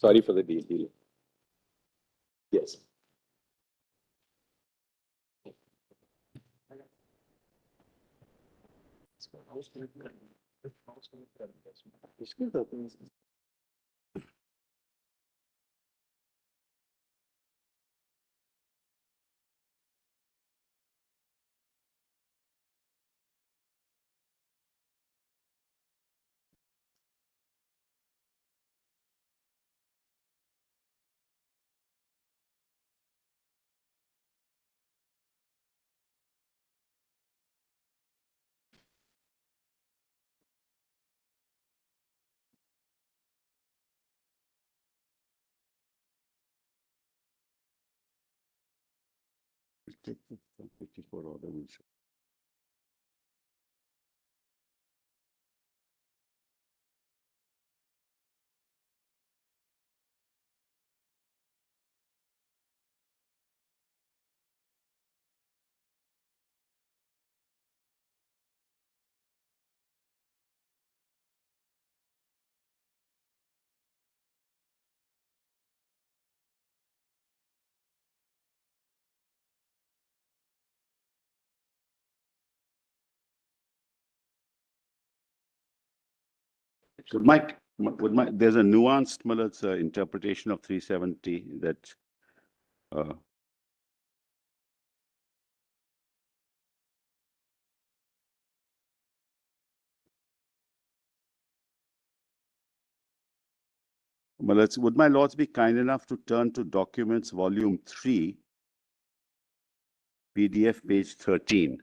Sorry for the delay. Yes. Take the 54 order will show. There's a nuanced interpretation of 370 that would my lords be kind enough to turn to documents volume 3, PDF page 13.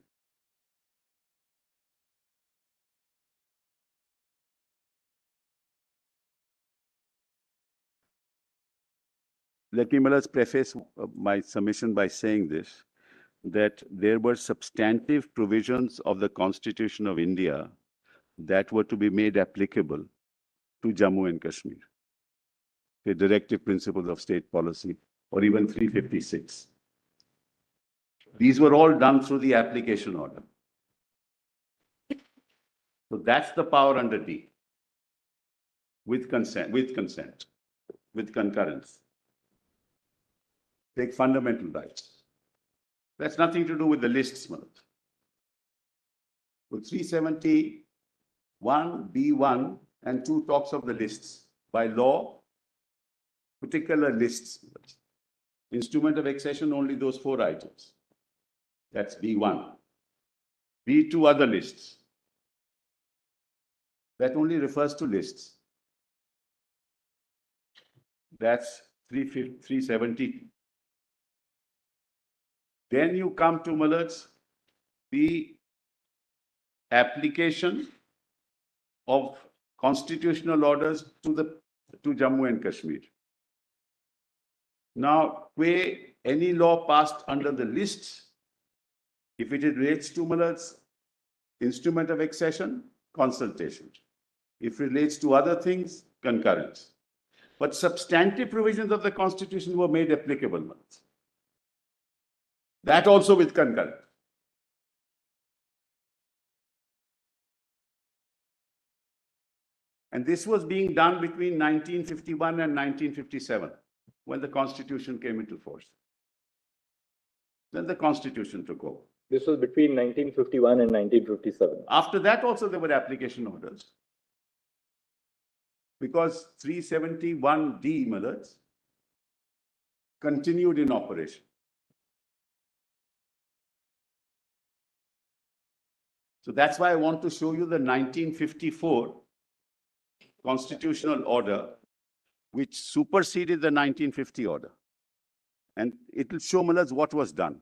Let me, let's preface my submission by saying this, that there were substantive provisions of the Constitution of India that were to be made applicable to Jammu and Kashmir, the directive principles of state policy, or even 356. These were all done through the application order. So that's the power under D, with concurrence. Take fundamental rights. That's nothing to do with the lists, Manoj. With 371, B1 and 2 talks of the lists. By law, particular lists. Instrument of accession, only those 4 items. That's B1. B2, other lists. That only refers to lists. That's 370. Then you come to Mallards, the application of constitutional orders to Jammu and Kashmir. Now, where any law passed under the lists, if it relates to Mallards, instrument of accession, consultation. If it relates to other things, concurrence. But substantive provisions of the Constitution were made applicable, Mallards. That also with concurrence. And this was being done between 1951 and 1957, when the Constitution came into force. Then the Constitution took over. This was between 1951 and 1957. After that also there were application orders. Because 371D, Mallards, continued in operation. So that's why I want to show you the 1954 constitutional order, which superseded the 1950 order. And it will show Mallards what was done.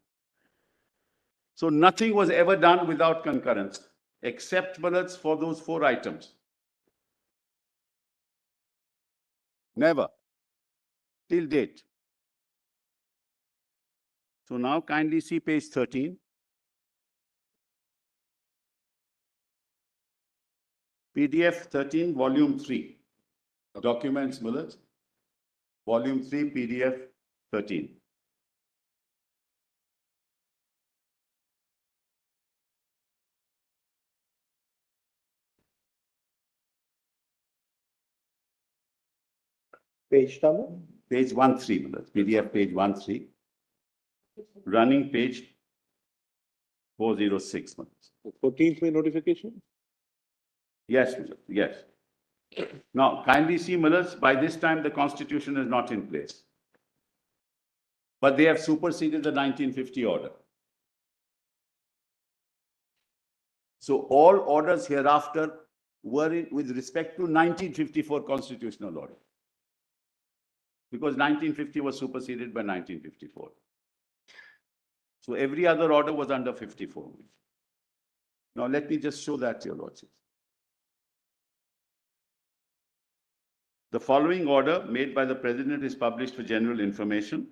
So nothing was ever done without concurrence, except Mallards for those 4 items. Never. Till date. So now kindly see page 13. PDF 13, volume 3. Documents, Mallards. Volume 3, PDF 13. Page number? Page 13, Milad. PDF page 13. Running page 406, Milad. 14th May notification? Yes, Milad, yes. Now, kindly see, Milad, by this time the constitution is not in place. But they have superseded the 1950 order. So all orders hereafter were with respect to 1954 constitutional order. Because 1950 was superseded by 1954. So every other order was under 54. Now let me just show that to your lordship. The following order made by the president is published for general information.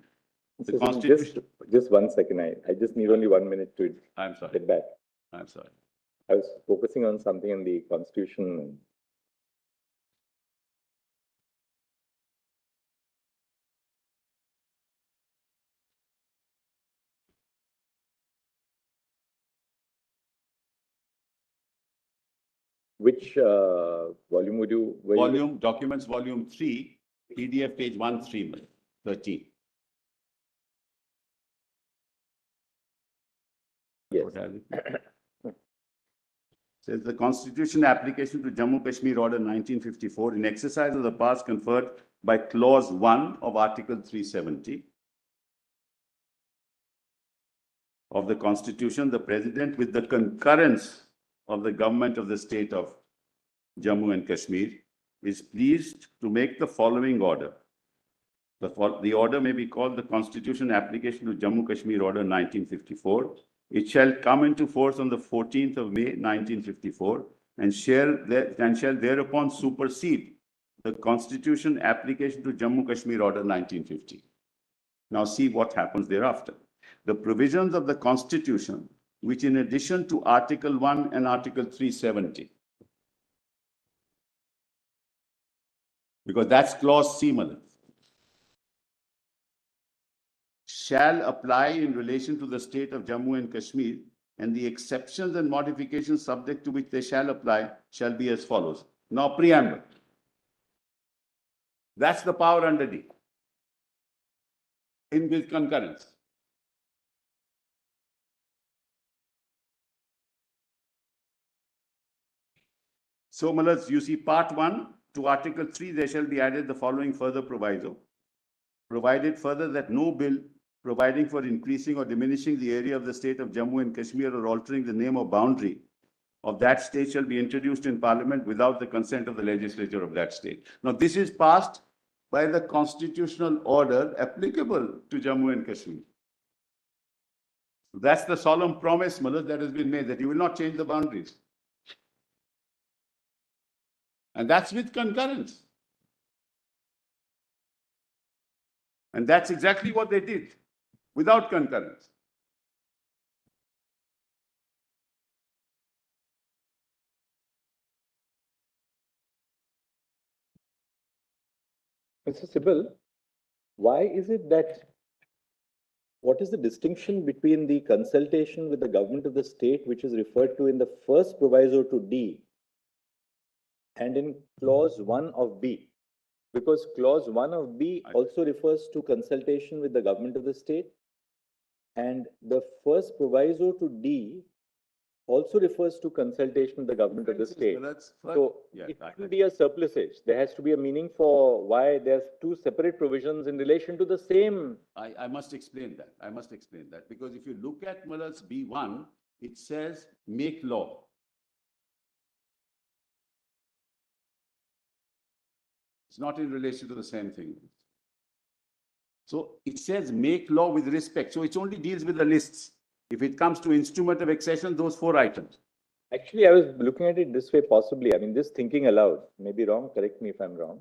The constitution. Just 1 second. I just need only 1 minute to I'm sorry. get back. I'm sorry. I was focusing on something in the constitution. Which volume would you? Volume, documents, volume 3, PDF page 13. Yes. What has it? Says the Constitution application to Jammu Kashmir Order 1954 in exercise of the powers conferred by Clause 1 of Article 370 of the Constitution, the President, with the concurrence of the government of the state of Jammu and Kashmir, is pleased to make the following order. The order may be called the Constitution application to Jammu Kashmir Order 1954. It shall come into force on the 14th of May 1954 and shall thereupon supersede the Constitution application to Jammu Kashmir Order 1950. Now see what happens thereafter. The provisions of the Constitution, which in addition to Article 1 and Article 370, because that's Clause C, Malad, shall apply in relation to the state of Jammu and Kashmir, and the exceptions and modifications subject to which they shall apply shall be as follows. Now, preamble. That's the power under D. In with concurrence. So, Malad, you see part 1 to Article 3, there shall be added the following further proviso. Provided further that no bill providing for increasing or diminishing the area of the state of Jammu and Kashmir or altering the name or boundary of that state shall be introduced in Parliament without the consent of the legislature of that state. Now, this is passed by the constitutional order applicable to Jammu and Kashmir. That's the solemn promise, Malad, that has been made, that you will not change the boundaries. And that's with concurrence. And that's exactly what they did, without concurrence. Mr. Sibal, why is it that, what is the distinction between the consultation with the government of the state, which is referred to in the first proviso to D, and in clause 1 of B? Because clause 1 of B also refers to consultation with the government of the state, and the first proviso to D also refers to consultation with the government of the state. So it will be a surplusage. There has to be a meaning for why there's two separate provisions in relation to the same. I must explain that. I must explain that. Because if you look at Malad's B1, it says make law. It's not in relation to the same thing. So it says make law with respect. So it only deals with the lists. If it comes to instrument of accession, those 4 items. Actually, I was looking at it this way, possibly. I mean, just thinking aloud, maybe wrong, correct me if I'm wrong.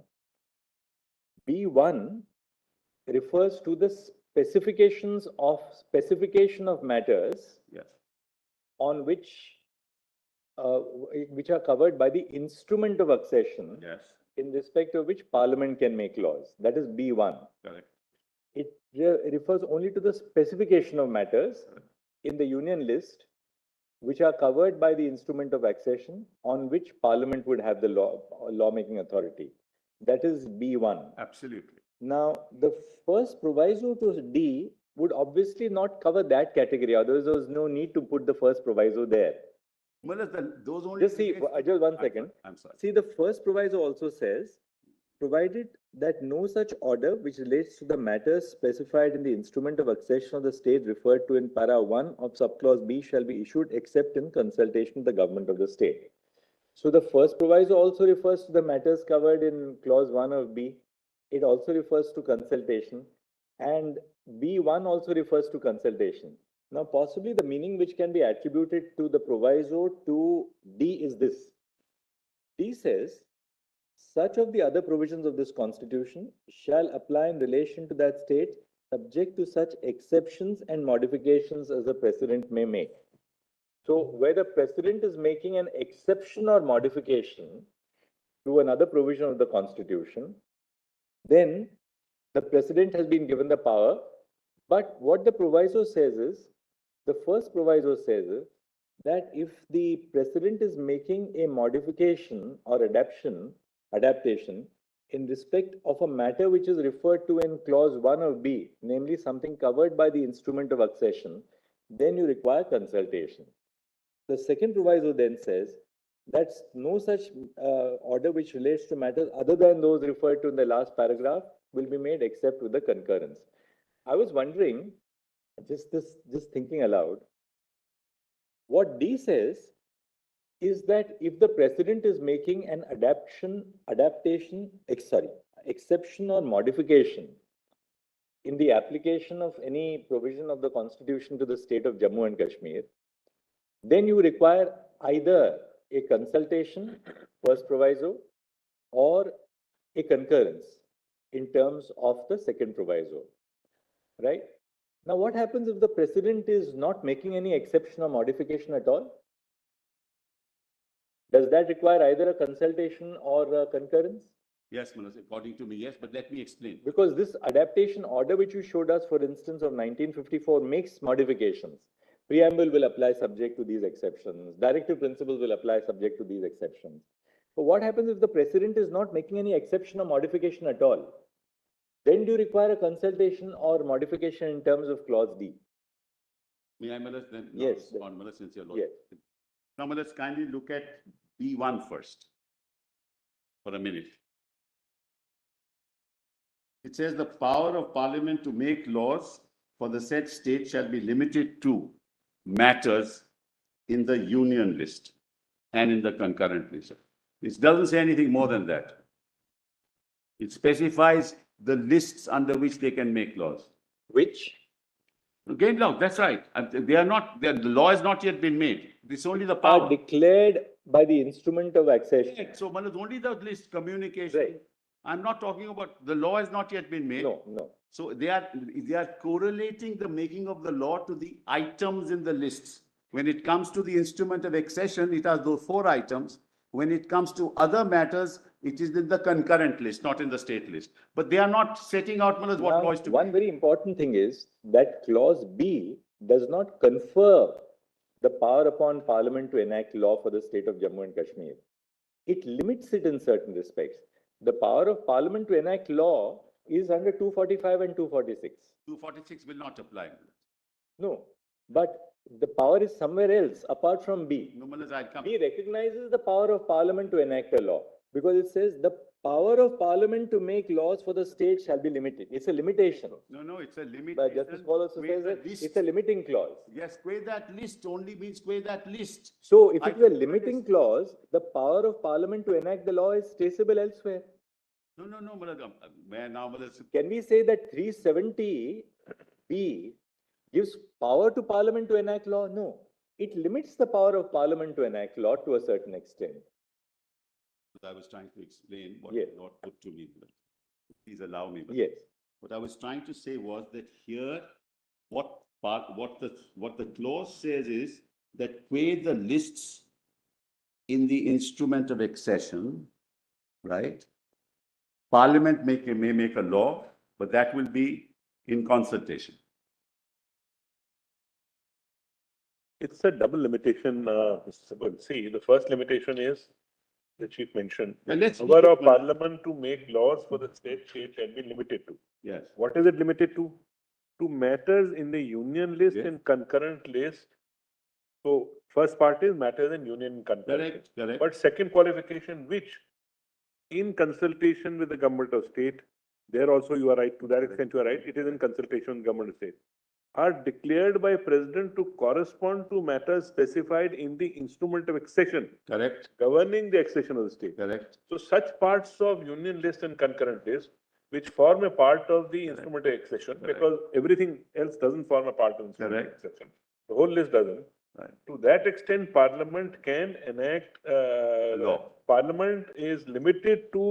B1 refers to the specification of matters, yes, on which are covered by the instrument of accession, yes, in respect of which Parliament can make laws. That is B1. correct. It refers only to the specification of matters in the union list, which are covered by the instrument of accession, on which Parliament would have the lawmaking authority. That is B1. Absolutely. Now, the first proviso to D would obviously not cover that category. Otherwise, there was no need to put the first proviso there. Well, those only. Just see, Ajal, one second. I'm sorry. See, the first proviso also says, provided that no such order which relates to the matters specified in the instrument of accession of the state referred to in para 1 of subclause B shall be issued except in consultation with the government of the state. So the first proviso also refers to the matters covered in clause 1 of B. It also refers to consultation, and B1 also refers to consultation. Now, possibly the meaning which can be attributed to the proviso to D is this. D says, such of the other provisions of this constitution shall apply in relation to that state, subject to such exceptions and modifications as the president may make. So, where the president is making an exception or modification to another provision of the constitution, then the president has been given the power. But what the proviso says is, the first proviso says that if the president is making a modification or adaptation in respect of a matter which is referred to in clause 1 of B, namely something covered by the instrument of accession, then you require consultation. The second proviso then says that no such order which relates to matters other than those referred to in the last paragraph will be made except with the concurrence. I was wondering, just thinking aloud, what D says is that if the president is making an exception or modification in the application of any provision of the constitution to the state of Jammu and Kashmir, then you require either a consultation, first proviso, or a concurrence in terms of the second proviso, right? Now, what happens if the president is not making any exception or modification at all? Does that require either a consultation or a concurrence? Yes, Manoj, according to me, yes, but let me explain. Because this adaptation order which you showed us, for instance, of 1954 makes modifications. Preamble will apply subject to these exceptions. Directive principles will apply subject to these exceptions. So what happens if the president is not making any exception or modification at all? Then do you require a consultation or modification in terms of clause D? May I, Manoj, then? Yes. On Manoj, since you're Yes. Now, let's kindly look at B1 first for a minute. It says the power of parliament to make laws for the said state shall be limited to matters in the union list and in the concurrent list. It doesn't say anything more than that. It specifies the lists under which they can make laws. Which? Again, no, that's right. The law has not yet been made. It's only the power. Are declared by the instrument of accession. Right. So, Manoj, only the list, communication. Right. I'm not talking about, the law has not yet been made. No. So they are correlating the making of the law to the items in the lists. When it comes to the instrument of accession, it has those 4 items. When it comes to other matters, it is in the concurrent list, not in the state list. But they are not setting out, Manoj, what law is to be. One very important thing is that clause B does not confer the power upon parliament to enact law for the state of Jammu and Kashmir. It limits it in certain respects. The power of parliament to enact law is under 245 and 246. 246 will not apply. No, but the power is somewhere else apart from B. No, Manoj, I'll come. B recognizes the power of parliament to enact a law because it says the power of parliament to make laws for the state shall be limited. It's a limitation. No, it's a limitation. But Justice Paul also says that it's a limiting clause. Yes, that list only means that list. So if it were a limiting clause, the power of parliament to enact the law is traceable elsewhere. No, Manoj, Can we say that 370B gives power to parliament to enact law? No. It limits the power of parliament to enact law to a certain extent. I was trying to explain what Yes. Lord put to me. Please allow me. Yes. What I was trying to say was that here, what the clause says is that where the lists in the instrument of accession, right? Parliament may make a law, but that will be in consultation. It's a double limitation, Mr. Sabul. See, the first limitation is the chief mentioned, And let's power leave of it- parliament to make laws for the state shall be limited to. Yes, What is it limited to? To matters in the union list Yes. and concurrent list. So first part is matters in union and concurrent correct, list. correct. But second qualification, which in consultation with the government of state, there also you are right, to that extent you are right, it is in consultation with government of state, are declared by president to correspond to matters specified in the instrument of accession Correct, governing the accession of the state. correct, So such parts of union list and concurrent list, which form a part of the instrument of accession, Correct. because everything else doesn't form a part of the instrument of Correct. accession. The whole list doesn't. Right. To that extent, Parliament can enact, Law. Parliament is limited to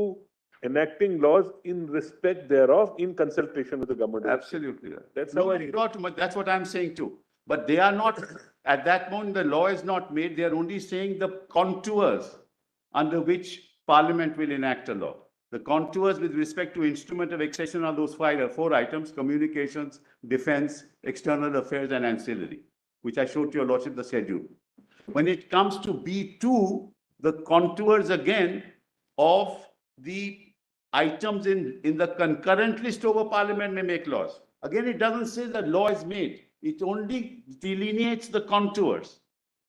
enacting laws in respect thereof in consultation with the government. of the state. absolutely. Right. That's No, how I read it. not, that's what I'm saying too. But they are not, at that moment, the law is not made. They are only saying the contours under which Parliament will enact a law. The contours with respect to instrument of accession are those four items: communications, defense, external affairs, and ancillary, which I showed to your lordship the schedule. When it comes to B2, the contours again of the items in the concurrent list over Parliament may make laws. Again, it doesn't say that law is made. It only delineates the contours.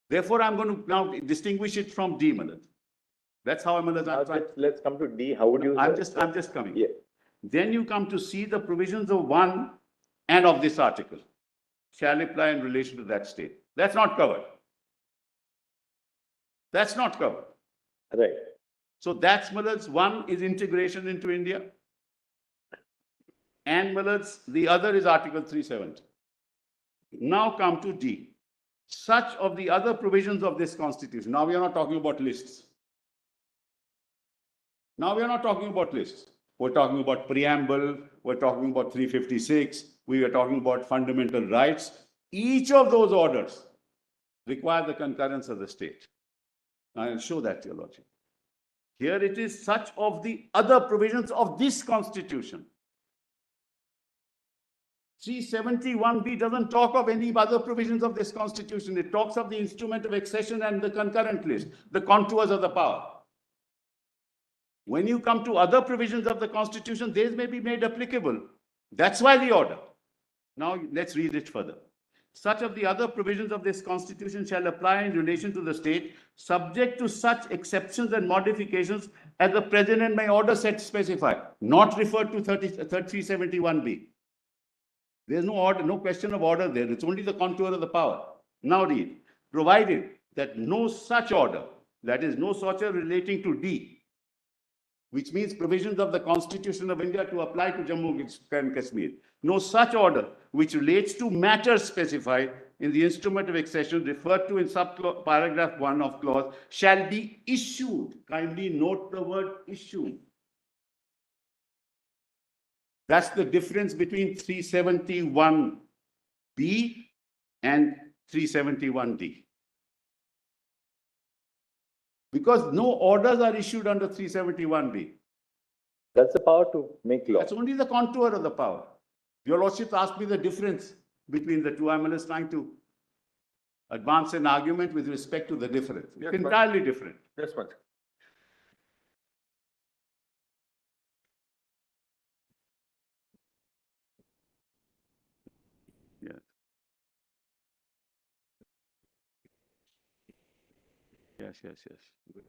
Therefore, I'm going to now distinguish it from D, Malad. That's how I'm going Now to. let's come to D. How would you? I'm just coming. Yeah. Then you come to see the provisions of 1 and of this article shall apply in relation to that state. That's not covered. That's not covered. Right. So that's Malad's 1 is integration into India. And Malad's, the other is Article 370. Now come to D. Such of the other provisions of this constitution. Now we are not talking about lists. Now we are not talking about lists. We're talking about preamble. We're talking about 356. We are talking about fundamental rights. Each of those orders require the concurrence of the state. I'll show that to your lordship. Here it is such of the other provisions of this constitution. 371B doesn't talk of any other provisions of this constitution. It talks of the instrument of accession and the concurrent list, the contours of the power. When you come to other provisions of the constitution, these may be made applicable. That's why the order. Now let's read it further. Such of the other provisions of this constitution shall apply in relation to the state, subject to such exceptions and modifications as the president may order set specify, not referred to 371B. There's no order, no question of order there. It's only the contour of the power. Now read. Provided that no such order, that is, no such order relating to D, which means provisions of the Constitution of India to apply to Jammu and Kashmir. No such order which relates to matters specified in the instrument of accession referred to in paragraph 1 of clause shall be issued. Kindly note the word issued. That's the difference between 371B and 371D. Because no orders are issued under 371B. That's the power to make law. That's only the contour of the power. Your lordship asked me the difference between the two. I'm just trying to advance an argument with respect to the difference. It's entirely different. Yes, ma'am. Yeah. Yes.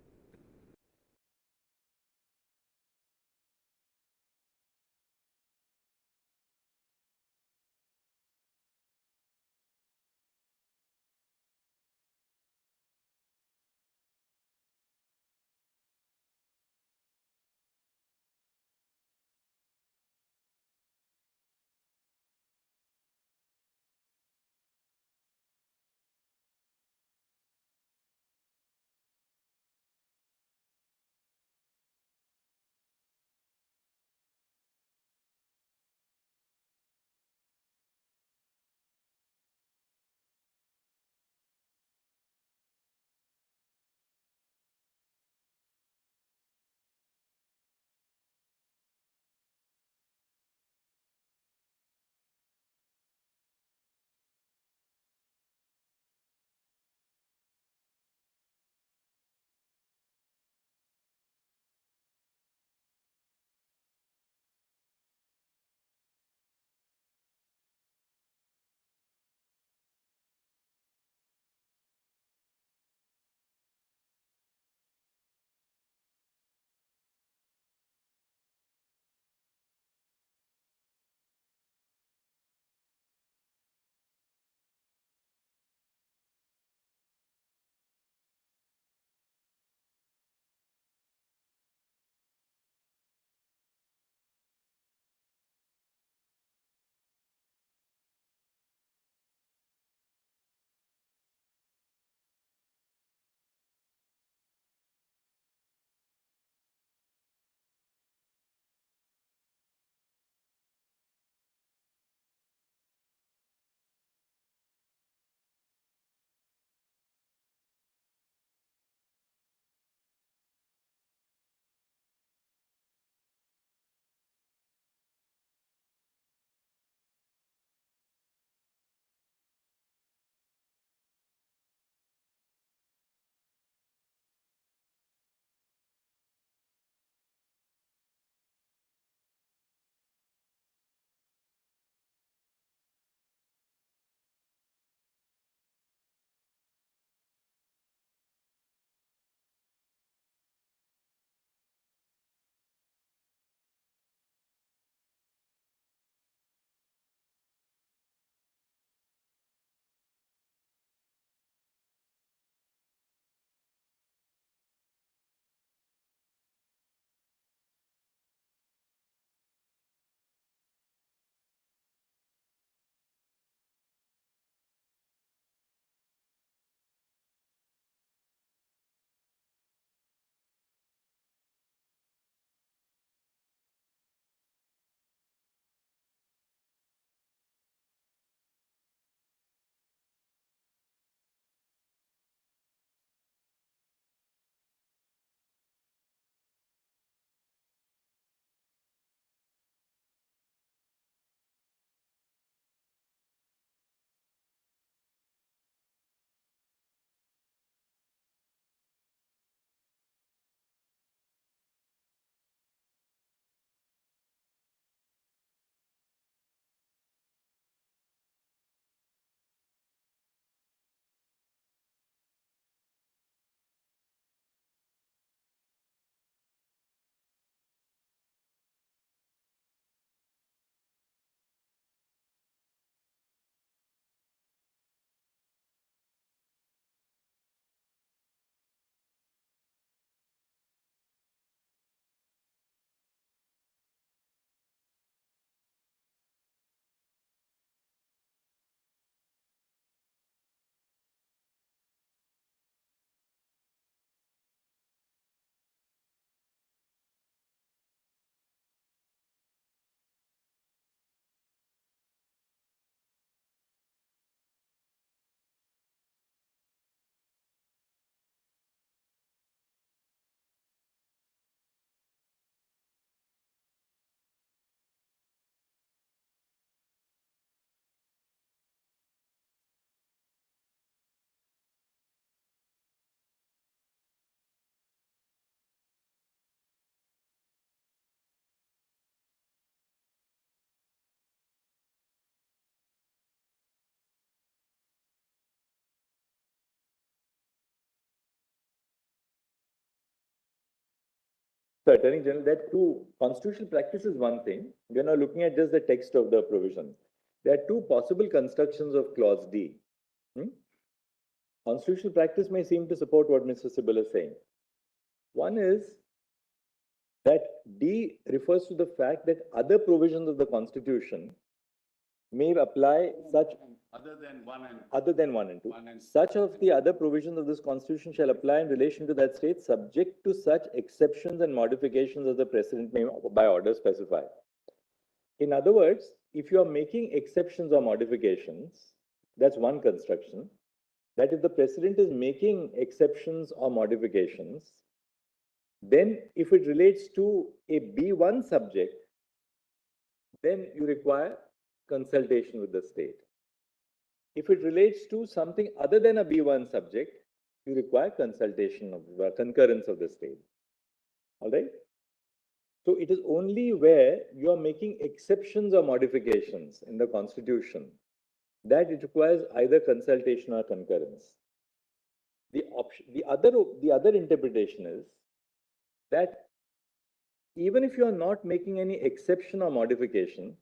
So, Attorney General, that two constitutional practice is one thing. We are now looking at just the text of the provision. There are two possible constructions of Clause D. Constitutional practice may seem to support what Mr. Sibal is saying. One is that D refers to the fact that other provisions of the Constitution may apply such Other than one and two. One and Such of the other provisions of this Constitution shall apply in relation to that state, subject to such exceptions and modifications as the President may by order specify. In other words, if you are making exceptions or modifications, that's one construction. That if the President is making exceptions or modifications, then if it relates to a B1 subject, then you require consultation with the state. If it relates to something other than a B1 subject, you require consultation of concurrence of the state. All right? So it is only where you are making exceptions or modifications in the Constitution that it requires either consultation or concurrence. The other interpretation is that even if you are not making any exception or modification,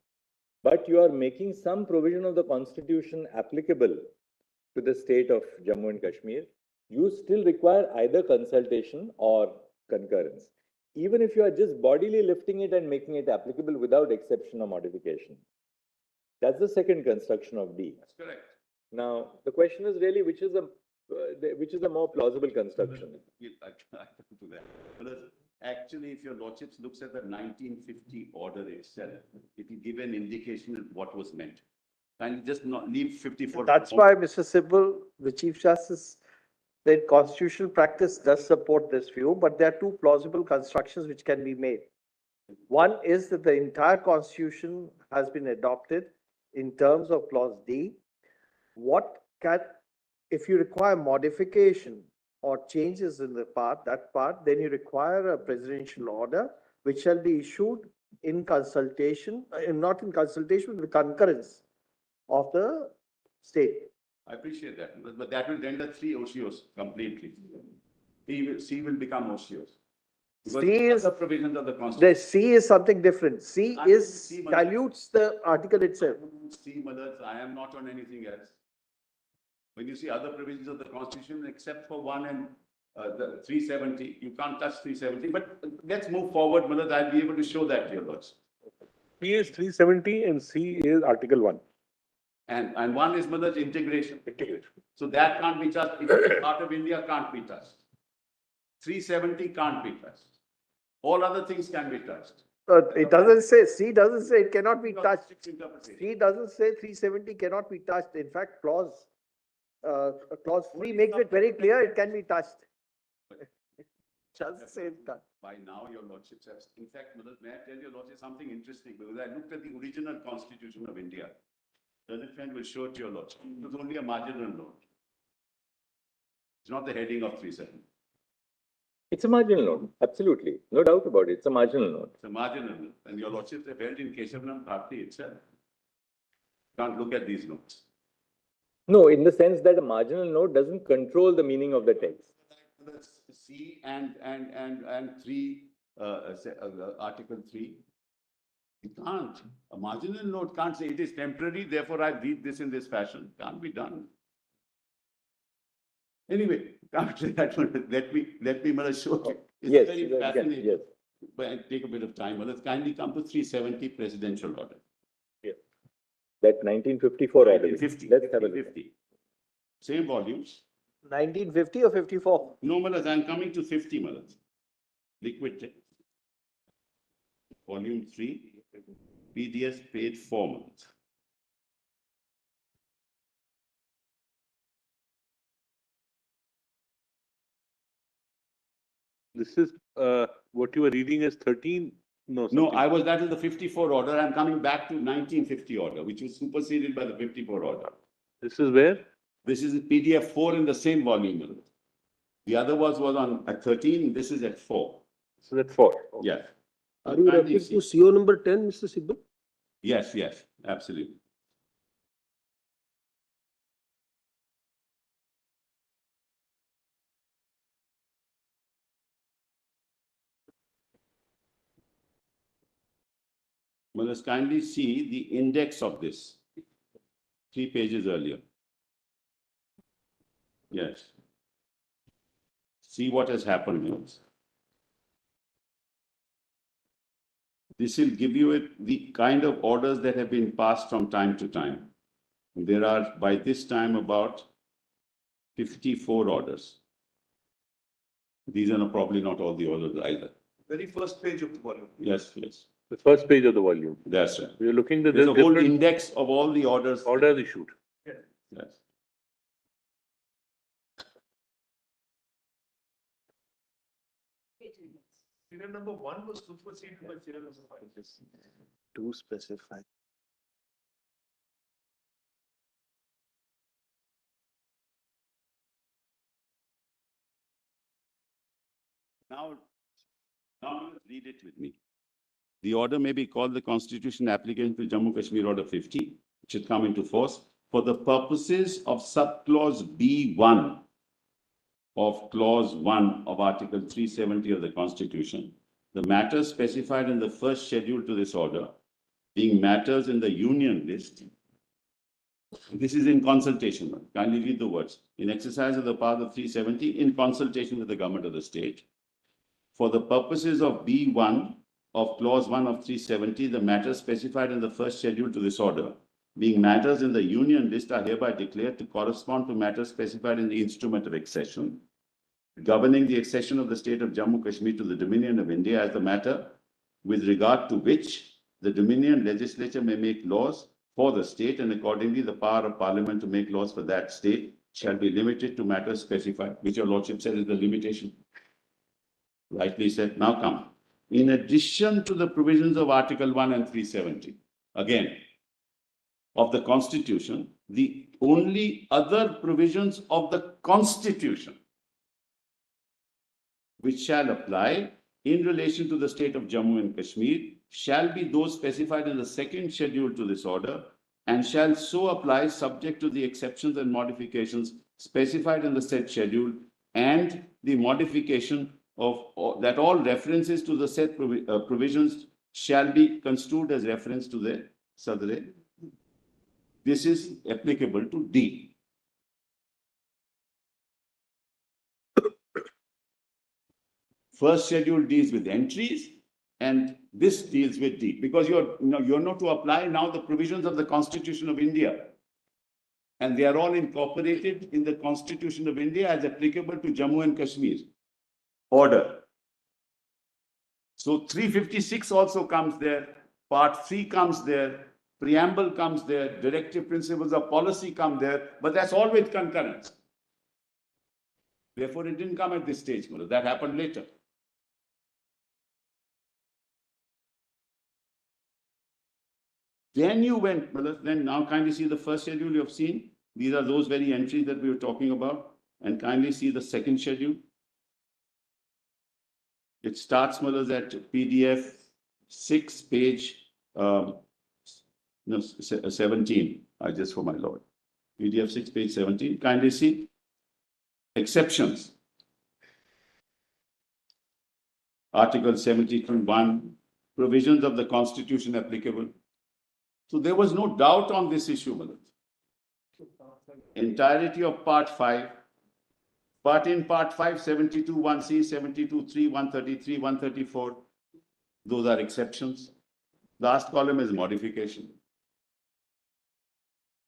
but you are making some provision of the Constitution applicable to the state of Jammu and Kashmir, you still require either consultation or concurrence, even if you are just bodily lifting it and making it applicable without exception or modification. That's the second construction of D. That's correct. Now, the question is really which is a more plausible construction. I come to that. Because actually, if your lordship looks at the 1950 order itself, it will give an indication of what was meant. And just not leave 54. That's why, Mr. Sibal, the Chief Justice, said constitutional practice does support this view, but there are two plausible constructions which can be made. One is that the entire Constitution has been adopted in terms of Clause D. If you require modification or changes in that part, then you require a presidential order which shall be issued in consultation, not in consultation, with concurrence of the state. I appreciate that, but that will render three OCOs completely. C will become OCOs. C is the provisions of the The Constitution. C is something different. C dilutes the article itself. C, Madhaj, I am not on anything else. When you see other provisions of the Constitution, except for one and the 370, you can't touch 370. But let's move forward, Madhaj. I'll be able to show that to your lords. P is 370 and C is Article 1. And one is Madhaj integration. Integration. So that can't be touched. If part of India can't be touched. 370 can't be touched. All other things can be touched. It doesn't say, C doesn't say it cannot be touched. C doesn't say 370 cannot be touched. In fact, clause 3 makes it very clear it can be touched. It doesn't say it's done. By now, your lordships have, in fact, Madhaj, may I tell your lordship something interesting? Because I looked at the original Constitution of India. Learned friend will show it to your lordship. It was only a marginal note. It's not the heading of 370. It's a marginal note, absolutely. No doubt about it. It's a marginal note. It's a marginal note. And your lordships have held in Keshavanam Bharti itself. Can't look at these notes. No, in the sense that a marginal note doesn't control the meaning of the text. C and 3, Article 3. It can't. A marginal note can't say it is temporary, therefore I read this in this fashion. Can't be done. Anyway, come to that one. Let me Madhaj, show you. It's Yes, very yes, fascinating. yes. But I take a bit of time. Let's kindly come to 370 presidential order. That 1954 order. 1950. Let's have a look. 50. Same volumes. 1950 or 54? No, Madhaj, I'm coming to 50, Madhaj. Liquid text. Volume 3, PDS page 4, Madhaj. This is what you were reading as 13. No, No, something. that is the 54 order. I'm coming back to 1950 order, which was superseded by the 54 order. This is where? This is PDF 4 in the same volume. Madhaj. The other was on at 13. This is at 4. This is at 4. Yes. Are you Kindly referring see. to CO number 10, Mr. Sibal? Yes, absolutely. Well, let's kindly see the index of this, 3 pages earlier. Yes. See what has happened here. This will give you the kind of orders that have been passed from time to time. There are, by this time, about 54 orders. These are probably not all the orders either. Very first page of the volume. Yes, yes. The first page of the volume. That's right. We are looking at There's the a whole different index of all the orders. orders issued. Yes. Serial number 1 was superseded by serial number 5. Too specified. Now read it with me. The order may be called the Constitution Application to Jammu Kashmir Order 50, which should come into force for the purposes of subclause B1 of clause 1 of Article 370 of the Constitution. The matters specified in the first schedule to this order, being matters in the union list. This is in consultation. Kindly read the words. In exercise of the power of 370, in consultation with the government of the state. For the purposes of B1 of clause 1 of 370, the matters specified in the first schedule to this order, being matters in the union list, are hereby declared to correspond to matters specified in the instrument of accession, governing the accession of the state of Jammu Kashmir to the Dominion of India as the matter with regard to which the Dominion legislature may make laws for the state, and accordingly the power of Parliament to make laws for that state shall be limited to matters specified, which your Lordship said is the limitation. Rightly said. Now come. In addition to the provisions of Article 1 and 370, again, of the Constitution, the only other provisions of the Constitution which shall apply in relation to the state of Jammu and Kashmir shall be those specified in the second schedule to this order, and shall so apply subject to the exceptions and modifications specified in the said schedule, and the modification of that all references to the said provisions shall be construed as reference to the Sadre. This is applicable to D. First schedule deals with entries, and this deals with D, because you're not to apply now the provisions of the Constitution of India, and they are all incorporated in the Constitution of India as applicable to Jammu and Kashmir order. So 356 also comes there, Part 3 comes there, Preamble comes there, Directive Principles of Policy come there, but that's all with concurrence. Therefore, it didn't come at this stage. That happened later. Then you went, then now kindly see the first schedule you have seen. These are those very entries that we were talking about. And kindly see the second schedule. It starts, at PDF 6, page 17. Just for my Lord. PDF 6, page 17. Kindly see exceptions. Article 72(1), provisions of the Constitution applicable. So there was no doubt on this issue, Malad. Entirety of Part 5. But in Part 5, 72(1)(c), 72(3), 133, 134, those are exceptions. Last column is modification.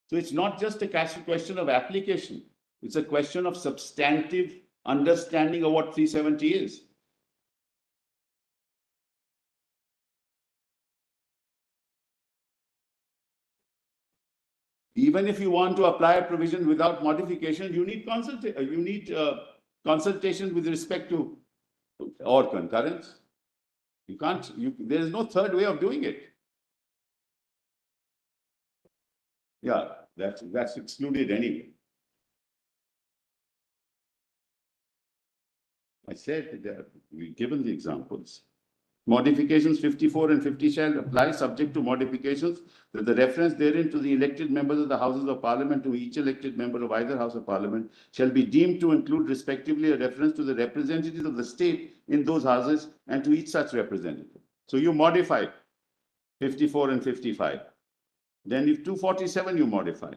So it's not just a question of application. It's a question of substantive understanding of what 370 is. Even if you want to apply a provision without modification, you need consultation with respect to or concurrence. You can't. There is no third way of doing it. Yeah, that's excluded anyway. I said that we've given the examples. Modifications 54 and 50 shall apply subject to modifications that the reference therein to the elected members of the Houses of Parliament to each elected member of either House of Parliament shall be deemed to include respectively a reference to the representatives of the state in those houses and to each such representative. So you modify 54 and 55. Then if 247 you modify.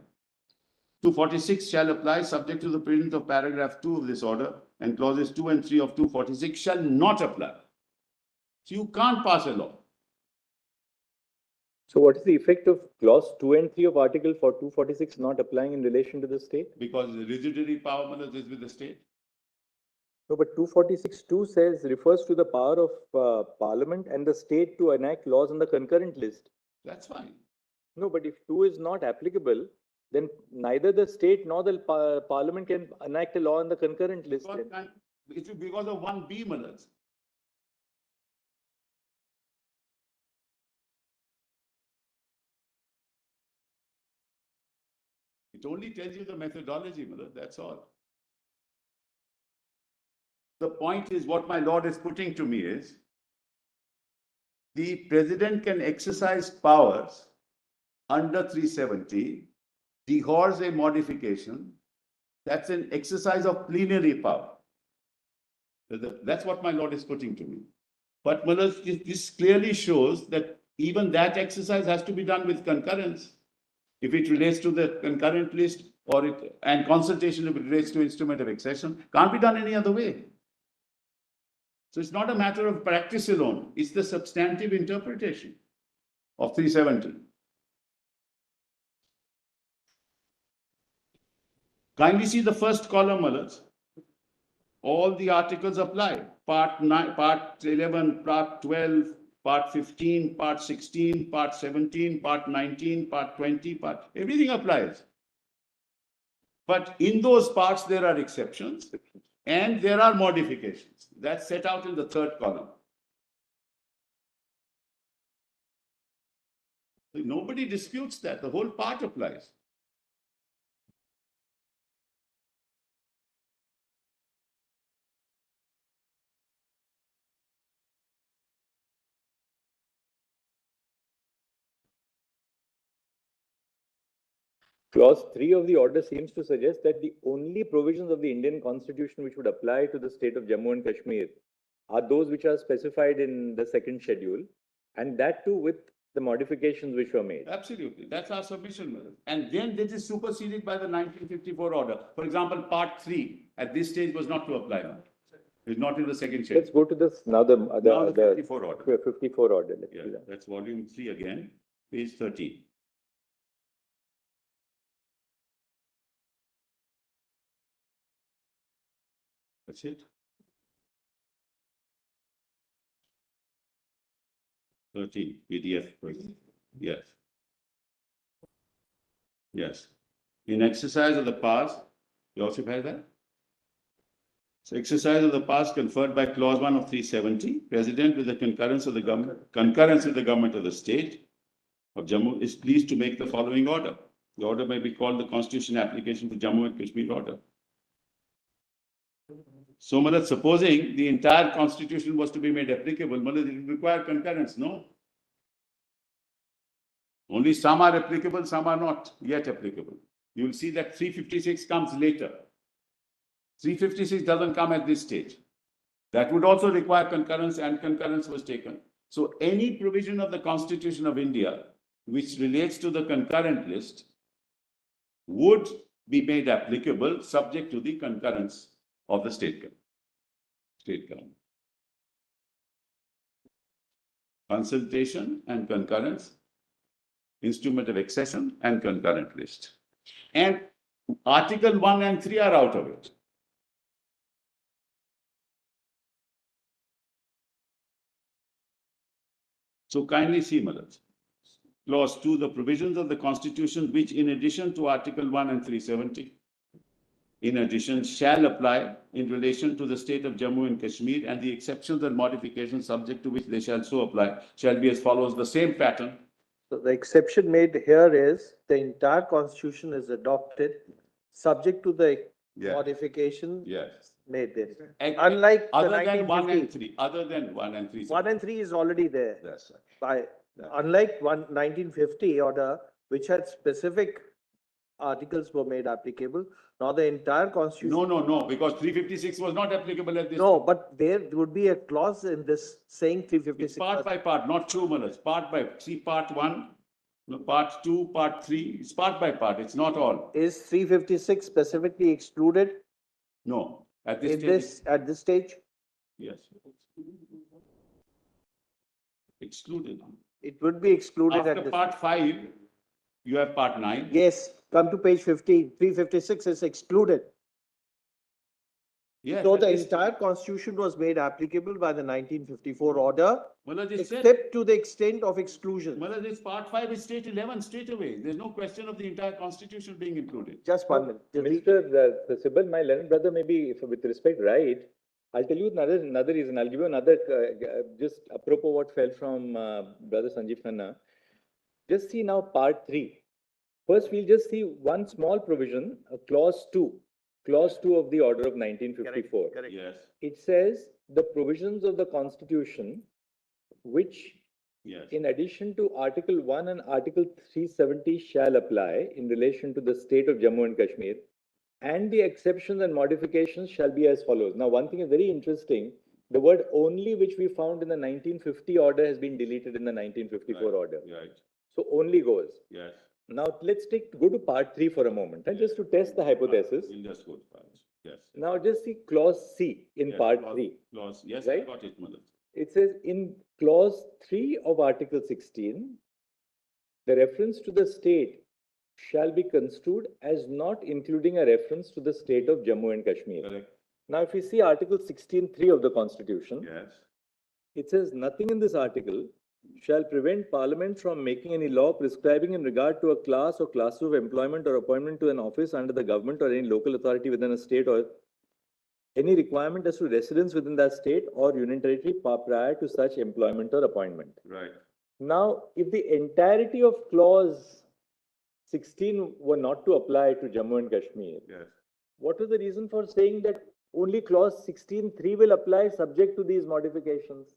246 shall apply subject to the provisions of paragraph 2 of this order, and clauses 2 and 3 of 246 shall not apply. So you can't pass a law. So what is the effect of clause 2 and 3 of article 246 not applying in relation to the state? Because the residuary power is with the state. No, but 246(2) says, refers to the power of parliament and the state to enact laws on the concurrent list. That's fine. No, but if 2 is not applicable, then neither the state nor the parliament can enact a law on the concurrent list. Then. It will be because of 1B, Malaj. It only tells you the methodology, Malaj, that's all. The point is, what my lord is putting to me is, the president can exercise powers under 370, dehors a modification. That's an exercise of plenary power. That's what my lord is putting to me. But Malaj, this clearly shows that even that exercise has to be done with concurrence. If it relates to the concurrent list, and consultation if it relates to instrument of accession, can't be done any other way. So it's not a matter of practice alone, it's the substantive interpretation of 370. Kindly see the first column, Malaj. All the articles apply. Part 9, Part 11, Part 12, Part 15, Part 16, Part 17, Part 19, Part 20, everything applies. But in those parts, there are exceptions and there are modifications. That's set out in the third column. Nobody disputes that. The whole part applies. Clause 3 of the order seems to suggest that the only provisions of the Indian Constitution which would apply to the state of Jammu and Kashmir are those which are specified in the second schedule, and that too with the modifications which were made. Absolutely. That's our submission. And then this is superseded by the 1954 order. For example, Part 3 at this stage was not to apply. It's not in the second schedule. Let's go to this now the 54 order. 54 order. Let's Yeah, do that. that's volume 3 again, page 13. That's it. 13 PDF. Yes. Yes. In exercise of the powers, you also have that? So exercise of the powers conferred by clause 1 of 370, President with the concurrence of the government of the state of Jammu is pleased to make the following order. The order may be called the Constitution Application for Jammu and Kashmir Order. So, Malaj, supposing the entire constitution was to be made applicable, Malaj, it would require concurrence, no? Only some are applicable, some are not yet applicable. You will see that 356 comes later. 356 doesn't come at this stage. That would also require concurrence, and concurrence was taken. So, any provision of the Constitution of India which relates to the concurrent list would be made applicable subject to the concurrence of the state government. Consultation and concurrence, instrument of accession and concurrent list. And Article 1 and 3 are out of it. So kindly see, Malaj. Clause 2, the provisions of the Constitution which in addition to Article 1 and 370, in addition, shall apply in relation to the state of Jammu and Kashmir, and the exceptions and modifications subject to which they shall so apply shall be as follows, the same pattern. So the exception made here is the entire constitution is adopted subject to the modification Yes. made there. Unlike the Other than 1 and 1950. 3, other than 1 and 3. 1 and 3 is already there. That's right. Unlike 1950 order, which had specific articles were made applicable. Now the entire constitution. No, because 356 was not applicable at this. No, but there would be a clause in this saying three It's fifty-six. part by part, not true, Malas. Part by, see part 1, no, part 2, part 3. It's part by part. It's not all. Is 356 specifically excluded No, at this in stage. this, at this stage? Yes. Excluded. It would be excluded at After this. part 5, you have part 9. Yes, come to page 15. 356 is excluded. Yes. So at the this- entire constitution was made applicable by the 1954 order, Malas, it said, except to the extent of exclusion. Malas, this part 5 is state 11 straight away. There's no question of the entire constitution being included. Just 1 minute. Mr. Sibbal, my learned brother may be, if with respect, right. I'll tell you another reason. I'll give you another, just apropos what fell from Brother Sanjeev Khanna. Just see now part 3. First, we'll just see one small provision, clause 2 of the order of 1954. Correct. Yes, It says the provisions of the Constitution, which yes. in addition to Article 1 and Article 370 shall apply in relation to the state of Jammu and Kashmir, and the exceptions and modifications shall be as follows. Now, one thing is very interesting. The word only, which we found in the 1950 order, has been deleted in the 1954 Right, order. Right, So only goes. yes. Now, let's go to part 3 for a moment, and just to test the hypothesis. We'll just go to parts. Yes. Now, just see clause C in Yes, part clause- 3. Clause, yes, I Right? got it, Malas. It says in clause 3 of Article 16, the reference to the state shall be construed as not including a reference to the state of Jammu and Kashmir. Correct, Now, if you see Article 16(3) of the Constitution, yes. it says nothing in this article shall prevent Parliament from making any law prescribing in regard to a class or classes of employment or appointment to an office under the government or any local authority within a state, or any requirement as to residence within that state or union territory prior to such employment or appointment. Right, Now, if the entirety of clause 16 were not to apply to Jammu and Kashmir, yes. what was the reason for saying that only clause 16(3) will apply subject to these modifications?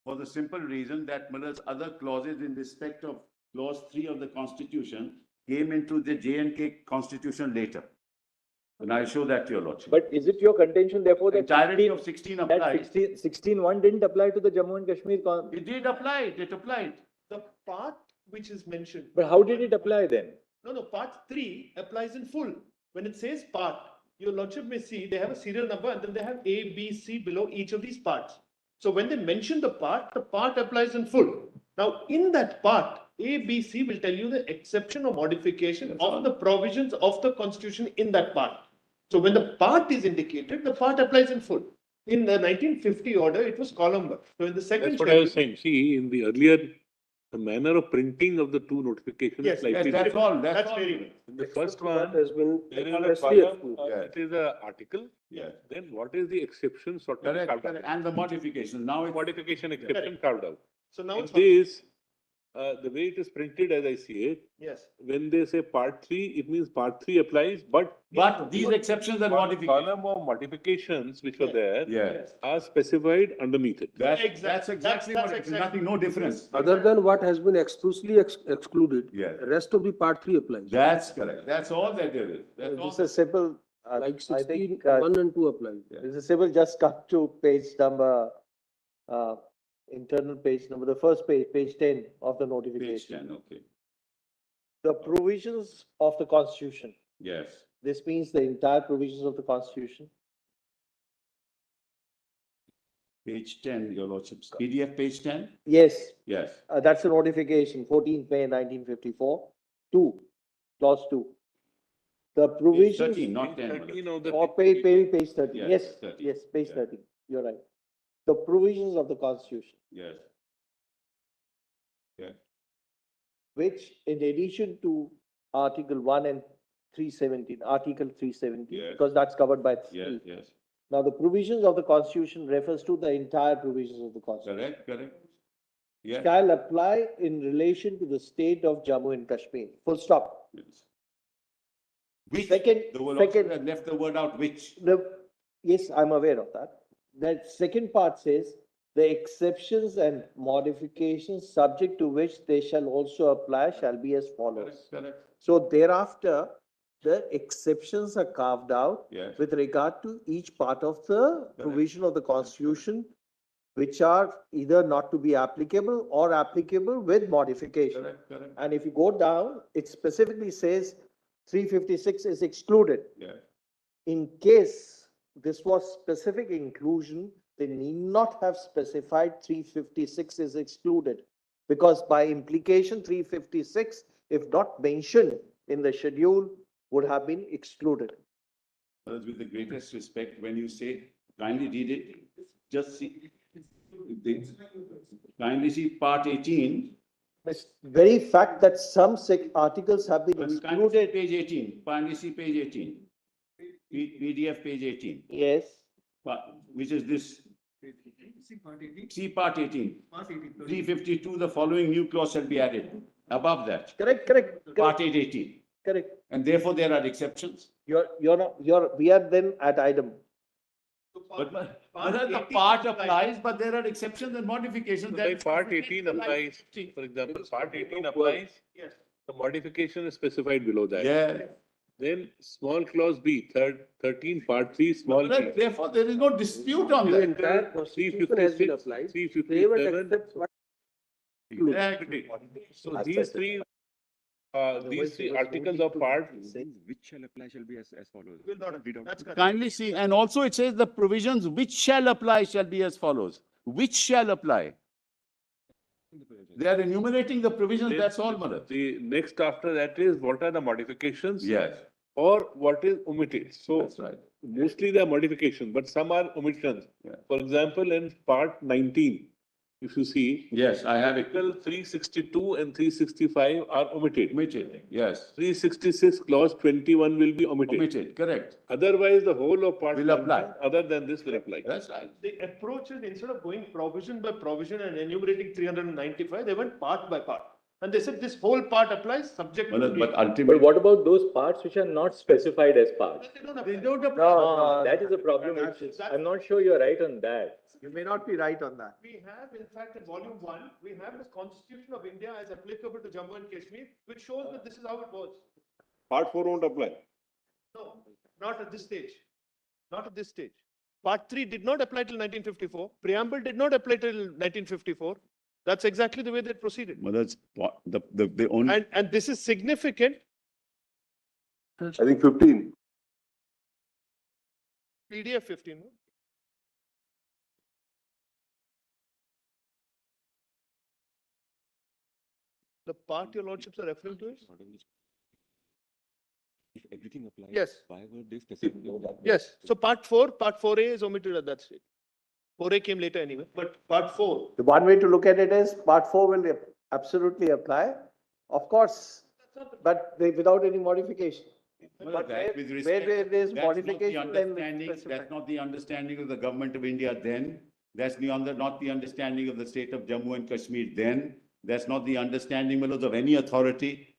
For the simple reason that Malas, other clauses in respect of clause 3 of the Constitution came into the J&K Constitution later. And I'll show that to your lordship. But is it your contention therefore that Entirety of 16 that applied. 16(1) didn't apply to the Jammu and Kashmir? It did apply, it applied. The part which is mentioned. But how did it apply then? No, part 3 applies in full. When it says part, your lordship may see they have a serial number and then they have A, B, C below each of these parts. So when they mention the part applies in full. Now, in that part, A, B, C will tell you the exception or modification of the provisions of the Constitution in that part. So when the part is indicated, the part applies in full. In the 1950 order, it was column. So in the second That's what I was schedule- saying. See, in the earlier, the manner of printing of the two notifications. Yes, is slightly Yes, that's different. all, that's That's all. very good. In the first That one, has been there is a expressly column, excluded. Yes. it is a article, Yes, then what is the exception sort of correct, carved correct. out? And the modification, now it's. Modification exception carved out. So now In it's, this, the way it is printed as I see it, yes. when they say part 3, it means part 3 applies, but. But these exceptions and One modifications. column of modifications which were there Yes, are specified underneath it. that's Exactly. exactly what, That's it is. exactly- Nothing, no difference. Other than what has been exclusively excluded. Yes. The rest of the part 3 applies. That's correct, that's all that there is. That's all. Mr. Sibbal, Like I 16, think, 1 and 2 apply. Mr. Sibbal, just come to page number, internal page number, the first page, page 10 of the Page notification. 10, okay, The provisions of the Constitution. yes. This means the entire provisions of the Constitution. Page 10, your lordship's PDF page 10? Yes, Yes, that's a notification, 14th May 1954, 2, clause 2. The page provisions. 13, not 10. 13 of the. Or page 13, Yes, yes, 13, yes, page yeah. 13, you're right. The provisions of the Constitution, Yes. Yes, which in addition to Article 1 and 317, Article 317, Yes. because that's covered by yes, 3. yes, Now, the provisions of the Constitution refers to the entire provisions of the Constitution. correct, correct. Yes, Shall apply in relation to the state of Jammu and Kashmir, full stop. yes. Which, Second, the lordship second, had left the word out, which. yes, I'm aware of that. That second part says, the exceptions and modifications subject to which they shall also apply shall be as follows. Correct. So thereafter, the exceptions are carved out Yes. with regard to each part of the provision of the constitution, which are either not to be applicable or applicable with modification. Correct, correct. And if you go down, it specifically says 356 is excluded. Yes. In case this was specific inclusion, they need not have specified 356 is excluded. Because by implication, 356, if not mentioned in the schedule, would have been excluded. With the greatest respect, when you say, kindly read it, just see. Kindly see part 18. The very fact that some articles have been Kindly see excluded, page 18. Kindly see page 18. PDF page 18. yes, Which is this. See part 18. 352, the following new clause shall be added. Above that, correct, part 818. correct. And therefore there are exceptions. We are then at item. But the part applies, but there are exceptions and modifications. So like part 18 applies, for example, part 18 applies, Yes. the modification is specified below that. Yeah. Then small clause B, 13, part 3, small b. Therefore, there is no dispute on The that. entire constitution has been 356, applied. 357. Except what Exactly. So these three articles of part, Which shall apply shall be as follows. Will not, that's correct. Kindly see, and also it says the provisions which shall apply shall be as follows. Which shall apply? They are enumerating the provisions, that's all, Madam. the next after that is what are the modifications? Yes, Or what is omitted. So that's right. mostly they are modifications, but some are omissions. Yeah. For example, in part 19, if you see, Yes, I have it. Article 362 and 365 are omitted. Omitted, yes. 366 clause 21 will be omitted. Omitted, correct. Otherwise, the whole of part Will apply. 19, other than this will apply. That's right. The approach is instead of going provision by provision and enumerating 395, they went part by part. And they said this whole part applies subject to. But But ultimately, what about those parts which are not specified as parts? They don't apply. they don't apply. No, that is the problem. I'm not sure you're right on that. You may not be right on that. We have, in fact, in volume 1, we have the Constitution of India as applicable to Jammu and Kashmir, which shows that this is how it was. Part 4 won't apply. No, not at this stage. Not at this stage. Part 3 did not apply till 1954. Preamble did not apply till 1954. That's exactly the way they proceeded. Well, that's the only. And this is significant. I think 15. PDF 15. no? The part your lordships are referring to is? If everything applies. Yes. Why were they specifically? Yes. So part 4A is omitted at that stage. 4A came later anyway, but part 4. The one way to look at it is part 4 will absolutely apply, of course, but without any modification. But That, with where respect, there is that's not the modification, then understanding- specify. That's not the understanding of the government of India then. That's not the understanding of the state of Jammu and Kashmir then. That's not the understanding, Malad, of any authority.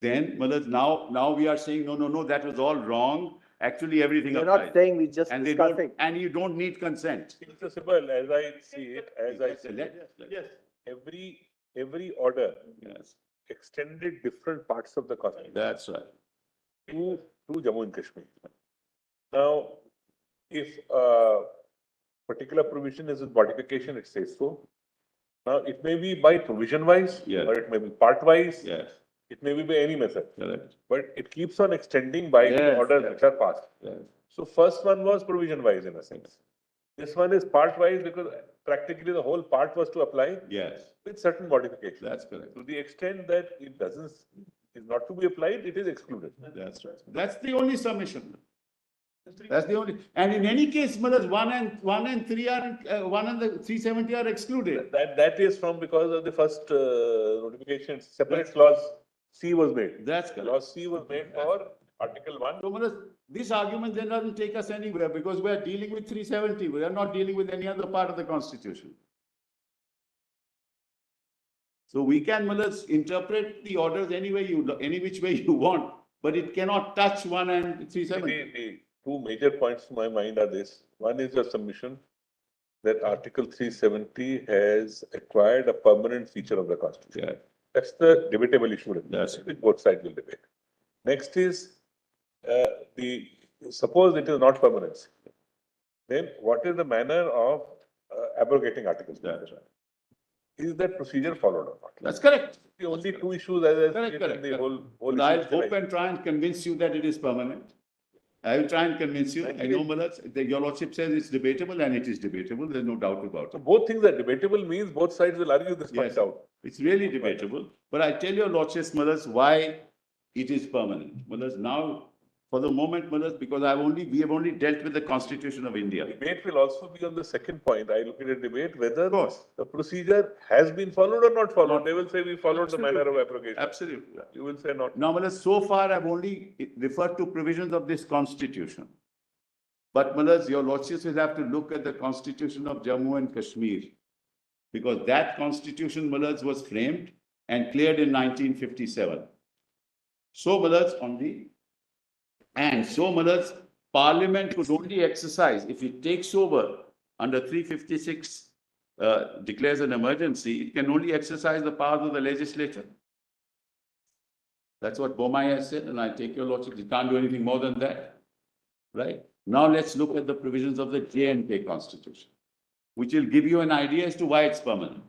Then, Malad, now we are saying, no, that was all wrong. Actually, everything We're not applies. saying, we're just And they don't, discussing. and you don't need consent. Mr. Sibal, as I see it, Yes. every order Yes, extended different parts of the constitution that's right. to Jammu and Kashmir. Now, if a particular provision is with modification, it says so. Now, it may be by provision wise, Yes. or it may be part wise, Yes, it may be by any method, correct. but it keeps on extending by the Yes, orders yes. which are passed. Yes. So first one was provision wise in a sense. This one is part wise because practically the whole part was to apply Yes, with certain modifications. that's correct. To the extent that it is not to be applied, it is excluded. That's right. That's the only submission. That's the only, and in any case, Malad, 1 and 3 are, 1 and the 370 are excluded. That is from because of the first notification, separate clause C was made. That's correct. Clause C was made for Article 1. So, Malad, this argument then doesn't take us anywhere because we are dealing with 370. We are not dealing with any other part of the constitution. So we can, Malad, interpret the orders any which way you want, but it cannot touch 1 and 370. The two major points to my mind are this. One is your submission that Article 370 has acquired a permanent feature of the Constitution. Yeah. That's the debatable issue. That's which both sides will debate. Next is suppose it is not permanent. Then what is the manner of abrogating Article 370? Is that procedure followed or not? That's correct. The only two issues as I Correct, see it correct, in the correct. whole But I'll issue. hope and try and convince you that it is permanent. I will try and convince you. I know, Malad, your lordship says it's debatable, and it is debatable. There's no doubt about So it. both things are debatable means both sides will argue this Yes, point out. it's really debatable. But I tell your lordship, Malad, why it is permanent. Malad, now, for the moment, Malad, because we have only dealt with the Constitution of India. Debate will also be on the second point. I look at a debate whether Of course. the procedure has been followed or not followed. They will say we followed the manner of abrogation. Absolutely. You will say not. Now, Malad, so far I've only referred to provisions of this Constitution. But Malad, your lordships will have to look at the Constitution of Jammu and Kashmir. Because that Constitution, Malad, was framed and cleared in 1957. So, Malad, Malad, Parliament could only exercise, if it takes over under 356, declares an emergency, it can only exercise the powers of the legislature. That's what Bomai has said, and I take your lordship, you can't do anything more than that, right? Now let's look at the provisions of the J&K Constitution, which will give you an idea as to why it's permanent.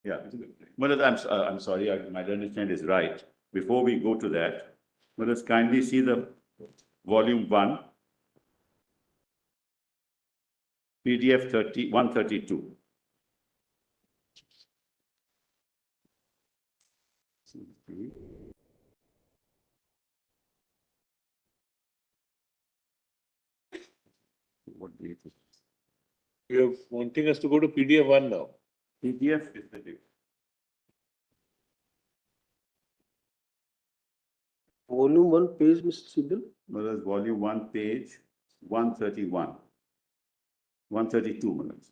Yeah, Manoj, I'm sorry, my understanding is right. Before we go to that, Manoj, kindly see the volume 1, PDF 132. What date is it? You're wanting us to go to PDF 1 now. PDF is the date. Volume 1 page, Mr. Siddle. Manoj, volume 1, page 131. 132, Manoj.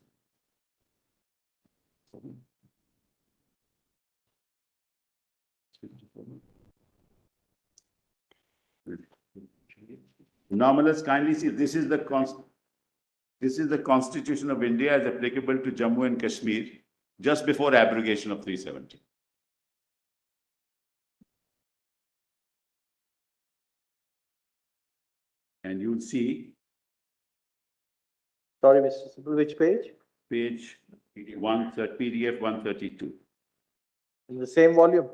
Now, Manoj, kindly see, this is the Constitution of India as applicable to Jammu and Kashmir just before abrogation of 370. And you'll see Sorry, Mr. Siddle, which page? page PDF 132. In the same volume?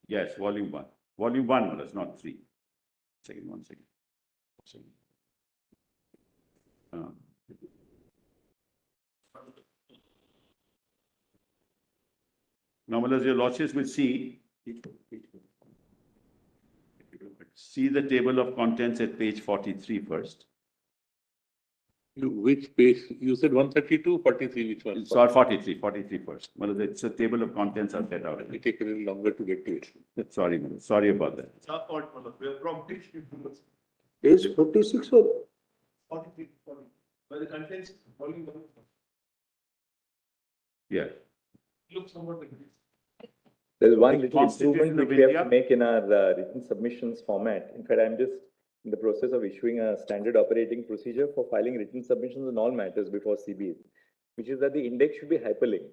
Yes, volume 1. Volume 1, Manoj, not 3. One second. Now, Manoj, your lordships will see the table of contents at page 43 first. Which page? You said 132, 43, which one? Sorry, 43 first. Manoj, it's a table of contents are set out. It will take a little longer to get to it. Sorry, Manoj, sorry about that. It's our fault, Manoj. We are prompted. Page 46 or 43, 40. But the contents, volume 1, Yeah. looks somewhat like this. There's one The little improvement Constitution of which we have India. to make in our written submissions format. In fact, I'm just in the process of issuing a standard operating procedure for filing written submissions on all matters before CB, which is that the index should be hyperlinked.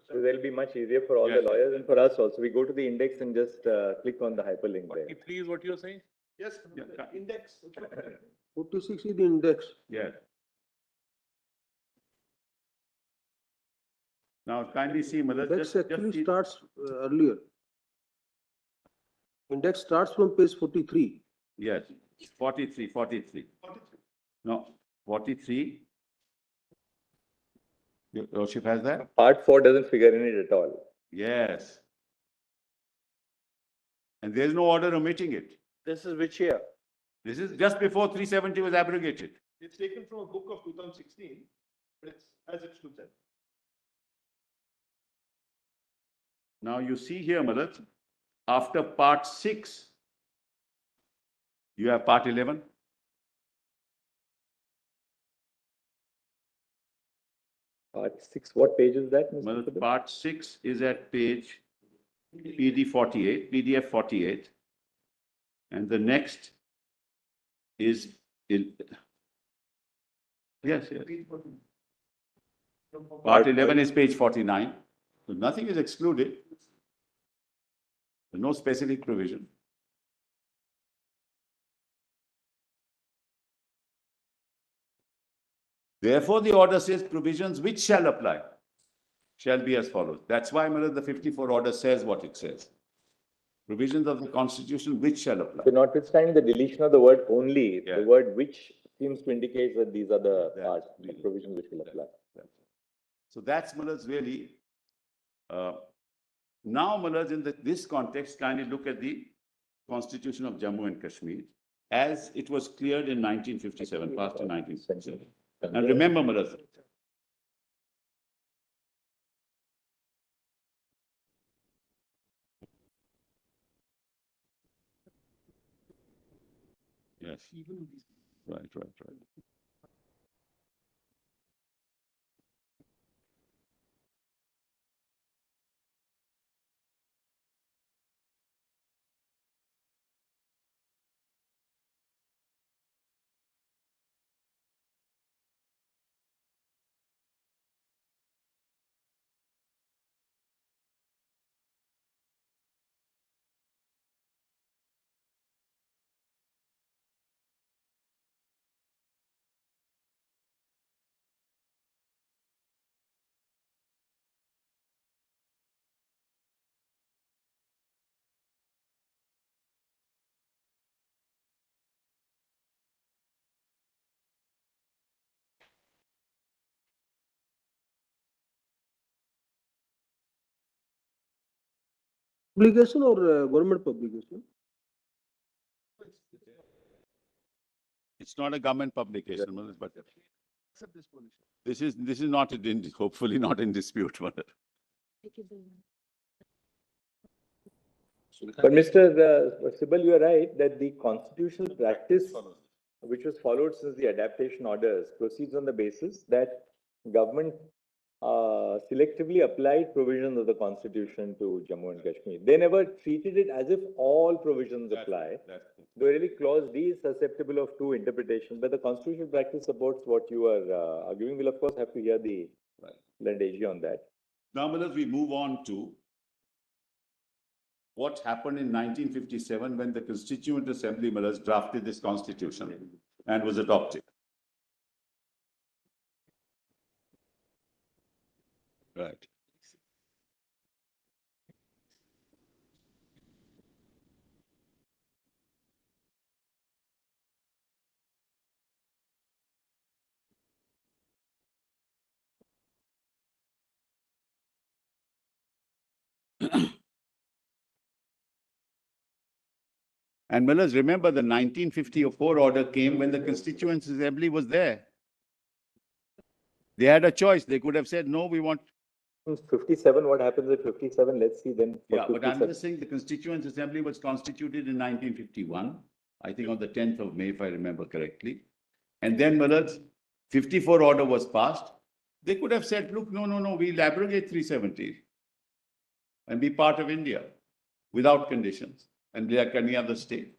So that'll be much easier for all the Yes. lawyers and for us also. We go to the index and just click on the hyperlink there. 43 is what you're saying? Yes, Yeah. the index. 46 is the index. Yes. Now, kindly see, Manoj, Index actually see- starts earlier. Index starts from page 43. Yes, 43. No, 43. Your lordship has that? Part 4 doesn't figure in it at all. Yes. And there's no order omitting it. This is which year? This is just before 370 was abrogated. It's taken from a book of 2016, but it's as it stood there. Now you see here, Manoj, after part 6, you have part 11. Part 6, what page is that, Mr. Well, Subal? part 6 is at page PD 48, PDF 48. And the next is, yes. Part 11 is page 49. So nothing is excluded. There's no specific provision. Therefore, the order says provisions which shall apply shall be as follows. That's why, Mother, the 54 order says what it says. Provisions of the Constitution which shall apply. So notwithstanding the deletion of the word only, Yeah. the word which seems to indicate that these are the That- parts, the provisions which will apply. So that's Mullah's really. Now, Mullah's in this context, kindly look at the Constitution of Jammu and Kashmir as it was cleared in 1957, passed in 1957. And remember, Mullah's, yes, right. Publication or government publication? It's not a government publication, Mullah's, but this is not hopefully not in dispute, Mullah. But Mr. Sibal, you are right that the constitutional practice which was followed since the adaptation orders proceeds on the basis that government selectively applied provisions of the constitution to Jammu and Kashmir. They never treated it as if all provisions apply. The really clause D is susceptible of two interpretations, but the constitutional practice supports what you are arguing. We'll of course have to hear the learned AG on that. Now, Mullah's, we move on to what happened in 1957 when the Constituent Assembly, Mullah's, drafted this constitution and was adopted. Right. And Mullah's, remember the 1954 order came when the Constituent Assembly was there. They had a choice. They could have said, no, we want. 57, what happens at 57? Let's see then. for Yeah, but I'm 57. just saying the Constituent Assembly was constituted in 1951, I think on the 10th of May, if I remember correctly. And then, Mullah's, 54 order was passed. They could have said, look, no, we'll abrogate 370 and be part of India without conditions and like any other state.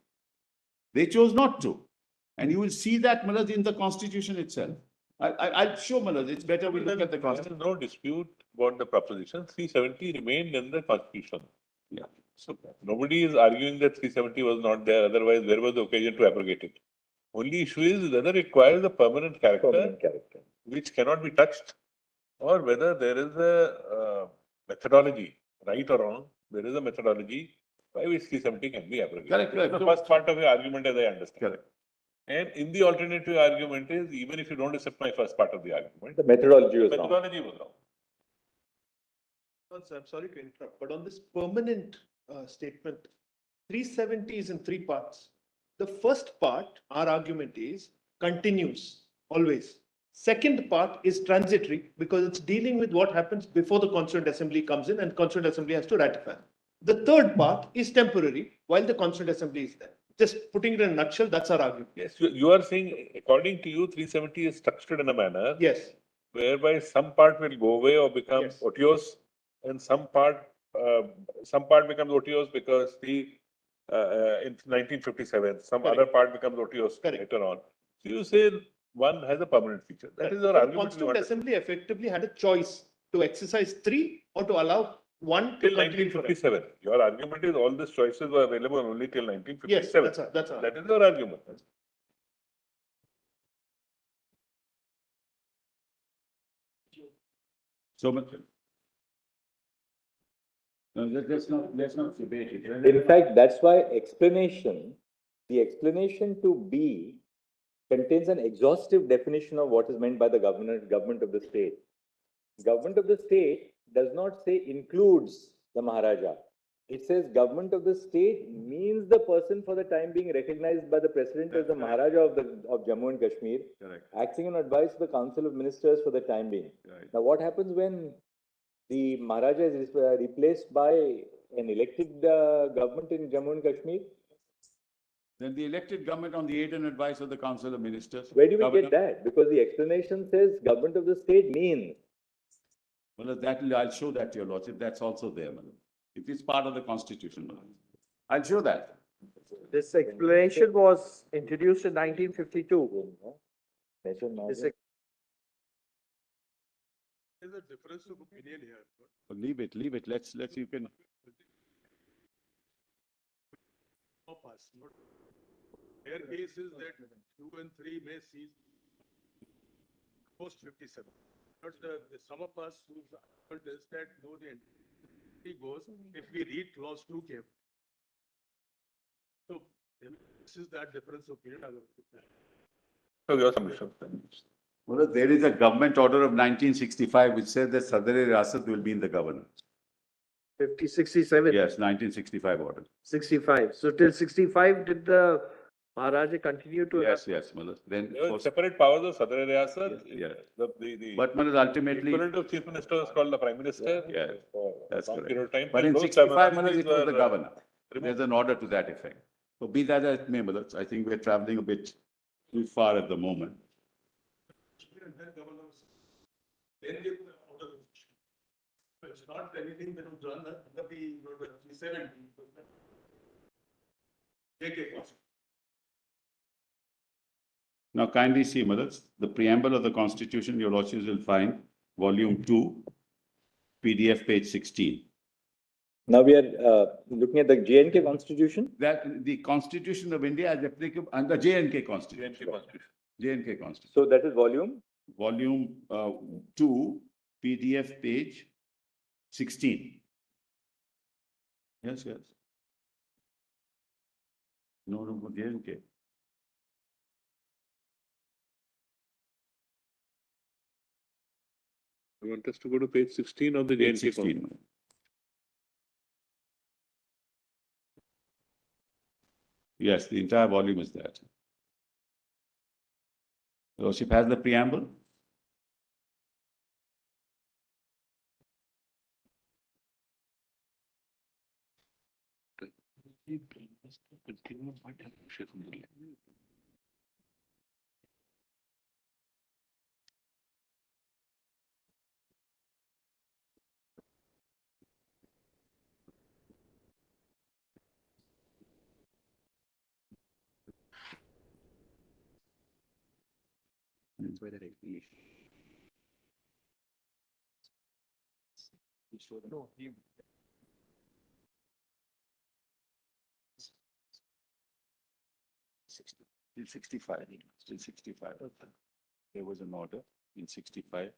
They chose not to. And you will see that, Mullah's, in the Constitution itself. I'll show, Mullah's, it's better we look at the There Constitution. is no dispute about the proposition. 370 remained in the Constitution. Yeah. So nobody is arguing that 370 was not there. Otherwise, where was the occasion to abrogate it? Only issue is whether it requires a permanent character, Permanent character. which cannot be touched, or whether there is a methodology, right or wrong, there is a methodology by which 370 can be abrogated. Correct. That's the first part of your argument, as I understand. Correct. And in the alternative argument is, even if you don't accept my first part of the argument, The methodology the was wrong. methodology was wrong. Sir, I'm sorry to interrupt, but on this permanent statement, 370 is in three parts. The first part, our argument is continues always. Second part is transitory because it's dealing with what happens before the Constituent Assembly comes in and Constituent Assembly has to ratify. The third part is temporary while the Constituent Assembly is there. Just putting it in a nutshell, that's our argument. Yes, you are saying, according to you, 370 is structured in a manner Yes. whereby some part will go away or become Yes. otiose, and some part becomes otiose because in 1957, some Correct. other part becomes otiose Correct. later on. So you say one has a permanent feature. That is your The argument. Constituent Assembly effectively had a choice to exercise three or to allow one to Till continue forever. 1957. Your argument is all these choices were available only till 1957. Yes, that's all. That is your argument. So much. No, let's not debate it. In fact, that's why the explanation to B contains an exhaustive definition of what is meant by the government of the state. Government of the state does not say includes the Maharaja. It says government of the state means the person for the time being recognized by the president as the Maharaja of Jammu and Kashmir, Correct. acting on advice of the Council of Ministers for the time being. Right. Now, what happens when the Maharaja is replaced by an elected government in Jammu and Kashmir? Then the elected government on the aid and advice of the Council of Ministers. Where do we Governor- get that? Because the explanation says government of the state means. Well, I'll show that to your lordship. That's also there, madam. It is part of the constitution, madam. I'll show that. This explanation was introduced in 1952. This ex- There's a difference of opinion here. Leave it. Let's, you can. Their case is that 2 and 3 may cease post 57. But some of us who's argued is that no, the entity goes if we read clause 2 carefully. So this is that difference of opinion. So your submission. Well, there is a government order of 1965 which says that Sadr-e Riyasat will be in the governor. 67. Yes, 1965 order. 65. So till 65, did the Maharaja continue to have? Yes, madam. Then, There were post- separate powers of Sadr-e Riyasat. Yes. The but madam, ultimately, equivalent of chief minister was called the prime minister. Yeah, for a that's long correct. period of time. But Till in those 65, madam, it terminologies was the were, governor. removed. There's an order to that effect. So be that as it may, madam, I think we're traveling a bit too far at the moment. It's not anything that was done under the 70. Now kindly see, madam, the preamble of the constitution, your lordships will find volume 2, PDF page 16. Now we are looking at the J&K constitution. That the Constitution of India is applicable under J&K Constitution. J&K Constitution. So that is volume. Volume 2, PDF page 16. Yes. No room for J&K. You want us to go to page 16 of the Page J&K 16. Yes, the entire volume is that. Lordship has the preamble. That's why that explanation. No, Still 65. Still 65. There was an order in 65.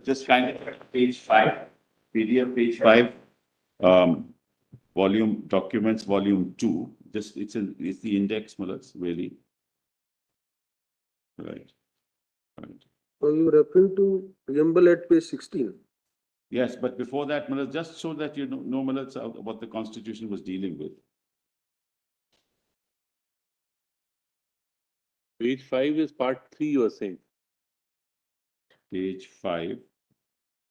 Just kind of page 5, PDF page 5, volume documents, volume 2. Just it's the index, Mullahs, really. Right. Right. So you referring to preamble at page 16. Yes, but before that, Mullahs, just so that you know, Mullahs, what the Constitution was dealing with. Page 5 is part 3, you are saying. Page 5.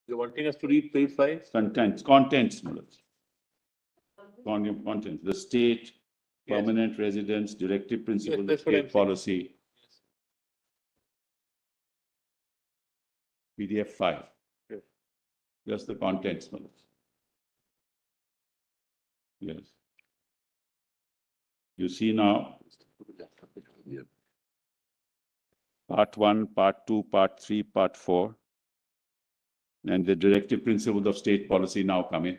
You're wanting us to read page 5? Contents, Mullahs. Contents. The state, permanent residence, directive principles, that's what I'm state saying. policy. PDF 5. Yes. Just the contents, Mullahs. Yes. You see now, part 1, part 2, part 3, part 4. And the directive principles of state policy now come in.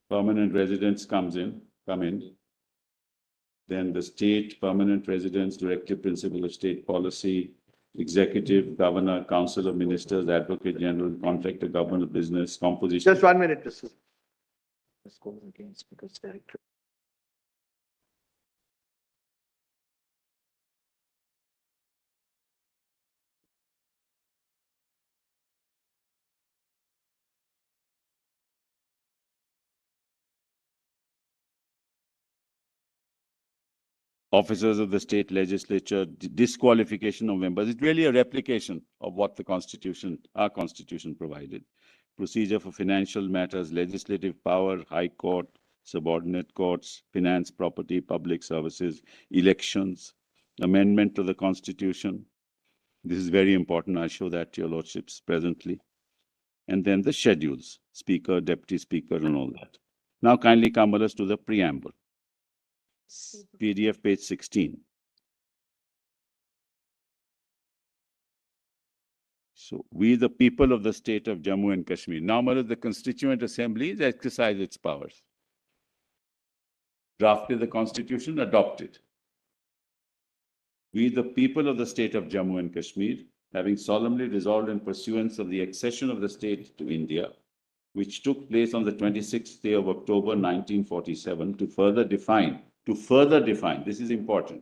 Permanent residence come in. Then the state, permanent residence, directive principle of state policy, executive, governor, council of ministers, advocate general, contractor, government of business, composition. Just 1 minute, Mr. This goes against Speaker's directive. Officers of the state legislature, disqualification of members. It's really a replication of what the Constitution, our Constitution provided. Procedure for financial matters, legislative power, high court, subordinate courts, finance, property, public services, elections, amendment to the Constitution. This is very important. I show that to your lordships presently. And then the schedules, speaker, deputy speaker, and all that. Now kindly come with us to the preamble. PDF page 16. So, we the people of the state of Jammu and Kashmir. Now, the Constituent Assembly has exercised its powers. Drafted the Constitution, adopted. We the people of the state of Jammu and Kashmir, having solemnly resolved in pursuance of the accession of the state to India, which took place on the 26th day of October 1947, to further define, this is important,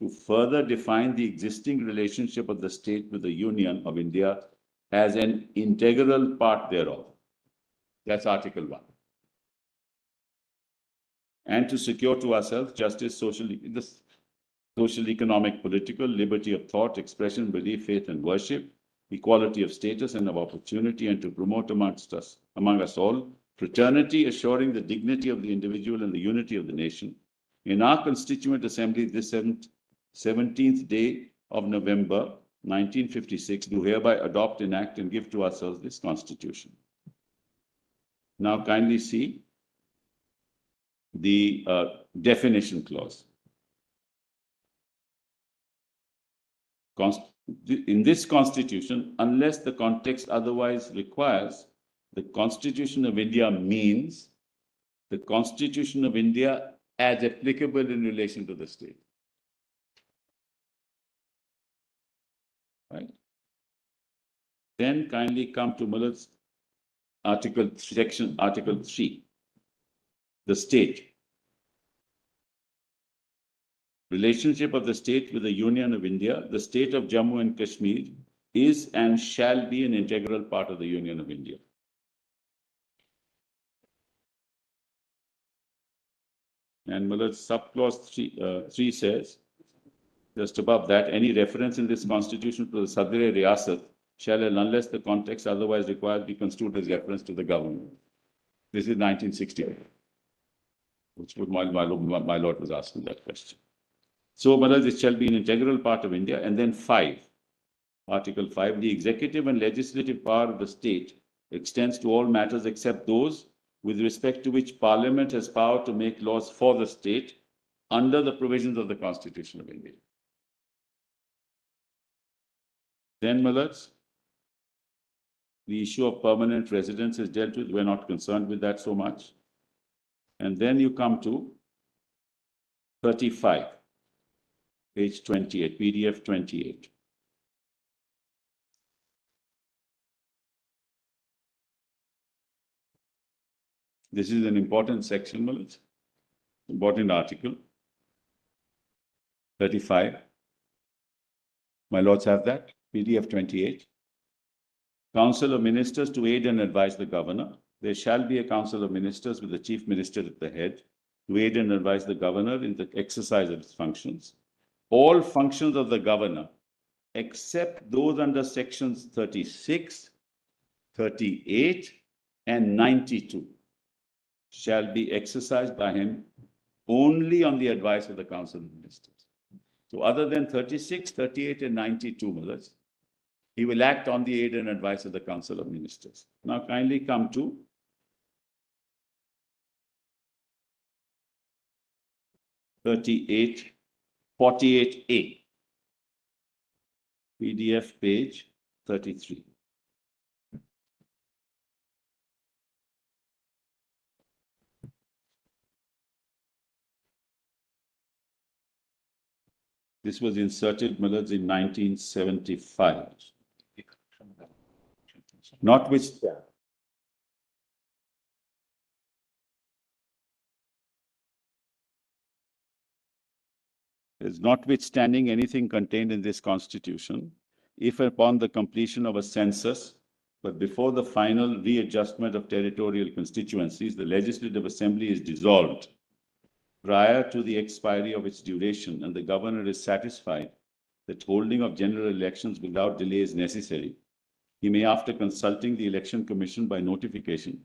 to further define the existing relationship of the state with the Union of India as an integral part thereof. That's Article 1. And to secure to ourselves justice, social, economic, political, liberty of thought, expression, belief, faith, and worship, equality of status and of opportunity, and to promote among us all, fraternity, assuring the dignity of the individual and the unity of the nation. In our Constituent Assembly, this 17th day of November, 1956, do hereby adopt, enact, and give to ourselves this Constitution. Now kindly see the definition clause. In this Constitution, unless the context otherwise requires, the Constitution of India means the Constitution of India as applicable in relation to the state. Right? Then kindly come to Muller's Article 3, the state. Relationship of the state with the Union of India, the state of Jammu and Kashmir is and shall be an integral part of the Union of India. And Muller's subclause 3 says, just above that, any reference in this Constitution to the Sadr-e Riyasat shall, unless the context otherwise required, be construed as reference to the government. This is 1960, which my lord was asking that question. So, it shall be an integral part of India. And then 5, Article 5, the executive and legislative power of the state extends to all matters except those with respect to which Parliament has power to make laws for the state under the provisions of the Constitution of India. Then, Millets, the issue of permanent residence is dealt with. We're not concerned with that so much. And then you come to 35, page 28, PDF 28. This is an important section, Malaj. Important article. 35. My lords have that. PDF 28. Council of Ministers to aid and advise the governor. There shall be a council of ministers with the chief minister at the head to aid and advise the governor in the exercise of his functions. All functions of the governor, except those under sections 36, 38, and 92, shall be exercised by him only on the advice of the council of ministers. So other than 36, 38, and 92, Malaj, he will act on the aid and advice of the council of ministers. Now kindly come to 38, 48A, PDF page 33. This was inserted, Malaj, in 1975. Not which, is notwithstanding anything contained in this constitution, if upon the completion of a census, but before the final readjustment of territorial constituencies, the Legislative Assembly is dissolved prior to the expiry of its duration, and the governor is satisfied that holding of general elections without delay is necessary, he may, after consulting the Election Commission by notification,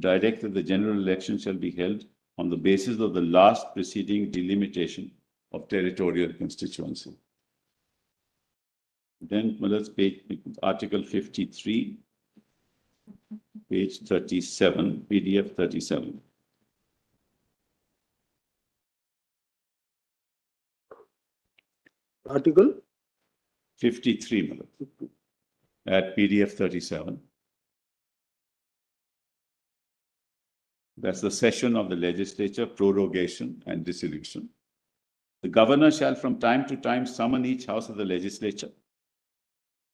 direct that the general election shall be held on the basis of the last preceding delimitation of territorial constituency. Then let's page Article 53, page 37, PDF 37. Article 53, Malaj, at PDF 37. That's the session of the legislature, prorogation and dissolution. The governor shall from time to time summon each house of the legislature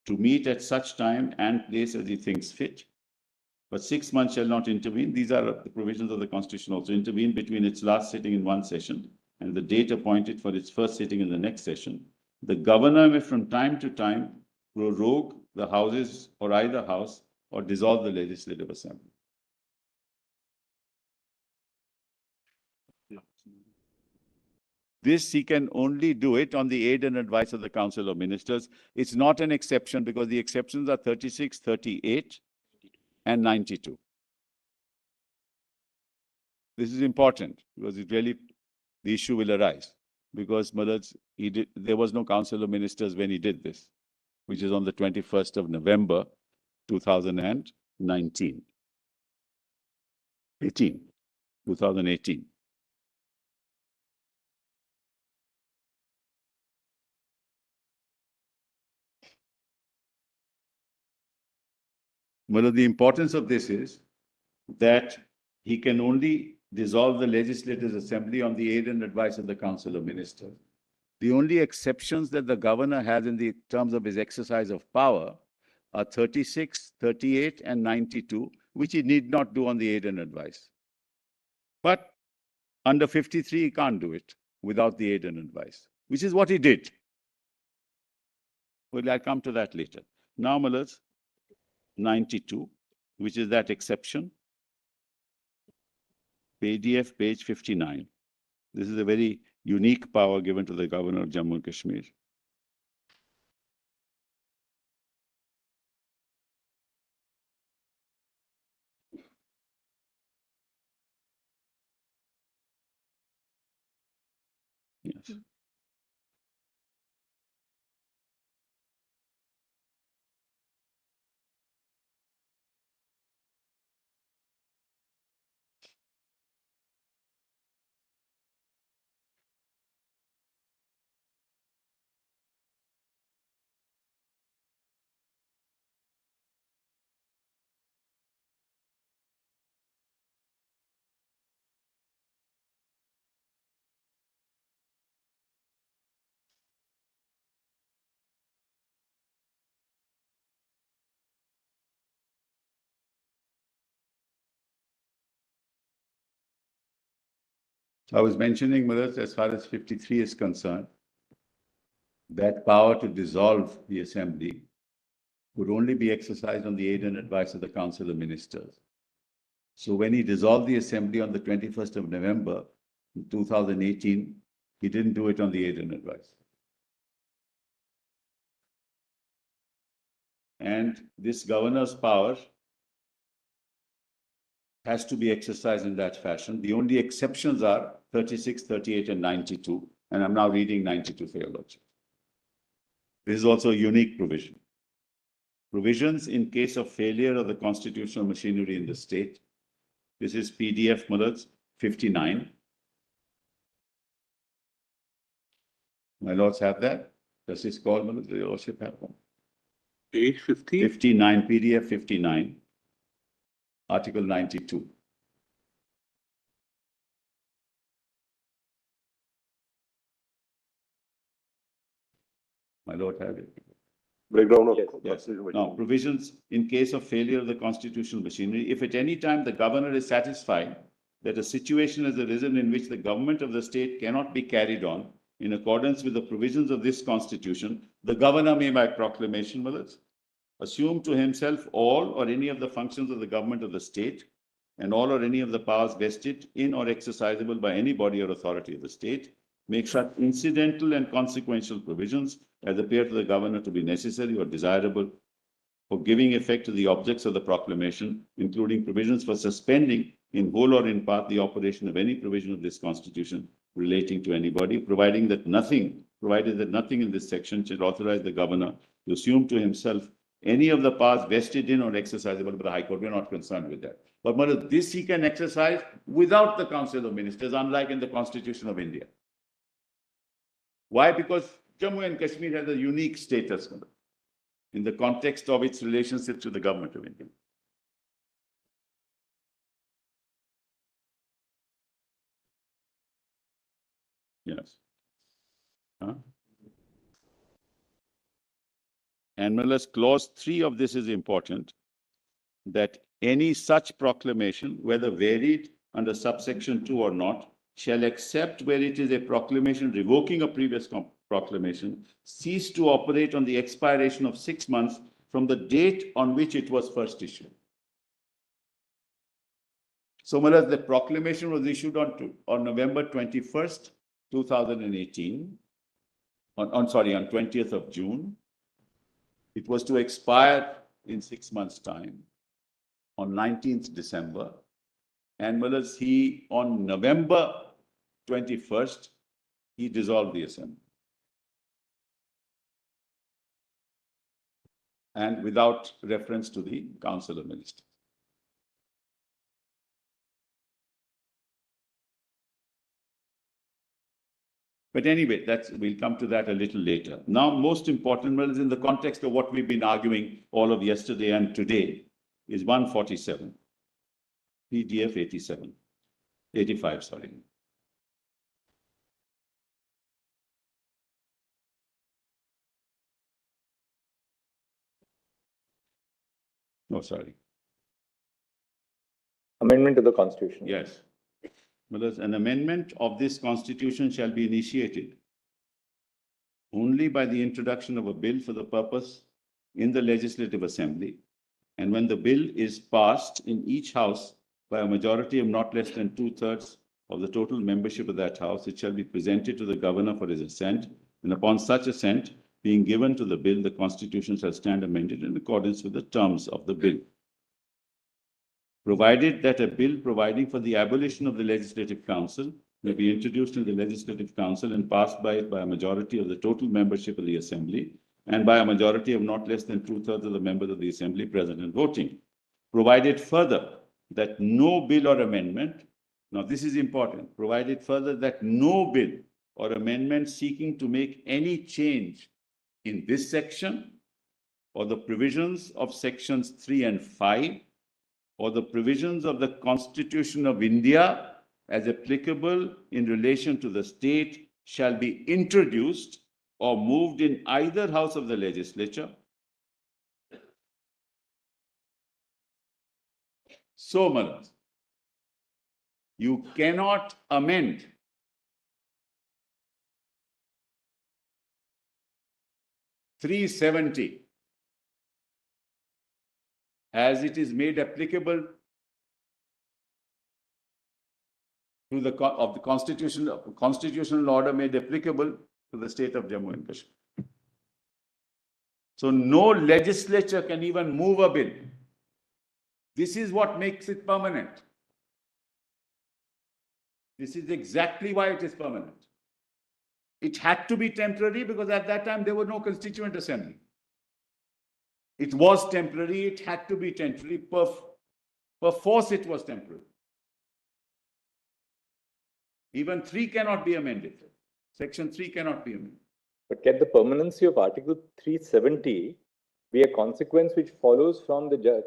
to meet at such time and place as he thinks fit. But 6 months shall not intervene. These are the provisions of the Constitution also. Intervene between its last sitting in one session and the date appointed for its first sitting in the next session. The governor may from time to time prorogue the houses or either house or dissolve the Legislative Assembly. This he can only do it on the aid and advice of the Council of Ministers. It's not an exception because the exceptions are 36, 38, and 92. This is important because it really, the issue will arise because Malaj, there was no Council of Ministers when he did this, which is on the 21st of November, 2019. 2018. Well, the importance of this is that he can only dissolve the Legislative Assembly on the aid and advice of the Council of Ministers. The only exceptions that the governor has in the terms of his exercise of power are 36, 38, and 92, which he need not do on the aid and advice. But under 53, he can't do it without the aid and advice, which is what he did. Well, I'll come to that later. Now, Malaj, 92, which is that exception. PDF page 59. This is a very unique power given to the governor of Jammu and Kashmir. Yes. I was mentioning, Millet, as far as 53 is concerned, that power to dissolve the assembly would only be exercised on the aid and advice of the Council of Ministers. So when he dissolved the assembly on the 21st of November 2018, he didn't do it on the aid and advice. And this governor's power has to be exercised in that fashion. The only exceptions are 36, 38, and 92. And I'm now reading 92 for your lordship. This is also a unique provision. Provisions in case of failure of the constitutional machinery in the state. This is PDF Mullahs 59. My lords have that. Does this call, Mullahs? Does your lordship have one? Page 50. 59, PDF 59, Article 92. My lord have it. Breakdown of. Yes. Now, provisions in case of failure of the constitutional machinery, if at any time the governor is satisfied that a situation has arisen in which the government of the state cannot be carried on in accordance with the provisions of this constitution, the governor may by proclamation, Mullahs, assume to himself all or any of the functions of the government of the state and all or any of the powers vested in or exercisable by any body or authority of the state, make such incidental and consequential provisions as appear to the governor to be necessary or desirable for giving effect to the objects of the proclamation, including provisions for suspending in whole or in part the operation of any provision of this constitution relating to anybody, provided that nothing in this section should authorize the governor to assume to himself any of the powers vested in or exercisable by the High Court. We are not concerned with that. But Mullahs, this he can exercise without the Council of Ministers, unlike in the Constitution of India. Why? Because Jammu and Kashmir has a unique status in the context of its relationship to the government of India. Yes. Huh? And Mullahs, clause 3 of this is important, that any such proclamation, whether varied under subsection 2 or not, shall, except where it is a proclamation revoking a previous proclamation, cease to operate on the expiration of 6 months from the date on which it was first issued. So, Mullahs, the proclamation was issued on November 21st, 2018, on 20th of June. It was to expire in 6 months' time on 19th December. And Mullahs, he, on November 21st, he dissolved the assembly. And without reference to the Council of Ministers. But anyway, we'll come to that a little later. Now, most important, Mullahs, in the context of what we've been arguing all of yesterday and today, is 147, PDF 85, sorry. No, sorry. Amendment to the Constitution. Yes. Mullahs, an amendment of this Constitution shall be initiated only by the introduction of a bill for the purpose in the Legislative Assembly, and when the bill is passed in each House by a majority of not less than 2/3 of the total membership of that House, it shall be presented to the Governor for his assent, and upon such assent being given to the bill, the Constitution shall stand amended in accordance with the terms of the bill. Provided that a bill providing for the abolition of the Legislative Council may be introduced in the Legislative Council and passed by it by a majority of the total membership of the Assembly and by a majority of not less than 2/3 of the members of the Assembly present and voting. Provided further that no bill or amendment, now this is important, provided further that no bill or amendment seeking to make any change in this section or the provisions of sections 3 and 5 or the provisions of the Constitution of India as applicable in relation to the state shall be introduced or moved in either house of the legislature. So, Mullahs, you cannot amend 370, as it is made applicable to the constitutional order made applicable to the state of Jammu and Kashmir. So no legislature can even move a bill. This is what makes it permanent. This is exactly why it is permanent. It had to be temporary because at that time there was no constituent assembly. It was temporary, it had to be temporary. Per force it was temporary. Even 3 cannot be amended. Section 3 cannot be amended. But can the permanency of Article 370 be a consequence which follows from the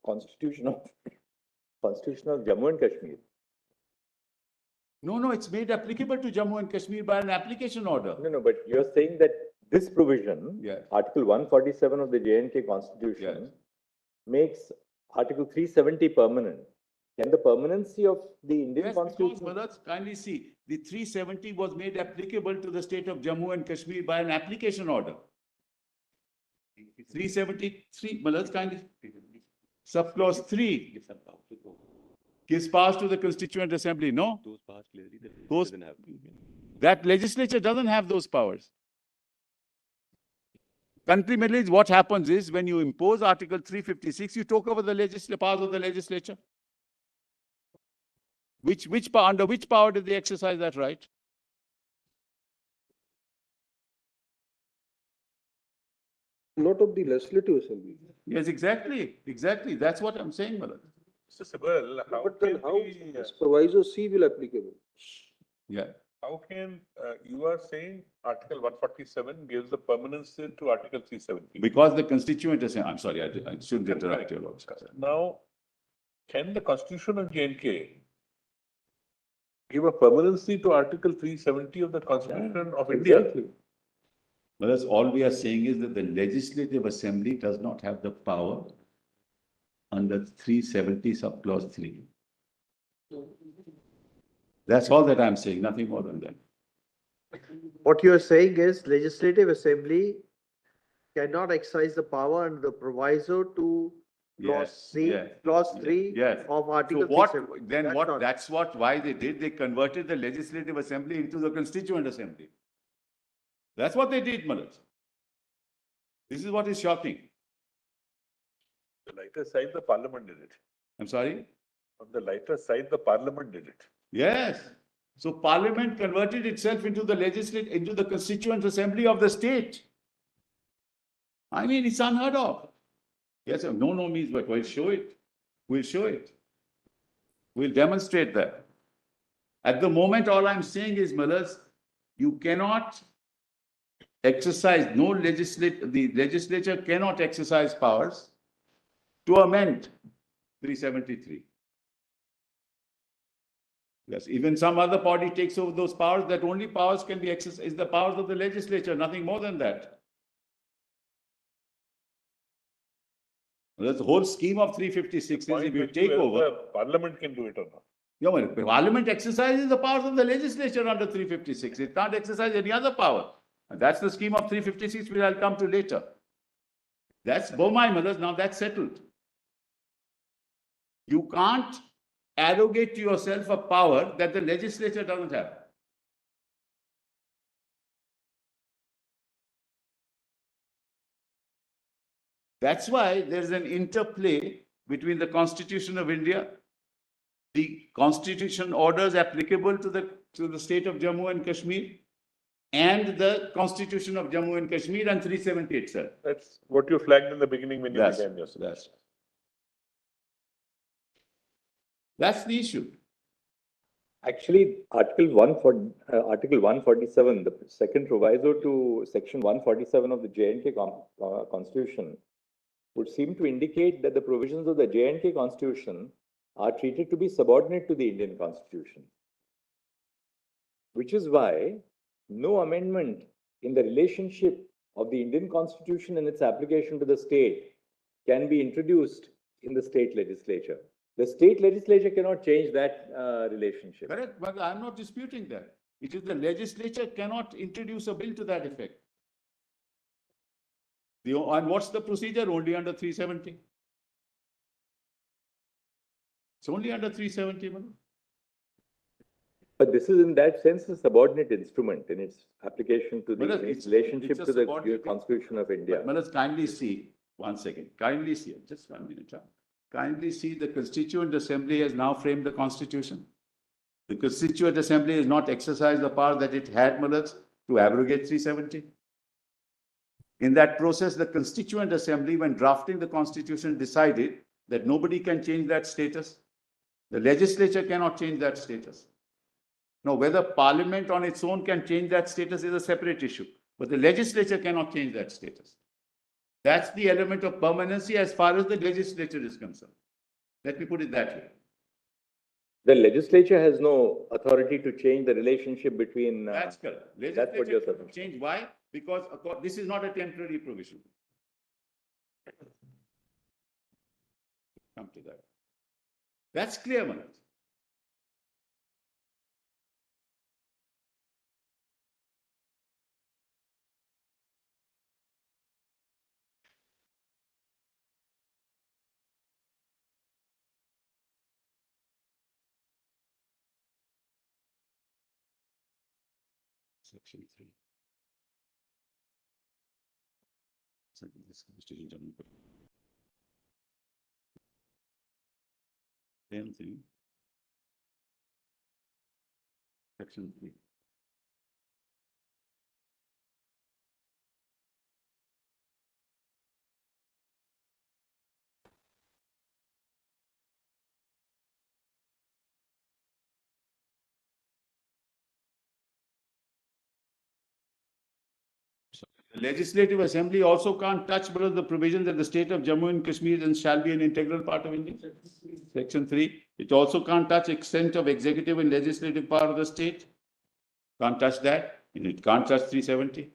Constitution of Jammu and Kashmir? No, it's made applicable to Jammu and Kashmir by an application order. No, but you're saying that this provision, Yes. Article 147 of the J&K Constitution, Yes. makes Article 370 permanent. Can the permanency of the Indian Yes, Constitution? because, brothers, kindly see, the 370 was made applicable to the state of Jammu and Kashmir by an application order. 373, brothers, kindly. Subclause 3 gives powers to the Constituent Assembly, no? Those powers clearly Those- doesn't have. That legislature doesn't have those powers. Country what happens is when you impose Article 356, you took over the powers of the legislature. Under which power did they exercise that right? Not of the legislative assembly. Yes, exactly. That's what I'm saying, Malad. Mr. Sibal, how But then can how we, is proviso C will applicable? Yeah. how can, you are saying Article 147 gives the permanency to Article 370? Because the Constituent Assembly, I'm sorry, I shouldn't interrupt you. Now, can the Constitution of J&K give a permanency to Article 370 of the Constitution of India? Exactly. But that's all we are saying is that the Legislative Assembly does not have the power under 370 subclause 3. That's all that I'm saying, nothing more than that. What you're saying is Legislative Assembly cannot exercise the power under the proviso to clause Yes, C, yes, clause 3 yes. of Article So what, 370. then That's what, not- why they did, they converted the Legislative Assembly into the Constituent Assembly. That's what they did, Malad. This is what is shocking. The lighter side, the Parliament did it. I'm sorry? On the lighter side, the Parliament did it. Yes. So Parliament converted itself into the Constituent Assembly of the state. I mean, it's unheard of. Yes, no means, but we'll show it. We'll show it. We'll demonstrate that. At the moment, all I'm saying is, Malas, you cannot exercise, the legislature cannot exercise powers to amend 373. Yes, even some other body takes over those powers, that only powers can be exercised, is the powers of the legislature, nothing more than that. The whole scheme of 356 is if you take over. The Parliament can do it or not. Yeah, well, Parliament exercises the powers of the legislature under 356. It can't exercise any other power. And that's the scheme of 356, which I'll come to later. That's Bomai Mothers, now that's settled. You can't arrogate to yourself a power that the legislature doesn't have. That's why there's an interplay between the Constitution of India, the Constitution orders applicable to the state of Jammu and Kashmir, and the Constitution of Jammu and Kashmir and 370 itself. That's what you flagged in the beginning when you began your speech. That's the issue. Actually, Article 147, the second proviso to Section 147 of the J&K Constitution, would seem to indicate that the provisions of the J&K Constitution are treated to be subordinate to the Indian Constitution. Which is why no amendment in the relationship of the Indian Constitution and its application to the state can be introduced in the state legislature. The state legislature cannot change that relationship. Correct, but I'm not disputing that. It is the legislature cannot introduce a bill to that effect. And what's the procedure? Only under 370. It's only under 370, Manoj. But this is in that sense a subordinate instrument in its application to the Manoj, in its it's relationship a to the subordinate- Constitution of India. But Manoj, kindly see, one second, kindly see, just 1 minute. Kindly see, the Constituent Assembly has now framed the Constitution. The Constituent Assembly has not exercised the power that it had, Manoj, to abrogate 370. In that process, the Constituent Assembly, when drafting the Constitution, decided that nobody can change that status. The legislature cannot change that status. Now, whether Parliament on its own can change that status is a separate issue, but the legislature cannot change that status. That's the element of permanency as far as the legislature is concerned. Let me put it that way. The legislature has no authority to change the relationship between. That's correct. That's what Legislature you're cannot saying. change. Why? Because this is not a temporary provision. Come to that. That's clear, Manoj. Section 3. Same thing. Section 3. The Legislative Assembly also can't touch below the provision that the state of Jammu and Kashmir and shall be an integral part of India. Section 3. It also can't touch extent of executive and legislative power of the state. Can't touch that. And it can't touch 370.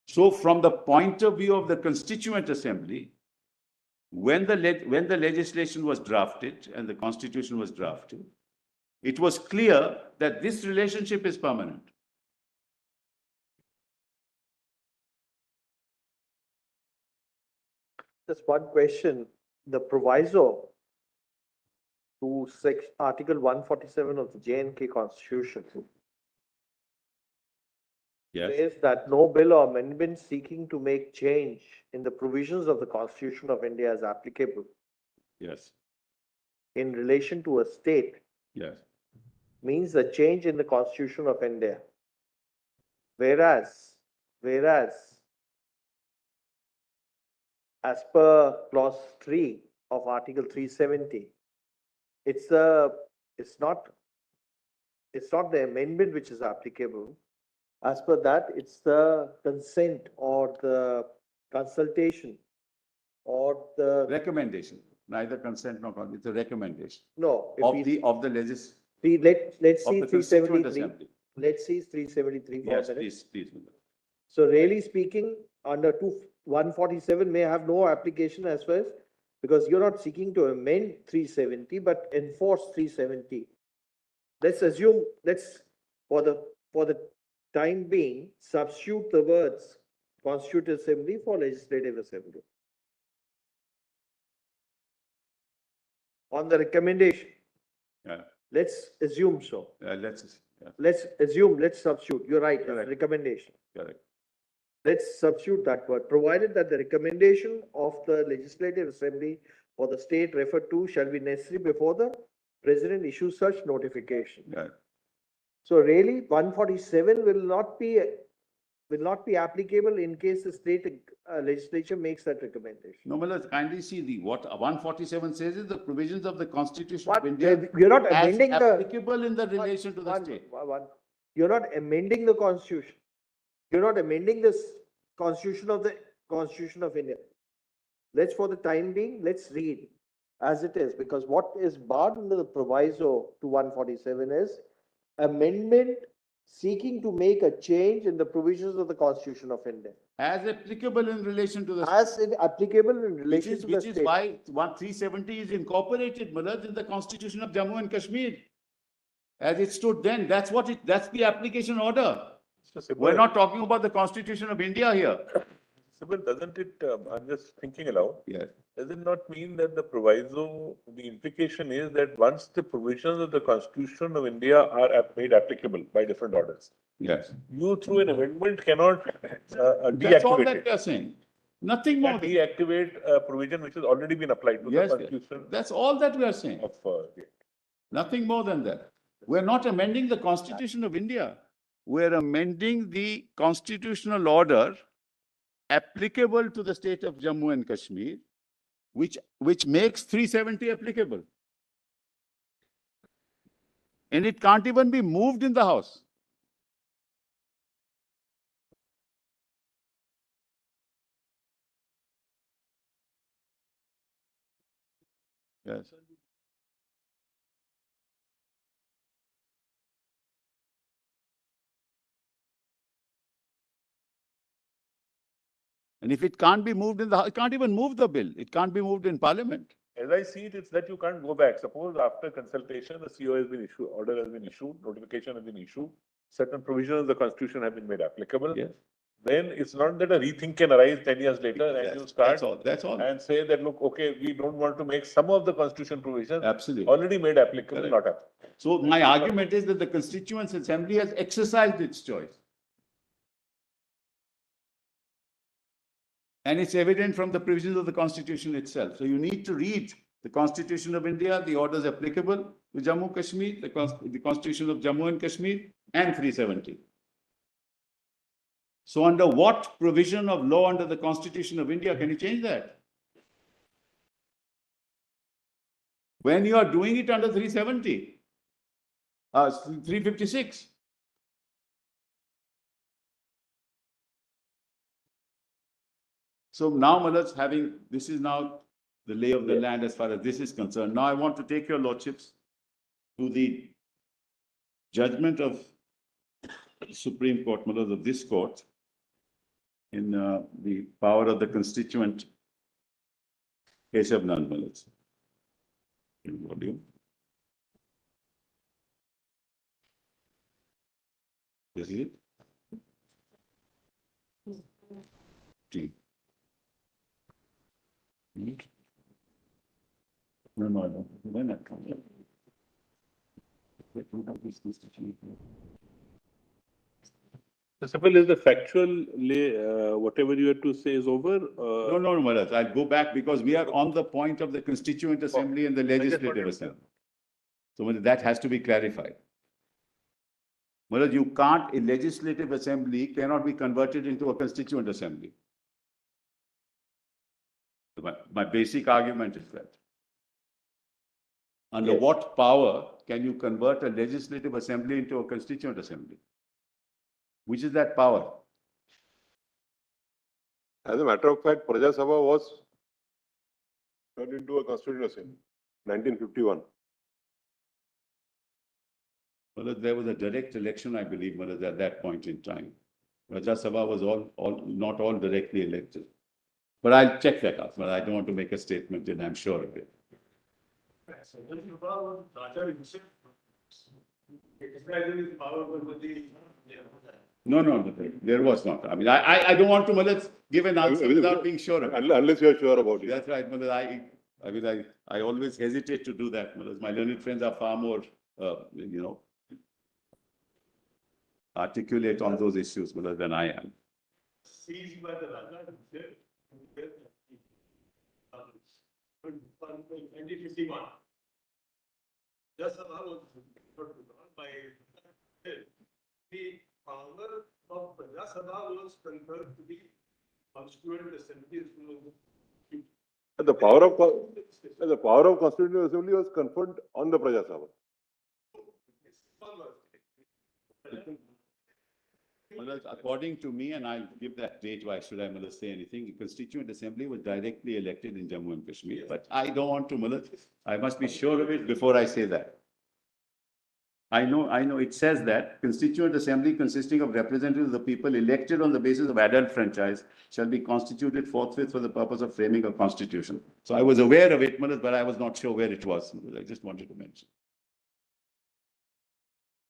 So from the point of view of the Constituent Assembly, when the legislation was drafted and the Constitution was drafted, it was clear that this relationship is permanent. Just one question, the proviso to Article 147 of the J&K Constitution Yes. says that no bill or amendment seeking to make change in the provisions of the Constitution of India is applicable Yes. in relation to a state Yes. means a change in the Constitution of India. Whereas, as per clause 3 of Article 370, it's not the amendment which is applicable. As per that, it's the consent or the consultation or the, Recommendation. Neither consent nor consent. It's a recommendation no. if of we the let's of see the Constituent 373. Assembly. Let's see 373 for a Yes, minute. please. So really speaking, under 147 may have no application as well, because you're not seeking to amend 370, but enforce 370. Let's assume, for the time being, substitute the words Constituent Assembly for Legislative Assembly. On the recommendation, Yeah. let's assume so. Let's Substitute. You're right, Correct. recommendation. correct. Let's substitute that word, provided that the recommendation of the Legislative Assembly for the state referred to shall be necessary before the President issues such notification. Yeah. So really, 147 will not be applicable in case the state legislature makes that recommendation. No, but let's kindly see what 147 says is the provisions of the Constitution What? of India You're not as amending the. applicable in the relation to the state. You're not amending the Constitution. You're not amending this Constitution of India. Let's, for the time being, let's read as it is, because what is barred under the proviso to 147 is amendment seeking to make a change in the provisions of the Constitution of India. As applicable in relation to the state. As it applicable in Which relation is, to the which is state. why 370 is incorporated, Malad, in the Constitution of Jammu and Kashmir. As it stood then, that's the application order. Mr. We're Sibal, not talking about the Constitution of India here. Sibal, doesn't it, I'm just thinking aloud, Yes. does it not mean that the proviso, the implication is that once the provisions of the Constitution of India are made applicable by different orders, Yes. you through an amendment cannot That's all deactivate that it. we are saying. Nothing more. Can deactivate a provision which has already been applied to the Yes, yes. Constitution That's all that we are saying. of, Nothing more than that. We're not amending the Constitution of India. We're amending the constitutional order applicable to the state of Jammu and Kashmir, which makes 370 applicable. And it can't even be moved in the House. Yes. And if it can't be moved in the House, it can't even move the bill. It can't be moved in Parliament. as I see it, it's that you can't go back. Suppose after consultation, the CO has been issued, order has been issued, notification has been issued, certain provisions of the Constitution have been made applicable. Yes. Then it's not that a rethink can arise 10 years later and you start That's all. That's all. and say that, look, okay, we don't want to make some of the Constitution provisions Absolutely. already made applicable, Correct. not applicable. So my argument is that the Constituent Assembly has exercised its choice. And it's evident from the provisions of the Constitution itself. So you need to read the Constitution of India, the orders applicable to Jammu Kashmir, the Constitution of Jammu and Kashmir, and 370. So under what provision of law under the Constitution of India can you change that? When you are doing it under 370, 356. So now, Malaj, this is now the lay of the land as far as this is concerned. Now I want to take your lordships to the judgment of Supreme Court, Malaj, of this court in the power of the constituent Keshav Nand, Malaj. Volume. This is it? T. No, no, no. Why not? Sipal, is the factual whatever you had to say is over? No, no, Maharaj. I'll go back because we are on the point of the Constituent Assembly and the Legislative Assembly. So Maharaj, that has to be clarified. Maharaj, you can't, a Legislative Assembly cannot be converted into a Constituent Assembly. My basic argument is that. Under Yes. what power can you convert a Legislative Assembly into a Constituent Assembly? Which is that power? As a matter of fact, Praja Sabha was turned into a constitutional assembly, 1951. Well, there was a direct election, I believe, Maharaj, at that point in time. Rajya Sabha was not all directly elected. But I'll check that out, but I don't want to make a statement and I'm sure of it. No, no, no, there was not. I mean, I don't want to, Maharaj, give an answer without being sure of it. Unless you are sure about it. That's right, Maharaj. I always hesitate to do that, Maharaj. My learned friends are far more, articulate on those issues, Maharaj, than I am. Seized by the Rajah himself. 2051. Rajya Sabha was withdrawn by the power of Rajya Sabha was conferred to the Constituent Assembly. The power of constitutional assembly was conferred on the Praja Sabha. Maharaj, according to me, and I'll give that date, why should I, Maharaj, say anything? The Constituent Assembly was directly elected in Jammu and Kashmir, but I don't want to, Maharaj. I must be sure of it before I say that. I know, it says that Constituent Assembly consisting of representatives of the people elected on the basis of adult franchise shall be constituted forthwith for the purpose of framing a constitution. So I was aware of it, Maharaj, but I was not sure where it was. I just wanted to mention.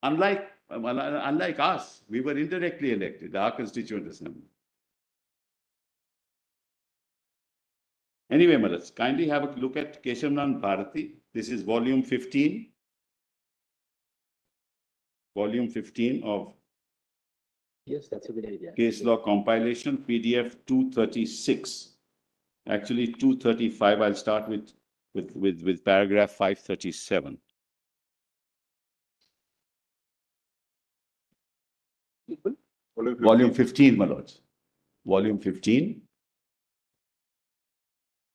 Unlike Unlike us, we were indirectly elected, our constituent assembly. Anyway, let's kindly have a look at Keshavnan Bharati. This is volume 15. Volume 15 of Yes, that's a good idea. Case Law Compilation, PDF 236. Actually, 235. I'll start with paragraph 537. Volume 15, my lords. Volume 15,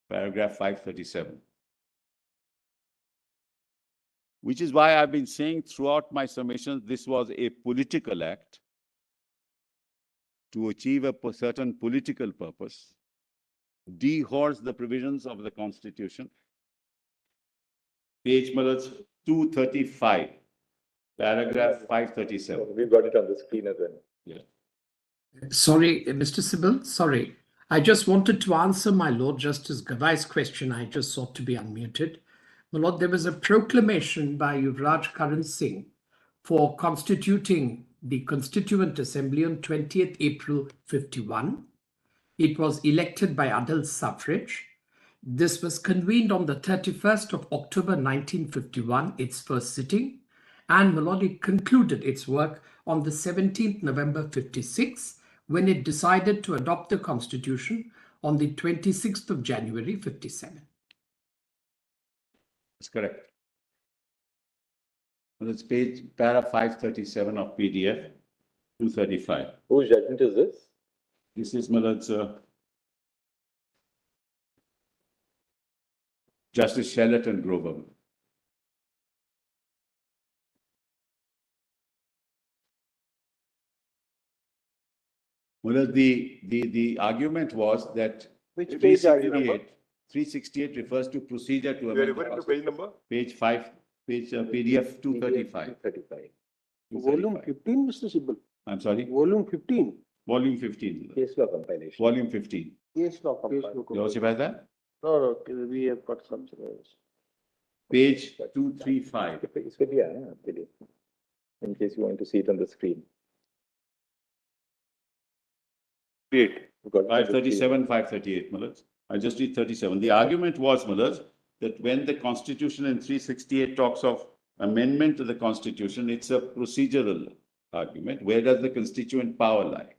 paragraph 537. Which is why I've been saying throughout my submissions, this was a political act to achieve a certain political purpose, dehorse the provisions of the Constitution. Page, my lords, 235, paragraph 537. We've got it on the screen as well. Yeah. Sorry, Mr. Sybil, sorry. I just wanted to answer my Lord Justice Gavai's question. I just sought to be unmuted. My Lord, there was a proclamation by Yuvraj Karan Singh for constituting the Constituent Assembly on 20th April 51. It was elected by adult suffrage. This was convened on the 31st of October 1951, its first sitting, and Malodi concluded its work on the 17th November 56, when it decided to adopt the constitution on the 26th of January 57. That's correct. That's page, para 537 of PDF 235. Whose judgment is this? This is Malad's Justice Shellett and Grover. Well, the argument was that Which page are you number? 368 refers to procedure to You are amend the referring to Constitution. page number? Page 5, PDF 235. 235. Volume 235. 15, Mr. Sibbal. I'm sorry, Volume 15. volume 15. Case law compilation. Volume 15. Case law Case compilation. law Lordship has that? No, we have got some. Page 235. It's with you, yeah, actually. In case you want to see it on the screen. Great. We've got it on the screen. 537, 538, Mullahs. I just read 37. The argument was, Mullahs, that when the Constitution in 368 talks of amendment to the Constitution, it's a procedural argument. Where does the constituent power lie?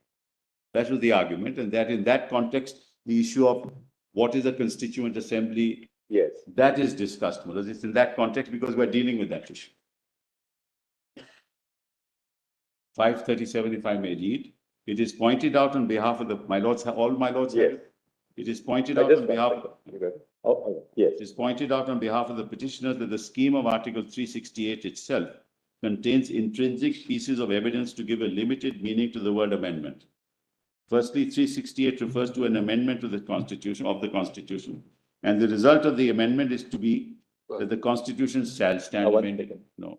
That was the argument, and that in that context, the issue of what is a constituent assembly, Yes. that is discussed, Mullahs. It's in that context because we're dealing with that issue. 537, if I may read. It is pointed out on behalf of my lords, all my lords have Yes. it. It is pointed I out just on got behalf. it. You got it? Oh, yes. It is pointed out on behalf of the petitioners that the scheme of Article 368 itself contains intrinsic pieces of evidence to give a limited meaning to the word amendment. Firstly, 368 refers to an amendment to the Constitution, and the result of the amendment is to be that the Constitution shall stand One amended. second. No.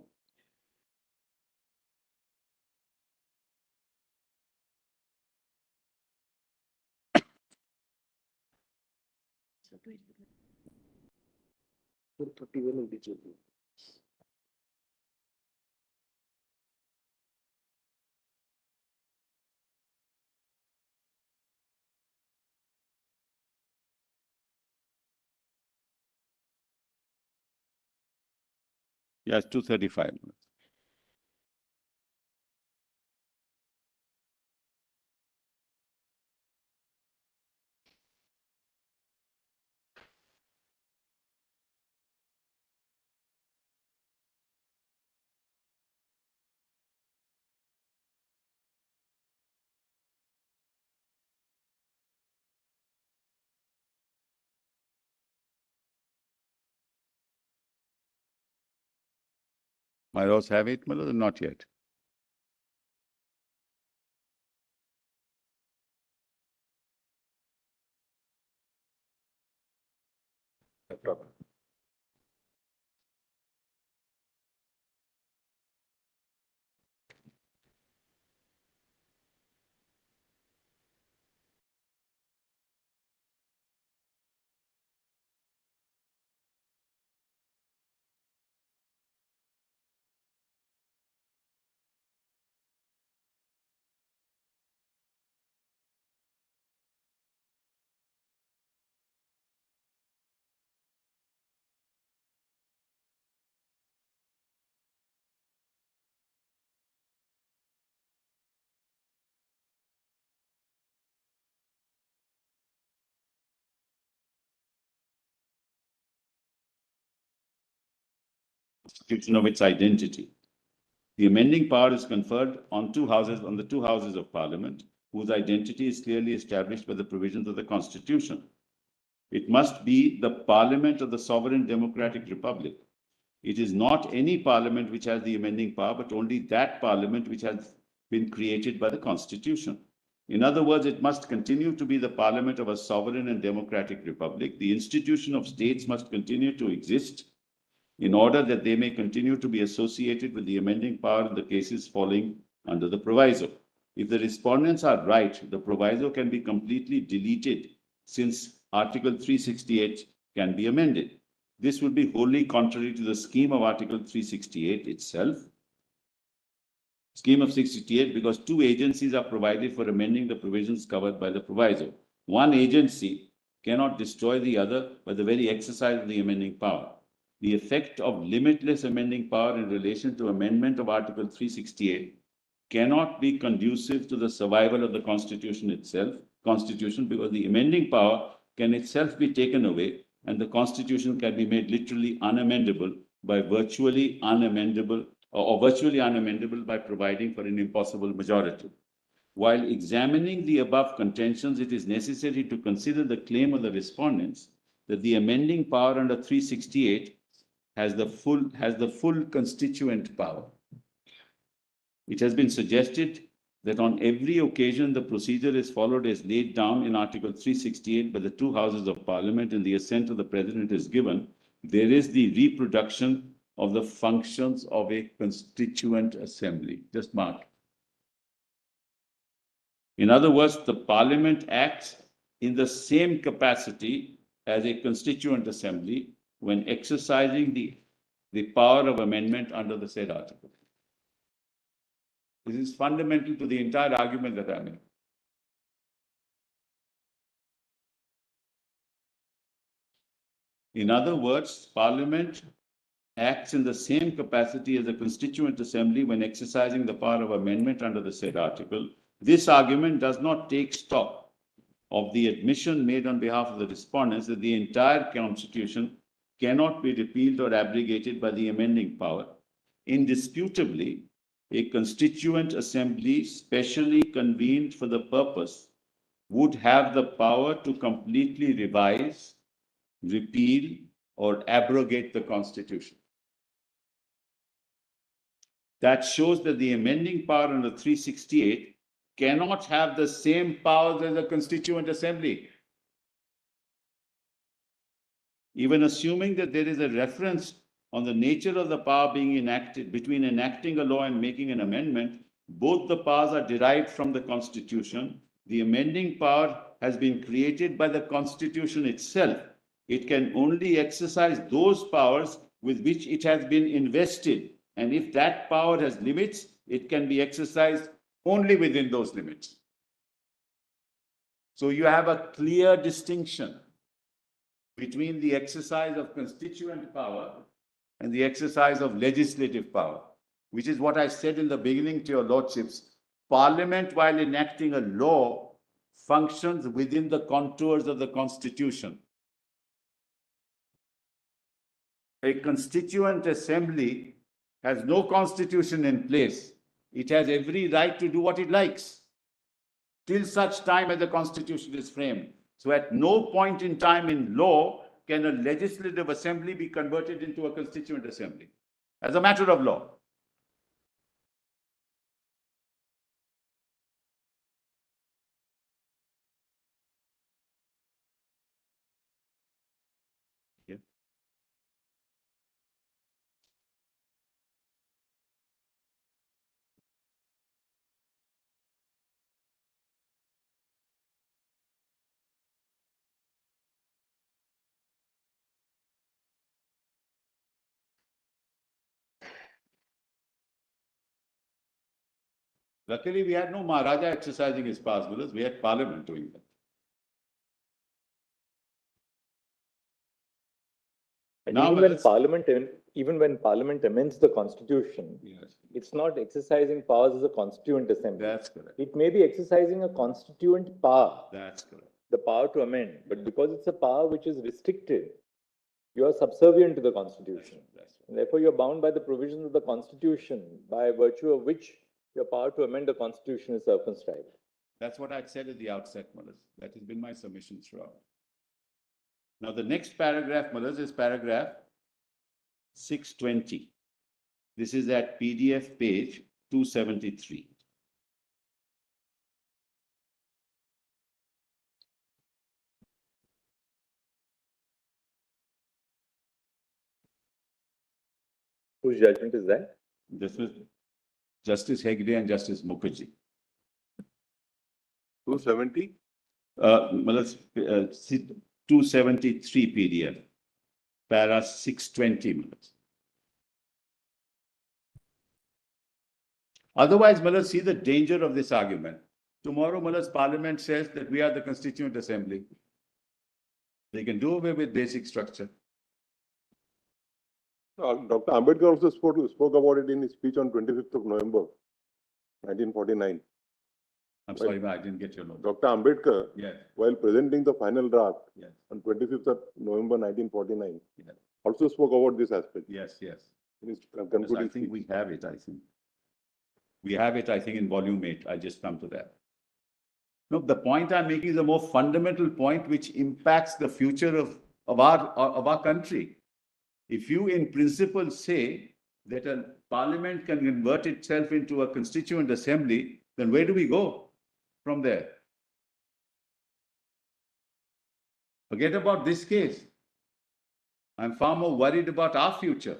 Yes, 235. My lords have it, my lords, not yet. No problem. constitution of its identity. The amending power is conferred on the two houses of parliament, whose identity is clearly established by the provisions of the constitution. It must be the parliament of the sovereign democratic republic. It is not any parliament which has the amending power, but only that parliament which has been created by the constitution. In other words, it must continue to be the parliament of a sovereign and democratic republic. The institution of states must continue to exist in order that they may continue to be associated with the amending power in the cases falling under the proviso. If the respondents are right, the proviso can be completely deleted, since Article 368 can be amended. This would be wholly contrary to the scheme of Article 368 itself. Scheme of 68, because two agencies are provided for amending the provisions covered by the proviso. One agency cannot destroy the other by the very exercise of the amending power. The effect of limitless amending power in relation to amendment of Article 368 cannot be conducive to the survival of the Constitution itself, because the amending power can itself be taken away and the Constitution can be made literally unamendable by virtually unamendable by providing for an impossible majority. While examining the above contentions, it is necessary to consider the claim of the respondents that the amending power under 368 has the full constituent power. It has been suggested that on every occasion the procedure is followed as laid down in Article 368 by the two houses of parliament and the assent of the president is given, there is the reproduction of the functions of a constituent assembly. Just mark. In other words, the parliament acts in the same capacity as a constituent assembly when exercising the power of amendment under the said article. This is fundamental to the entire argument that I make. In other words, Parliament acts in the same capacity as a constituent assembly when exercising the power of amendment under the said article. This argument does not take stock of the admission made on behalf of the respondents that the entire Constitution cannot be repealed or abrogated by the amending power. Indisputably, a constituent assembly specially convened for the purpose would have the power to completely revise, repeal, or abrogate the Constitution. That shows that the amending power under 368 cannot have the same powers as a constituent assembly. Even assuming that there is a reference on the nature of the power being enacted between enacting a law and making an amendment, both the powers are derived from the Constitution. The amending power has been created by the Constitution itself. It can only exercise those powers with which it has been invested. And if that power has limits, it can be exercised only within those limits. So you have a clear distinction between the exercise of constituent power and the exercise of legislative power, which is what I said in the beginning to your lordships. Parliament, while enacting a law, functions within the contours of the Constitution. A constituent assembly has no constitution in place. It has every right to do what it likes till such time as the Constitution is framed. So at no point in time in law can a legislative assembly be converted into a constituent assembly as a matter of law. Yeah. Luckily, we had no Maharaja exercising his powers with us. We had Parliament doing that. And Now, even when Parliament amends the Constitution, yes, it's not exercising powers as a constituent assembly. that's correct. It may be exercising a constituent power, That's correct. the power to amend, but because it's a power which is restricted, You are subservient to the Constitution. That's right. And therefore, you're bound by the provisions of the Constitution, by virtue of which your power to amend the Constitution is circumscribed. That's what I'd said at the outset, Mullahs. That has been my submission throughout. Now, the next paragraph, Mullahs, is paragraph 620. This is at PDF page 273. Whose judgment is that? This is Justice Hegde and Justice Mukherjee. 270? Mullahs, 273 PDF, para 620 minutes. Otherwise, Mullahs, see the danger of this argument. Tomorrow, Mullahs, Parliament says that we are the Constituent Assembly. They can do away with basic structure. Dr. Ambedkar also spoke about it in his speech on 25th of November, 1949. I'm sorry, I didn't get your note. Dr. Ambedkar, Yes, while presenting the final draft yes, on 25th of November 1949, Yeah. also spoke about this aspect yes, yes. in his Yes, concluding I think speech. we have it, I think. We have it, I think, in volume 8. I just come to that. No, the point I'm making is a more fundamental point which impacts the future of our country. If you in principle say that a parliament can convert itself into a constituent assembly, then where do we go from there? Forget about this case. I'm far more worried about our future.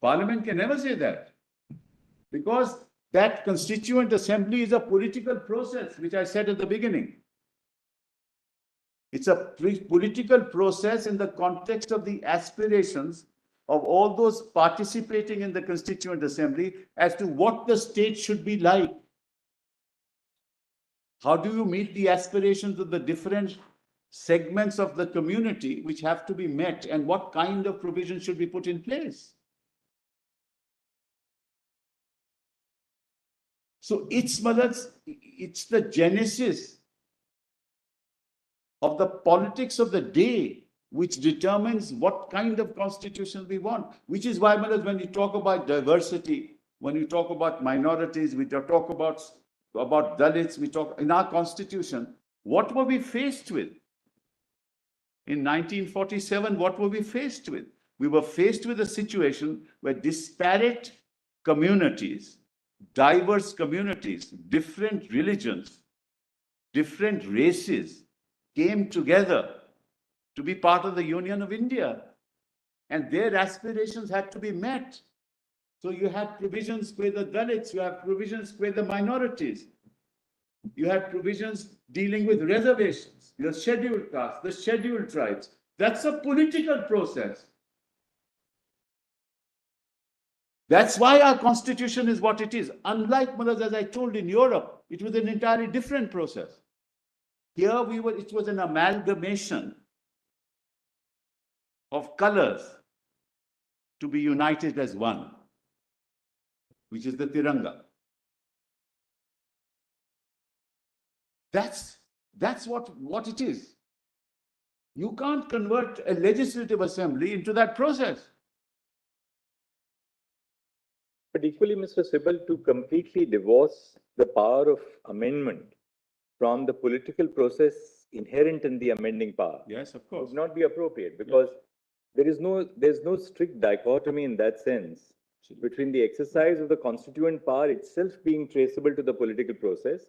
Parliament can never say that, because that constituent assembly is a political process, which I said at the beginning. It's a political process in the context of the aspirations of all those participating in the constituent assembly as to what the state should be like. How do you meet the aspirations of the different segments of the community which have to be met, and what kind of provision should be put in place? So it's the genesis of the politics of the day which determines what kind of constitution we want. Which is why, when you talk about diversity, when you talk about minorities, we talk about Dalits, we talk in our constitution, what were we faced with? In 1947, what were we faced with? We were faced with a situation where disparate communities, diverse communities, different religions, different races came together to be part of the Union of India, and their aspirations had to be met. So you had provisions with the Dalits, you have provisions with the minorities, you had provisions dealing with reservations, the scheduled castes, the scheduled tribes. That's a political process. That's why our constitution is what it is. Unlike, as I told, in Europe, it was an entirely different process. Here it was an amalgamation of colors to be united as one, which is the Tiranga. That's what it is. You can't convert a legislative assembly into that process. But equally, Mr. Sibal, to completely divorce the power of amendment from the political process inherent in the amending power Yes, of course. would not be appropriate, because there's no strict dichotomy in that sense between the exercise of the constituent power itself being traceable to the political process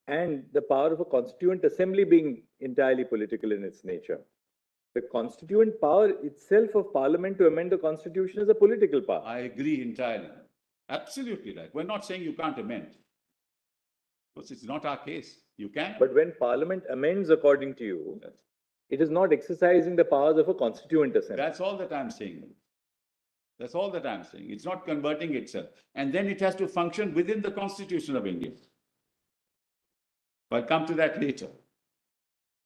and the power of a constituent assembly being entirely political in its nature. The constituent power itself of parliament to amend the constitution is a political power. I agree entirely. Absolutely right. We're not saying you can't amend. Because it's not our case. You can. But when parliament amends according to you, it is not exercising the powers of a constituent assembly. That's all that I'm saying. That's all that I'm saying. It's not converting itself. And then it has to function within the Constitution of India. I'll come to that later.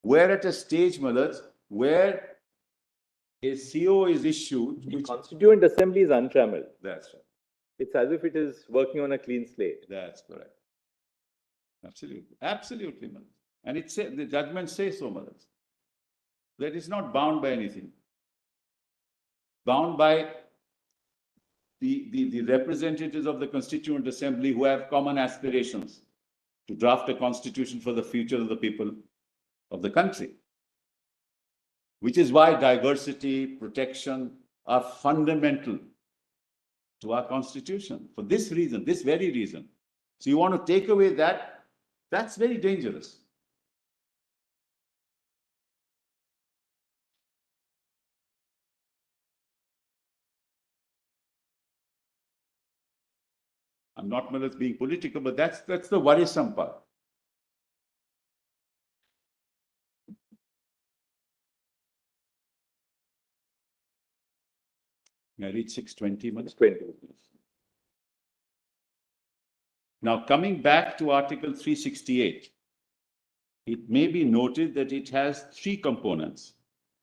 We're at a stage, Mullahs, where a CO is issued. The constituent assembly is untrammeled. That's right. It's as if it is working on a clean slate. That's correct. Absolutely. Absolutely, Mullahs. And the judgment says so, Maharaj. That it's not bound by anything. Bound by the representatives of the Constituent Assembly who have common aspirations to draft a constitution for the future of the people of the country. Which is why diversity, protection are fundamental to our constitution. For this reason, this very reason. So you want to take away that, that's very dangerous. I'm not being political, but that's the worrisome part. May I reach 6:20 minutes? 20. Now, coming back to Article 368, it may be noted that it has three components.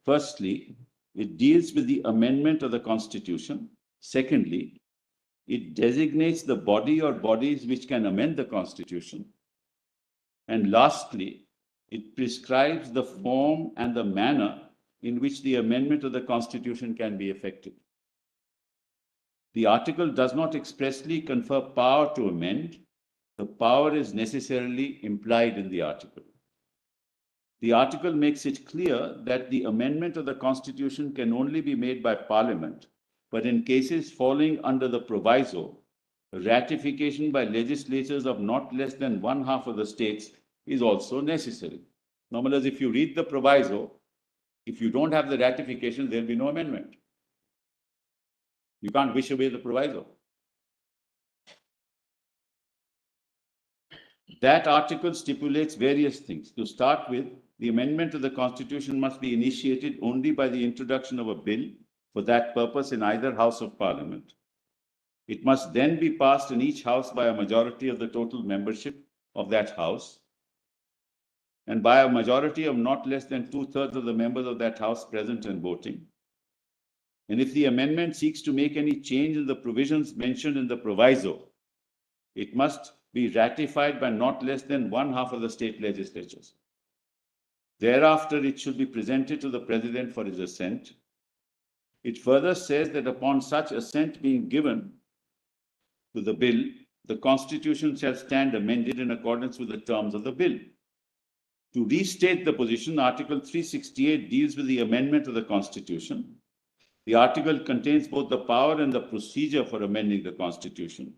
Firstly, it deals with the amendment of the Constitution. Secondly, it designates the body or bodies which can amend the Constitution. And lastly, it prescribes the form and the manner in which the amendment of the Constitution can be effected. The article does not expressly confer power to amend. The power is necessarily implied in the article. The article makes it clear that the amendment of the Constitution can only be made by Parliament, but in cases falling under the proviso, ratification by legislatures of not less than one half of the states is also necessary. Normally, if you read the proviso, if you don't have the ratification, there'll be no amendment. You can't wish away the proviso. That article stipulates various things. To start with, the amendment of the Constitution must be initiated only by the introduction of a bill for that purpose in either House of Parliament. It must then be passed in each House by a majority of the total membership of that House, and by a majority of not less than 2/3 of the members of that House present and voting. And if the amendment seeks to make any change in the provisions mentioned in the proviso, it must be ratified by not less than one half of the state legislatures. Thereafter, it should be presented to the President for his assent. It further says that upon such assent being given to the bill, the Constitution shall stand amended in accordance with the terms of the bill. To restate the position, Article 368 deals with the amendment of the Constitution. The article contains both the power and the procedure for amending the Constitution.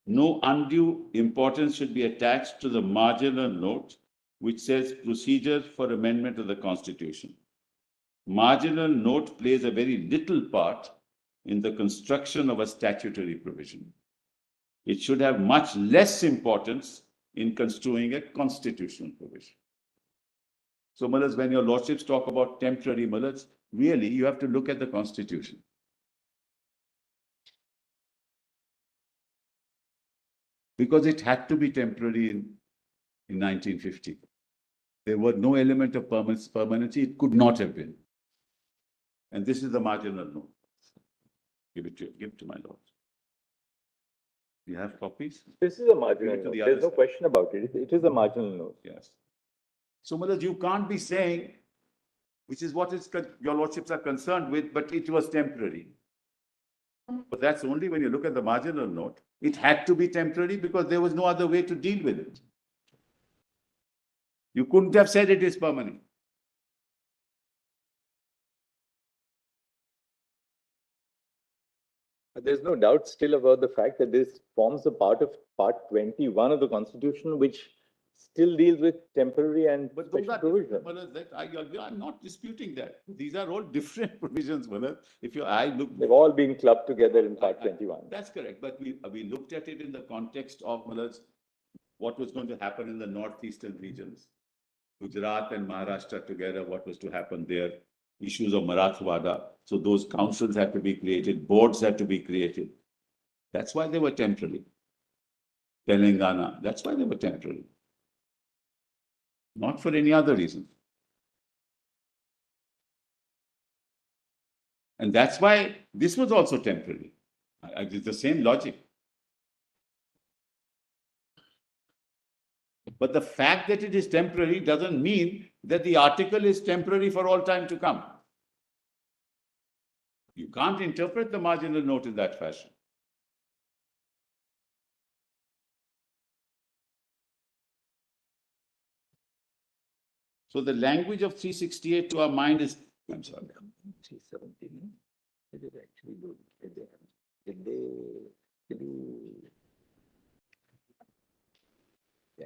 No undue importance should be attached to the marginal note which says procedure for amendment of the Constitution. Marginal note plays a very little part in the construction of a statutory provision. It should have much less importance in construing a constitutional provision. So, Mullahs, when your lordships talk about temporary, Mullahs, really you have to look at the Constitution. Because it had to be temporary in 1950. There was no element of permanency. It could not have been. And this is the marginal note. Give it to you. Give it to my lord. You have copies? This is a marginal Give it to note. the There's other no side. question about it. It is a marginal note. Yes. So, Mullahs, you can't be saying, which is what your lordships are concerned with, but it was temporary. But that's only when you look at the marginal note. It had to be temporary because there was no other way to deal with it. You couldn't have said it is permanent. There's no doubt still about the fact that this forms a part of Part 21 of the Constitution, which still deals with temporary and But those special are provisions. I'm not disputing that. These are all different provisions, Mullahs. If you, I look. They've all been clubbed together in Part 21. That's correct. But we looked at it in the context of, Mullahs, what was going to happen in the northeastern regions. Gujarat and Maharashtra together, what was to happen there, issues of Marathwada. So those councils had to be created, boards had to be created. That's why they were temporary. Telangana, that's why they were temporary. Not for any other reason. And that's why this was also temporary. It's the same logic. But the fact that it is temporary doesn't mean that the article is temporary for all time to come. You can't interpret the marginal note in that fashion. So the language of 368 to our mind is, I'm sorry. 317, did it actually do? Did they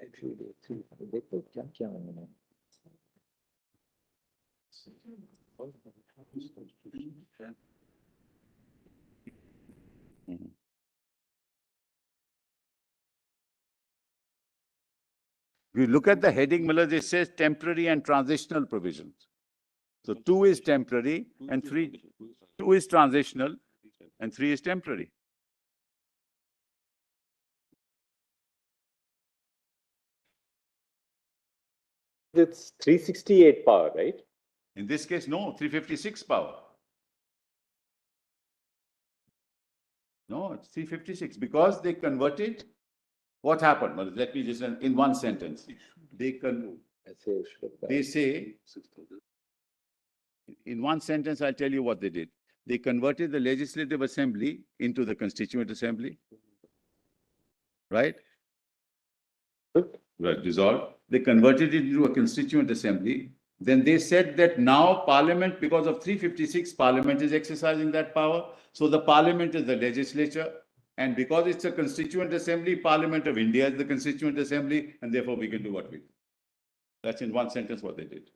actually do? They put क्या उन्होंने? If you look at the heading, Millers, it says temporary and transitional provisions. So 2 is temporary and 2 is transitional and 3 is temporary. It's 368 power, right? In this case, no, 356 power. No, it's 356 because they converted. What happened? Well, let me just in one sentence. They say, in one sentence, I'll tell you what they did. They converted the Legislative Assembly into the Constituent Assembly. Right? Right, dissolved. They converted it into a Constituent Assembly. Then they said that now Parliament, because of 356, Parliament is exercising that power. So the Parliament is the legislature. And because it's a Constituent Assembly, Parliament of India is the Constituent Assembly, and therefore we can do what we do. That's in one sentence what they did.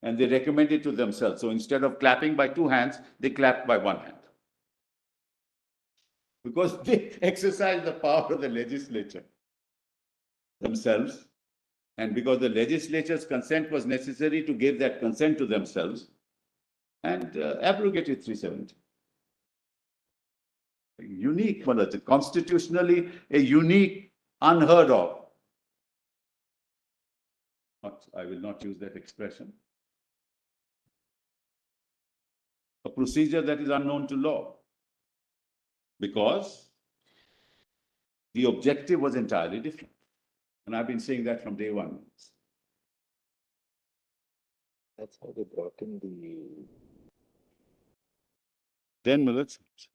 And they recommended to themselves. So instead of clapping by 2 hands, they clapped by 1 hand. Because they exercised the power of the legislature themselves. And because the legislature's consent was necessary to give that consent to themselves, and abrogated 370. Unique, constitutionally a unique, unheard of. I will not use that expression. A procedure that is unknown to law. Because the objective was entirely different. And I've been saying that from day one. That's how they brought in the 10 minutes. Yes.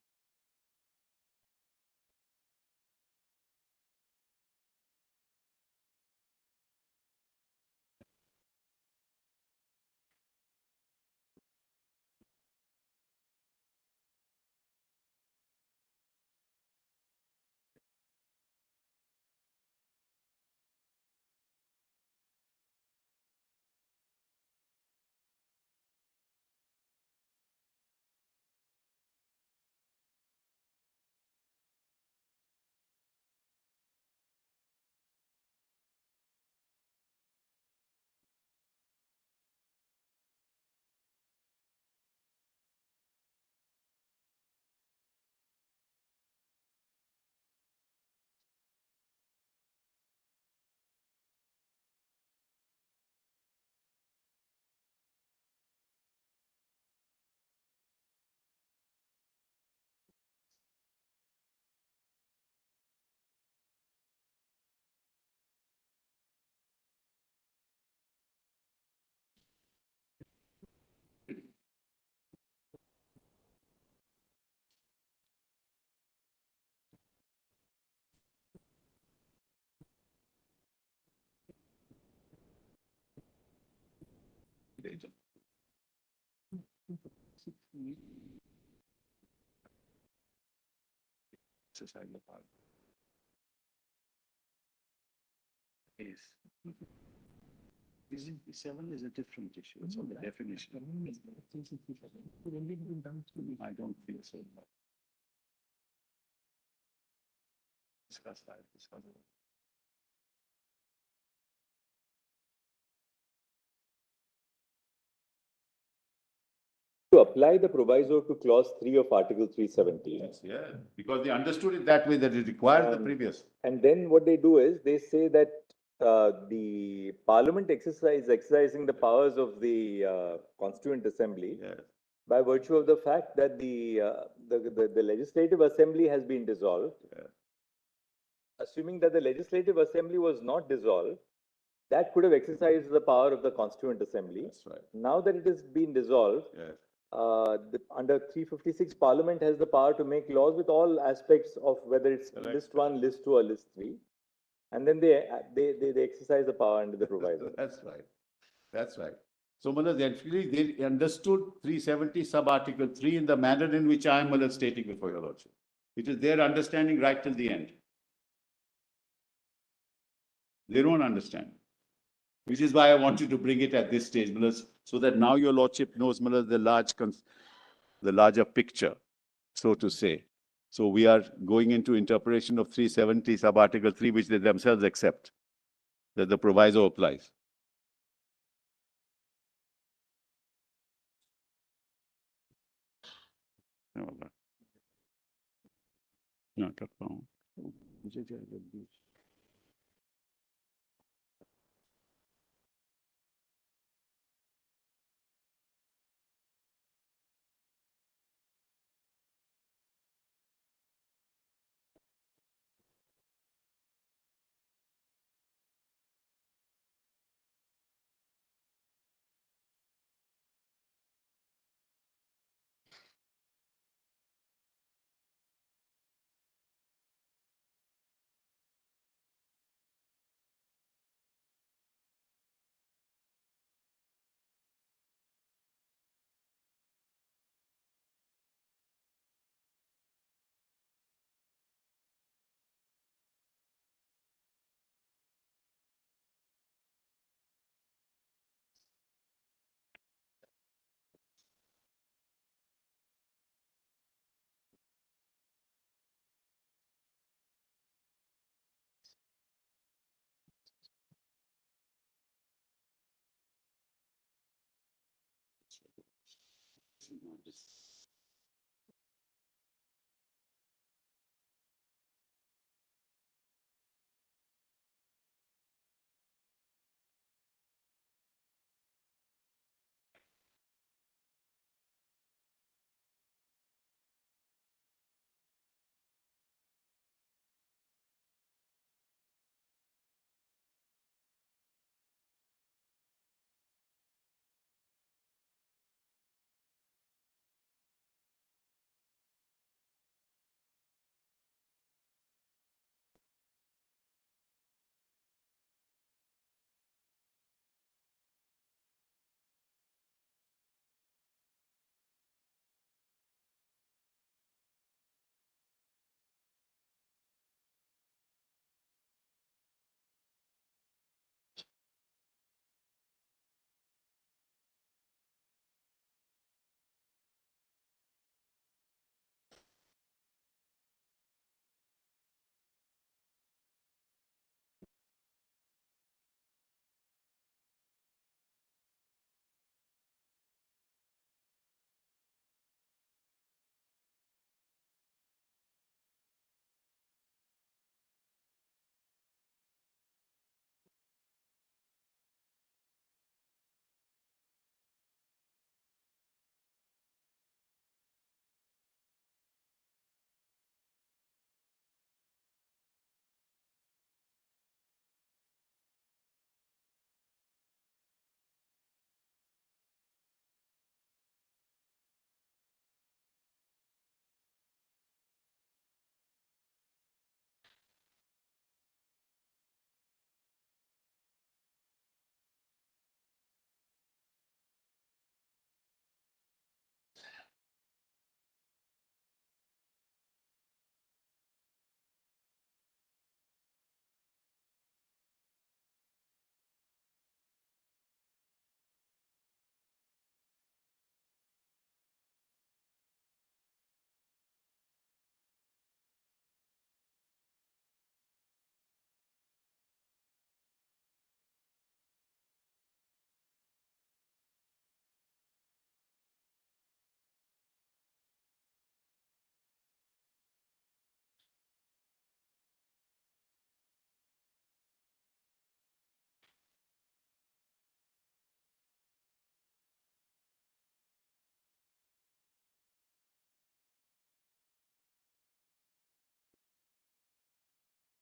7 is a different issue. It's on the definition. I don't think so. Discuss that. to apply the proviso to clause 3 of Article 370. Yes, yeah, because they understood it that way, that it required the previous. And then what they do is they say that the Parliament exercising the powers of the Constituent Assembly Yes. by virtue of the fact that the Legislative Assembly has been dissolved. Yeah. assuming that the Legislative Assembly was not dissolved, that could have exercised the power of the Constituent Assembly. That's right. Now that it has been dissolved, Yes. under 356, Parliament has the power to make laws with all aspects of whether it's Correct. list 1, list 2, or list 3. And then they exercise the power under the proviso. That's right. That's right. So, Malad, actually, they understood 370 sub-article 3 in the manner in which I am, Malad, stating before your lordship. It is their understanding right till the end. They don't understand. Which is why I wanted to bring it at this stage, Malad, so that now your lordship knows, Malad, the larger picture, so to say. So we are going into interpretation of 370 sub-article 3, which they themselves accept, that the proviso applies. No, CJI Led Bench.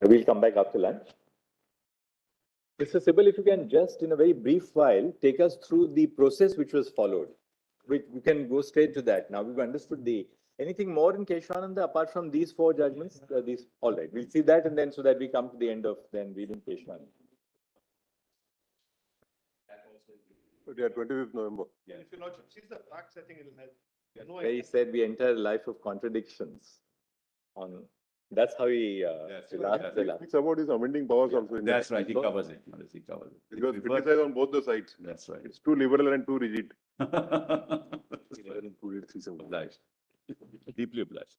We'll come back after lunch. Mr. Sibal, if you can just, in a very brief while, take us through the process which was followed. We can go straight to that. Now we've understood anything more in Keshavananda apart from these four judgments? All right, we'll see that, and then so that we come to the end of then reading Keshavananda. But yeah, 25th November. And if your lordship sees the facts, I think it'll help. No, Where he said we enter a life of contradictions. That's how he It's about his amending powers also. In That's that. right, he covers it. He covers it. It was criticized on both the sides. That's right. It's too liberal and too rigid. Obliged. Deeply obliged.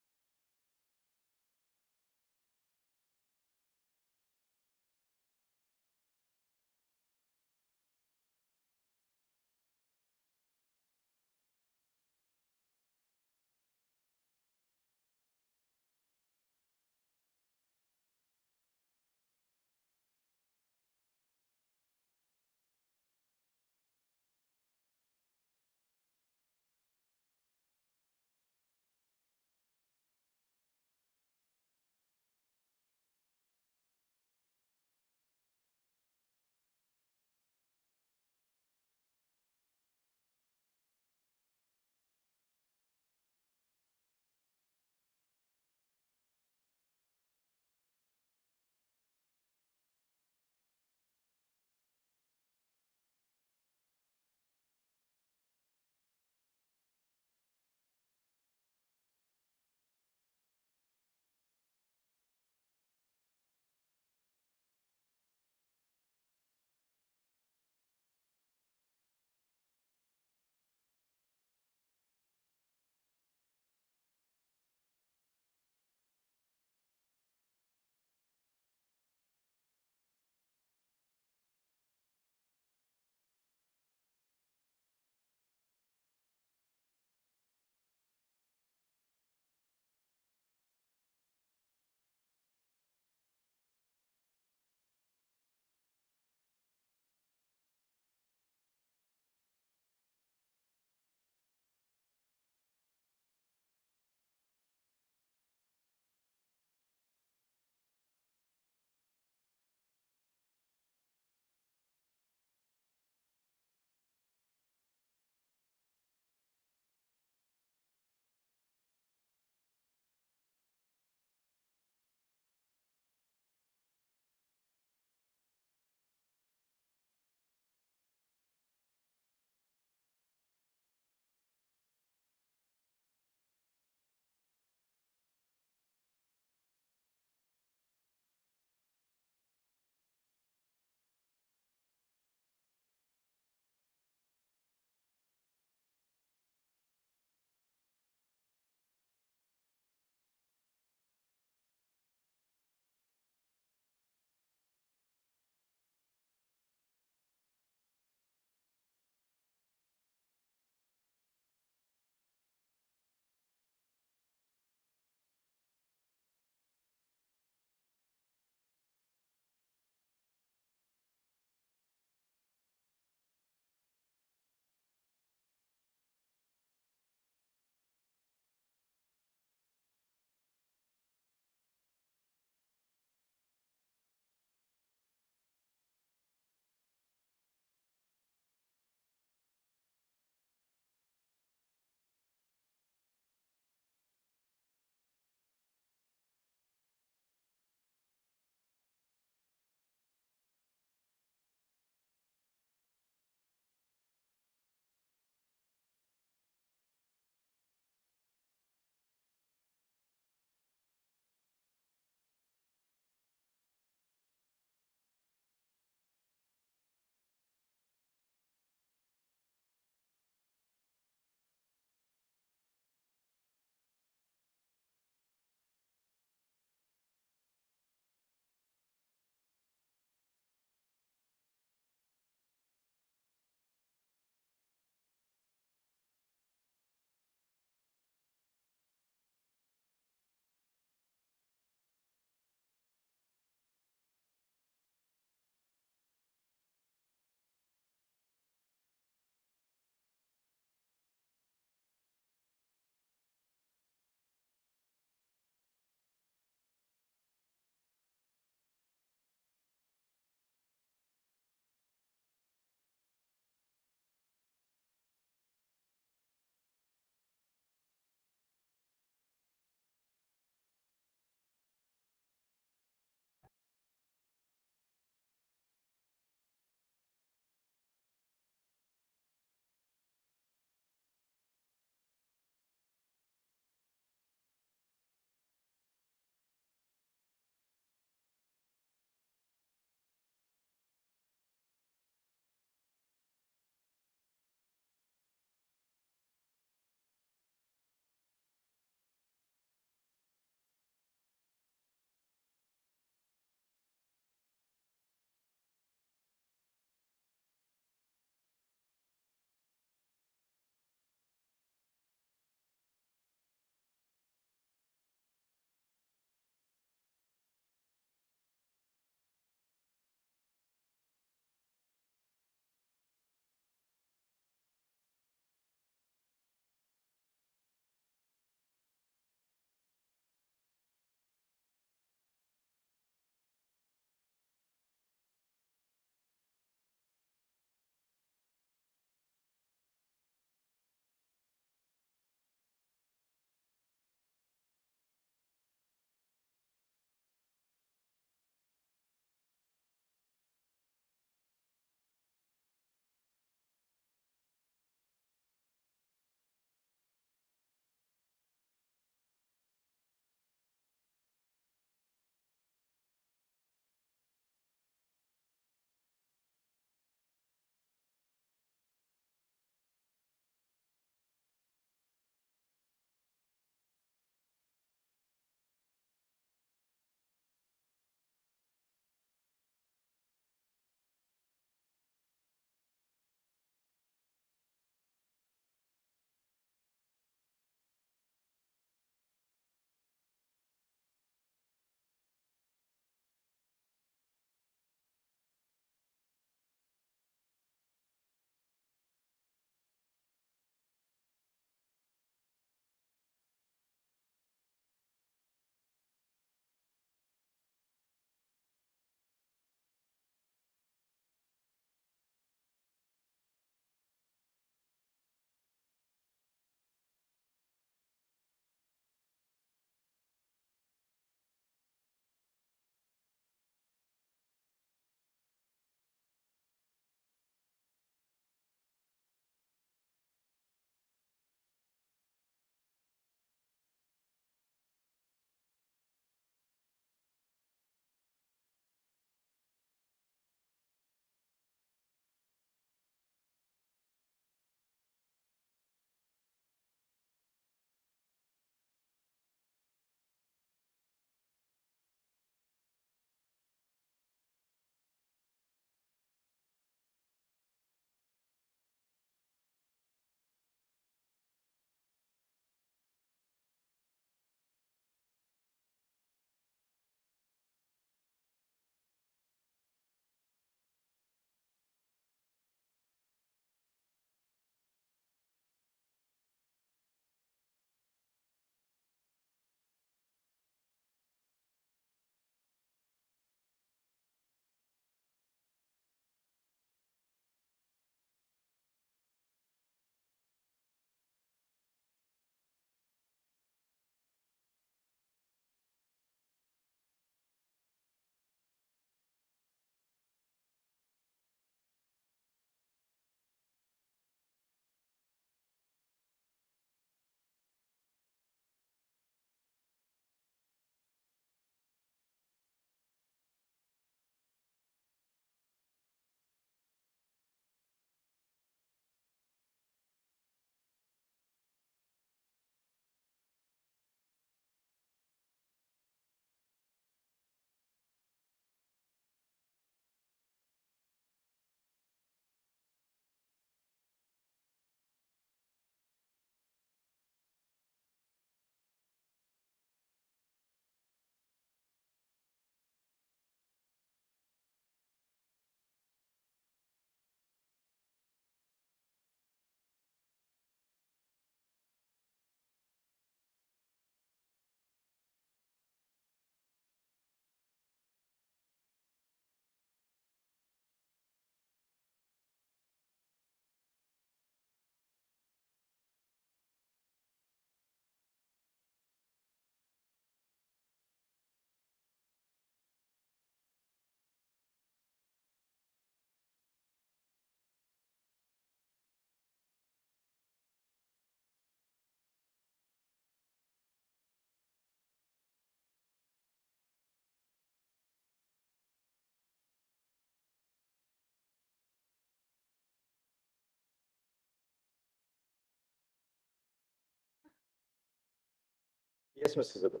Yes, Mr. Zubin.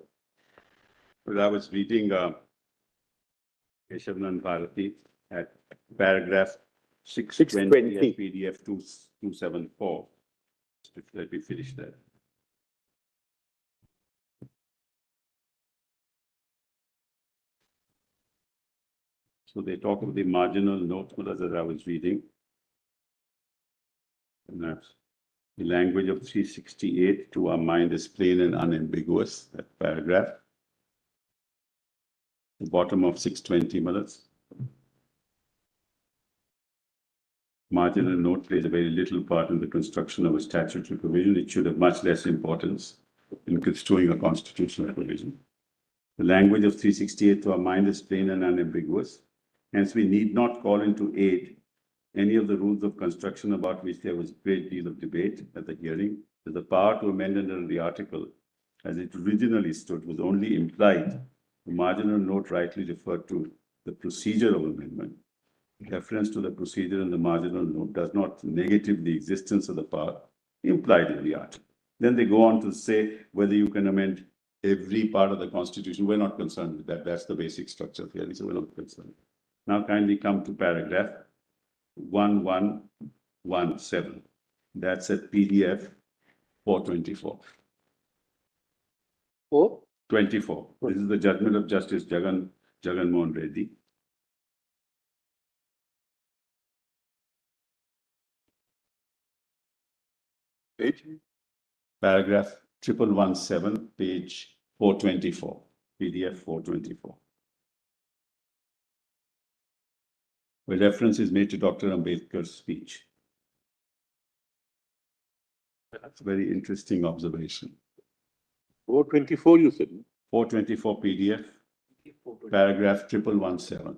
Well, I was reading Keshavnan Bharati at paragraph 620 at PDF 274. Let me finish that. So they talk of the marginal note that I was reading. And that's the language of 368 to our mind is plain and unambiguous, that paragraph. The bottom of 620 minutes. Marginal note plays a very little part in the construction of a statutory provision. It should have much less importance in construing a constitutional provision. The language of 368 to our mind is plain and unambiguous. Hence, we need not call into aid any of the rules of construction about which there was a great deal of debate at the hearing. That the power to amend under the article, as it originally stood, was only implied. The marginal note rightly referred to the procedure of amendment. Reference to the procedure in the marginal note does not negative the existence of the power implied in the article. Then they go on to say whether you can amend every part of the Constitution. We're not concerned with that. That's the basic structure of hearing, so we're not concerned. Now kindly come to paragraph 1117. That's at PDF 424. 424. This is the judgment of Justice Jagan Mohan Reddy. Page? Paragraph 1117, page 424, PDF 424. Where reference is made to Dr. Ambedkar's speech. That's a very interesting observation. 424, you said? 424 PDF, paragraph 1117.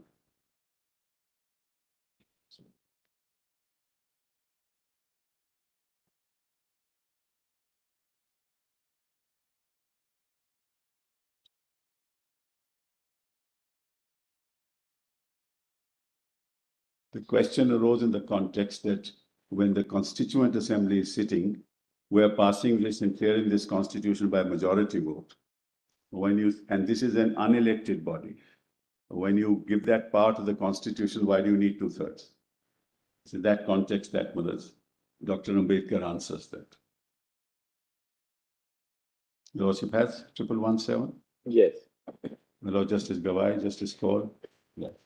The question arose in the context that when the Constituent Assembly is sitting, we're passing this and clearing this Constitution by majority vote. And this is an unelected body. When you give that power to the Constitution, why do you need 2/3? So in that context, that Dr. Ambedkar answers that. Lordship has 1117? Yes. My Lord Justice Gawai, Justice Kaul? Yes.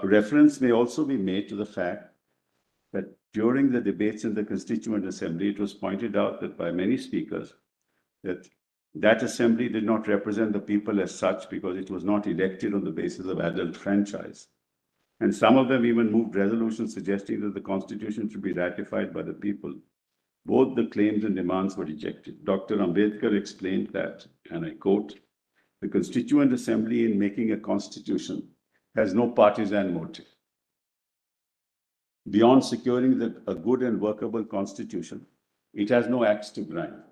Reference may also be made to the fact that during the debates in the Constituent Assembly, it was pointed out that by many speakers that assembly did not represent the people as such because it was not elected on the basis of adult franchise. And some of them even moved resolutions suggesting that the Constitution should be ratified by the people. Both the claims and demands were rejected. Dr. Ambedkar explained that, and I quote, the Constituent Assembly in making a constitution has no partisan motive. Beyond securing a good and workable constitution, it has no axe to grind.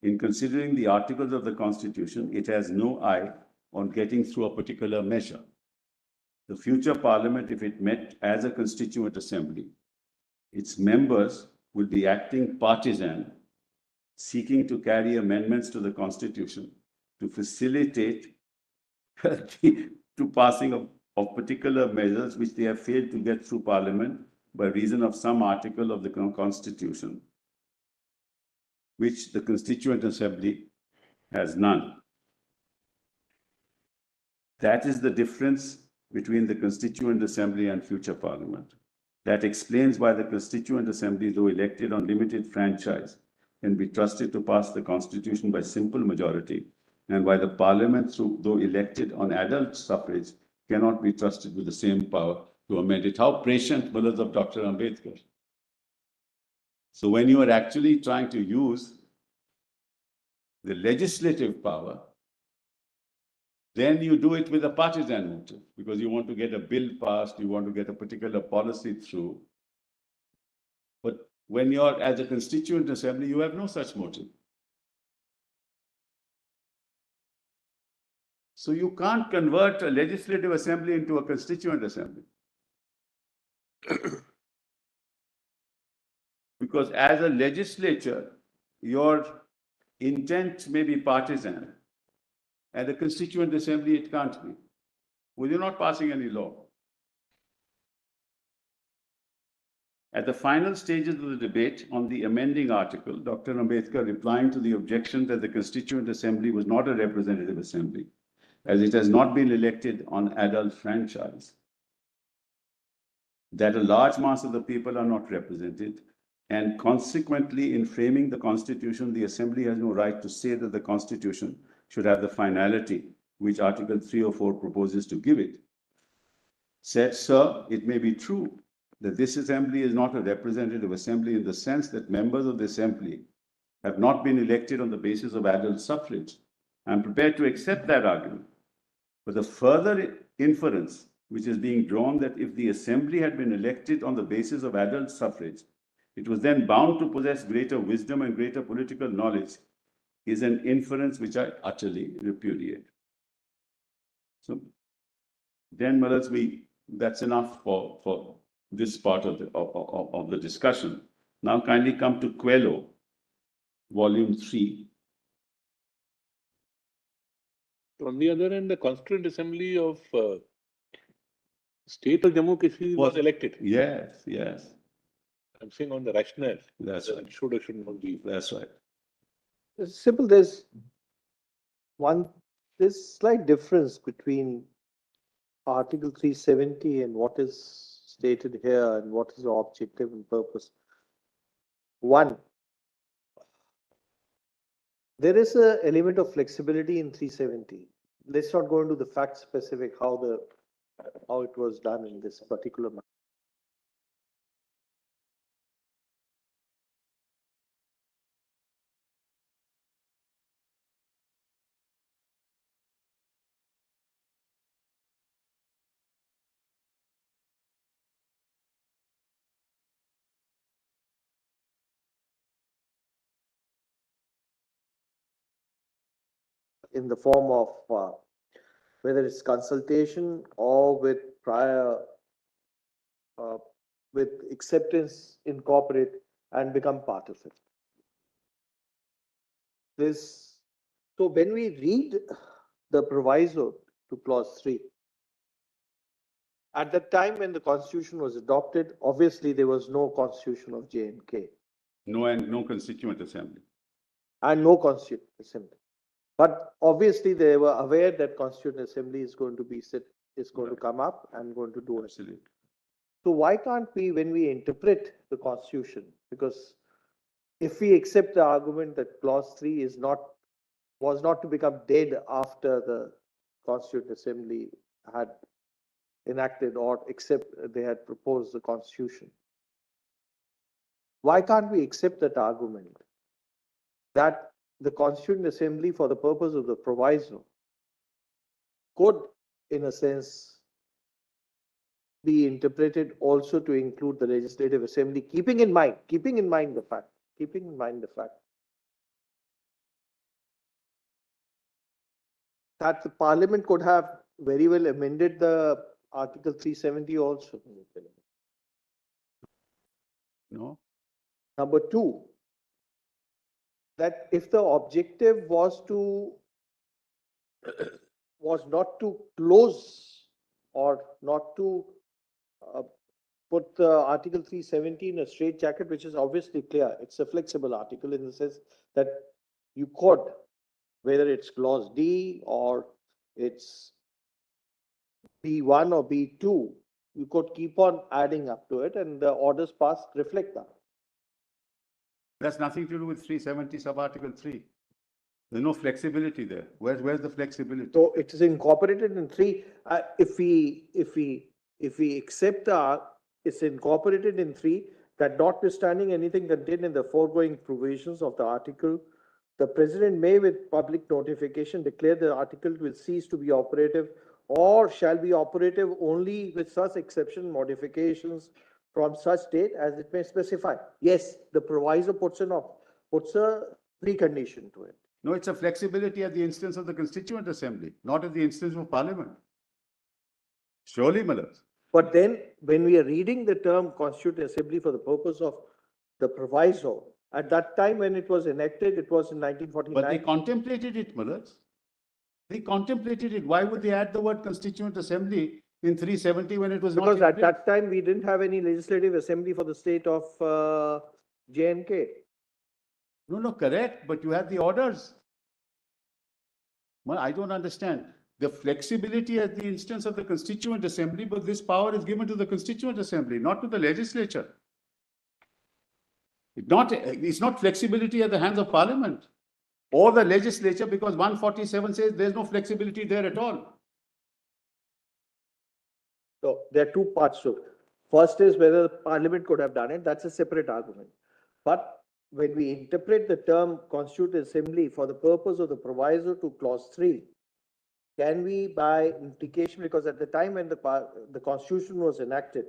In considering the articles of the Constitution, it has no eye on getting through a particular measure. The future Parliament, if it met as a Constituent Assembly, its members will be acting partisan, seeking to carry amendments to the Constitution to facilitate to passing of particular measures which they have failed to get through Parliament by reason of some article of the Constitution, which the Constituent Assembly has none. That is the difference between the Constituent Assembly and future Parliament. That explains why the Constituent Assembly, though elected on limited franchise, can be trusted to pass the Constitution by simple majority, and why the Parliament, though elected on adult suffrage, cannot be trusted with the same power to amend it. How prescient brothers of Dr. Ambedkar. So when you are actually trying to use the legislative power, then you do it with a partisan motive because you want to get a bill passed, you want to get a particular policy through. But when you're as a Constituent Assembly, you have no such motive. So you can't convert a legislative assembly into a Constituent Assembly. Because as a legislature, your intent may be partisan. At the Constituent Assembly, it can't be. Well, you're not passing any law. At the final stages of the debate on the amending article, Dr. Ambedkar replying to the objection that the Constituent Assembly was not a representative assembly, as it has not been elected on adult franchise, that a large mass of the people are not represented, and consequently, in framing the Constitution, the Assembly has no right to say that the Constitution should have the finality which Article 304 proposes to give it. Said, sir, it may be true that this Assembly is not a representative assembly in the sense that members of the Assembly have not been elected on the basis of adult suffrage. I'm prepared to accept that argument. But the further inference which is being drawn that if the Assembly had been elected on the basis of adult suffrage, it was then bound to possess greater wisdom and greater political knowledge, is an inference which I utterly repudiate. So then, Malas, that's enough for this part of the discussion. Now kindly come to Quello, Volume 3. On the other hand, the Constituent Assembly of State of Jammu Kashmir was elected. Yes, yes. I'm saying on the rationale. That's whether right. it should or should not be. That's right. It's simple, there's slight difference between Article 370 and what is stated here and what is the objective and purpose. One, there is an element of flexibility in 370. Let's not go into the fact specific how it was done in this particular matter. In the form of whether it's consultation or with prior with acceptance, incorporate and become part of it. So when we read the proviso to clause 3, at the time when the constitution was adopted, obviously there was no constitution of J&K. No, and no Constituent Assembly. And no constituent assembly. But obviously they were aware that constituent assembly is going to come up and going to do it. Absolutely. So why can't we, when we interpret the constitution, because if we accept the argument that clause 3 was not to become dead after the constituent assembly had enacted or except they had proposed the constitution, why can't we accept that argument that the Constituent Assembly, for the purpose of the proviso, could, in a sense, be interpreted also to include the Legislative Assembly, keeping in mind the fact that the Parliament could have very well amended the Article 370 also. No? Number 2, that if the objective was not to close or not to put the Article 370 in a straitjacket, which is obviously clear, it's a flexible article in the sense that you could, whether it's clause D or it's B1 or B2, you could keep on adding up to it and the orders passed reflect that. That's nothing to do with 370 sub-article 3. There's no flexibility there. Where's the flexibility? So it is incorporated in 3. If we accept it's incorporated in 3, that notwithstanding anything contained in the foregoing provisions of the article, the President may, with public notification, declare the article will cease to be operative or shall be operative only with such exception modifications from such date as it may specify. Yes, the proviso puts a precondition to it. No, it's a flexibility at the instance of the Constituent Assembly, not at the instance of Parliament. Surely, Malas. But then, when we are reading the term Constituent Assembly for the purpose of the proviso, At that time, when it was enacted, it was in But they 1949. contemplated it, Malaj. They contemplated it. Why would they add the word Constituent Assembly in 370 when it was not? Because in at place? that time, we didn't have any legislative assembly for the state of J&K. No, correct, but you had the orders. Well, I don't understand. The flexibility at the instance of the Constituent Assembly, but this power is given to the Constituent Assembly, not to the legislature. It's not flexibility at the hands of Parliament or the legislature, because 147 says there's no flexibility there at all. So there are two parts to it. First is whether the Parliament could have done it. That's a separate argument. But when we interpret the term Constituent Assembly for the purpose of the proviso to clause 3, can we by implication, because at the time when the Constitution was enacted,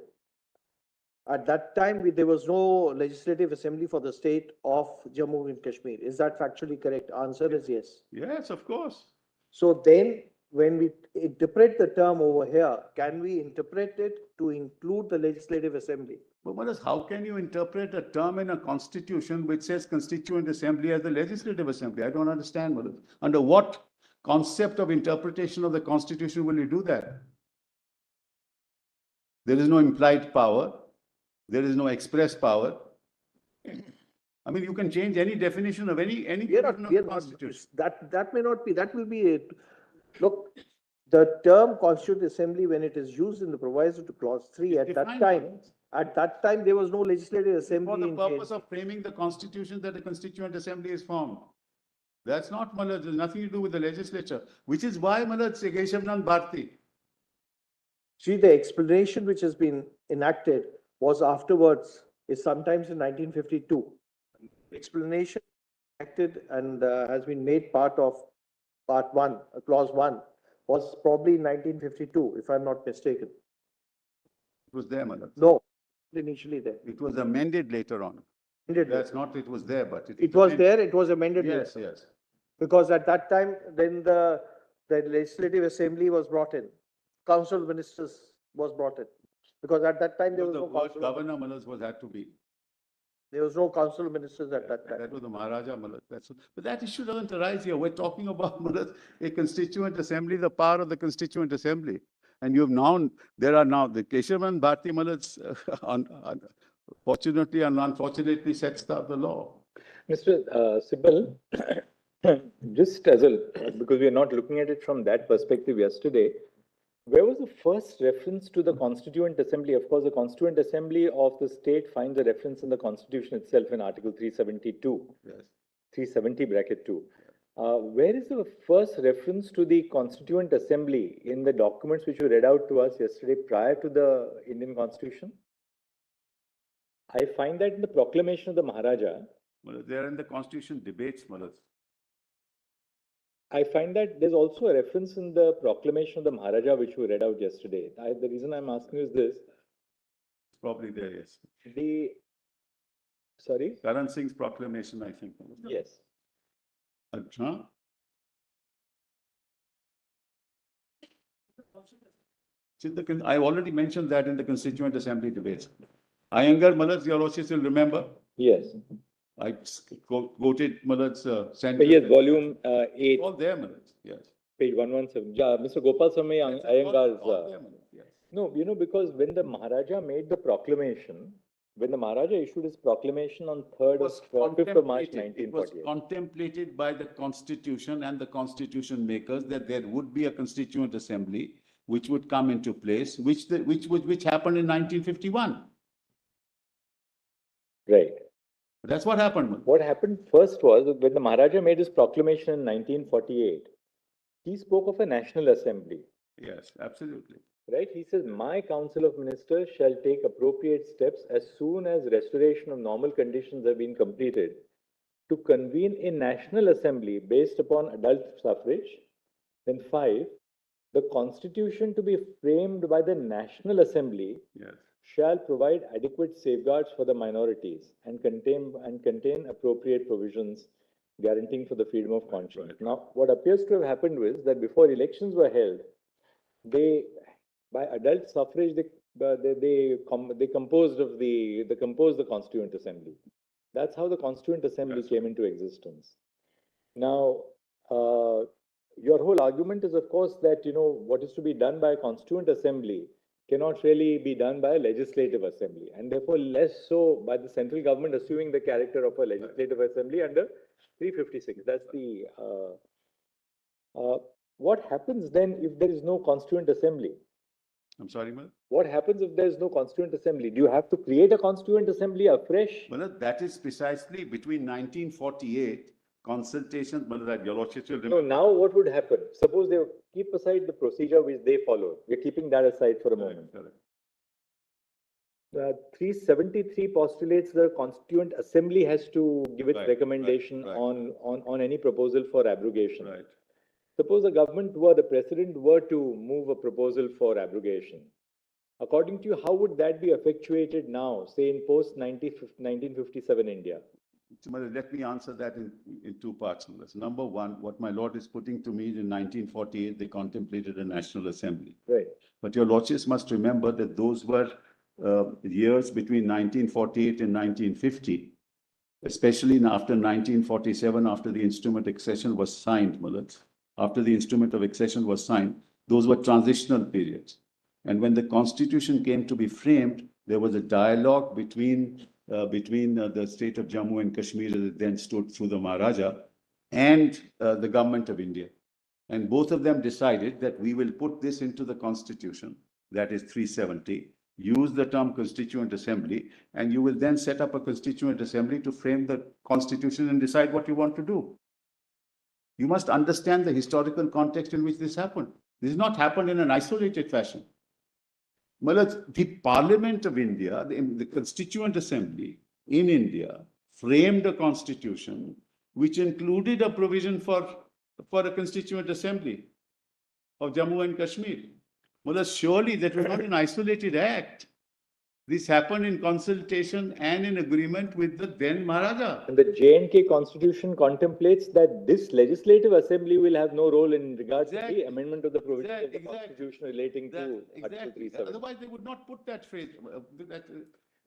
at that time there was no legislative assembly for the state of Jammu and Kashmir. Is that factually correct? Answer is yes. Yes, of course. So then, when we interpret the term over here, can we interpret it to include the legislative assembly? But Manas, how can you interpret a term in a constitution which says Constituent Assembly as the Legislative Assembly? I don't understand, Manas. Under what concept of interpretation of the Constitution will you do that? There is no implied power. There is no express power. I mean, you can change any definition of any We are provision not, of we the are not, Constitution. that may not be, that will be it. Look, the term Constituent Assembly, when it is used in the proviso to clause 3, It's defined, at that time, there was no legislative For assembly the in purpose change. of framing the Constitution that the Constituent Assembly is formed. That's not, Malaj, there's nothing to do with the legislature, which is why, Malaj, Keshavnand Bharti. See, the explanation which has been enacted was afterwards, is sometimes in 1952. Explanation enacted and has been made part of part 1, clause 1, was probably in 1952, if I'm not mistaken. It was there, Malaj. No, initially there. It was amended later on. Amended That's later. not, it was there, but It was there, it was amended later. Yes, yes. Because at that time, then the legislative assembly was brought in. Council of Ministers was brought in. Because at that time, there was The no word council. governor, Malaj, was had to be. There was no council of ministers at that time. That was the Maharaja, Malaj. But that issue doesn't arise here. We're talking about, Malaj, a constituent assembly, the power of the constituent assembly. And you've now, there are now, the Keshavan Bharti, Malaj, fortunately and unfortunately sets the law. Mr. Sibal, just as a, because we are not looking at it from that perspective yesterday, where was the first reference to the Constituent Assembly? Of course, the Constituent Assembly of the state finds a reference in the Constitution itself in Article 372, Yes. 370 bracket 2. Where is the first reference to the Constituent Assembly in the documents which you read out to us yesterday prior to the Indian Constitution? I find that in the proclamation of the Maharaja, Malaj, they are in the constitution debates, Malaj. I find that there's also a reference in the proclamation of the Maharaja which you read out yesterday. The reason I'm asking is this. It's probably there, yes. Sorry? Karan Singh's proclamation, I think. Malaj. Yes. Huh? I already mentioned that in the Constituent Assembly debates. Iyengar, Malaj, you also still remember? Yes. I quoted Malaj's But yes, volume 8, All there, Malaj, yes. page 117. Mr. Gopal Swami Iyengar's. All there, Malaj, yes. No, because when the Maharaja made the proclamation, when the Maharaja issued his proclamation on 5th of March It was 1948. contemplated by the Constitution and the Constitution makers that there would be a Constituent Assembly which would come into place, which happened in 1951. Right. That's what happened. What happened first was that when the Maharaja made his proclamation in 1948, he spoke of a National Assembly. Yes, absolutely. Right? He says, my Council of Ministers shall take appropriate steps as soon as restoration of normal conditions have been completed to convene a National Assembly based upon adult suffrage. Then 5, the Constitution to be framed by the National Assembly Yes. shall provide adequate safeguards for the minorities and contain appropriate provisions guaranteeing for the freedom of conscience. Right. Now, what appears to have happened was that before elections were held, by adult suffrage, they composed the Constituent Assembly. That's how the Constituent Assembly Yes. came into existence. Now, your whole argument is, of course, that, what is to be done by a Constituent Assembly cannot really be done by a Legislative Assembly, and therefore less so by the central government assuming the character of a Legislative Assembly under 356. That's the... what happens then if there is no Constituent Assembly? I'm sorry, Malad? What happens if there is no Constituent Assembly? Do you have to create a Constituent Assembly afresh? Malad, that is precisely between 1948 consultations, Malad, your lordship will No, remember. now what would happen? Suppose they keep aside the procedure which they followed. We're keeping that aside for a moment. Correct. 373 postulates the Constituent Assembly has to give its Right, recommendation right. on any proposal for abrogation. Right. Suppose the president were to move a proposal for abrogation. According to you, how would that be effectuated now, say in post-1957 India? Malad, let me answer that in two parts, Malad. Number one, what my lord is putting to me is in 1948, they contemplated a National Assembly. Right. But your lordships must remember that those were years between 1948 and 1950, especially after 1947, after the instrument accession was signed, Malad. After the instrument of accession was signed, those were transitional periods. And when the constitution came to be framed, there was a dialogue between the state of Jammu and Kashmir, as it then stood through the Maharaja, and the government of India. And both of them decided that we will put this into the constitution, that is 370, use the term Constituent Assembly, and you will then set up a Constituent Assembly to frame the constitution and decide what you want to do. You must understand the historical context in which this happened. This has not happened in an isolated fashion. Malad, the Parliament of India, the Constituent Assembly in India, framed a constitution which included a provision for a Constituent Assembly of Jammu and Kashmir. Malad, surely that was not an isolated act. This happened in consultation and in agreement with the then Maharaja. And the J&K Constitution contemplates that this Legislative Assembly will have no role in regard to the amendment of the provisions of the Constitution relating to Article 370. Otherwise, they would not put that phrase.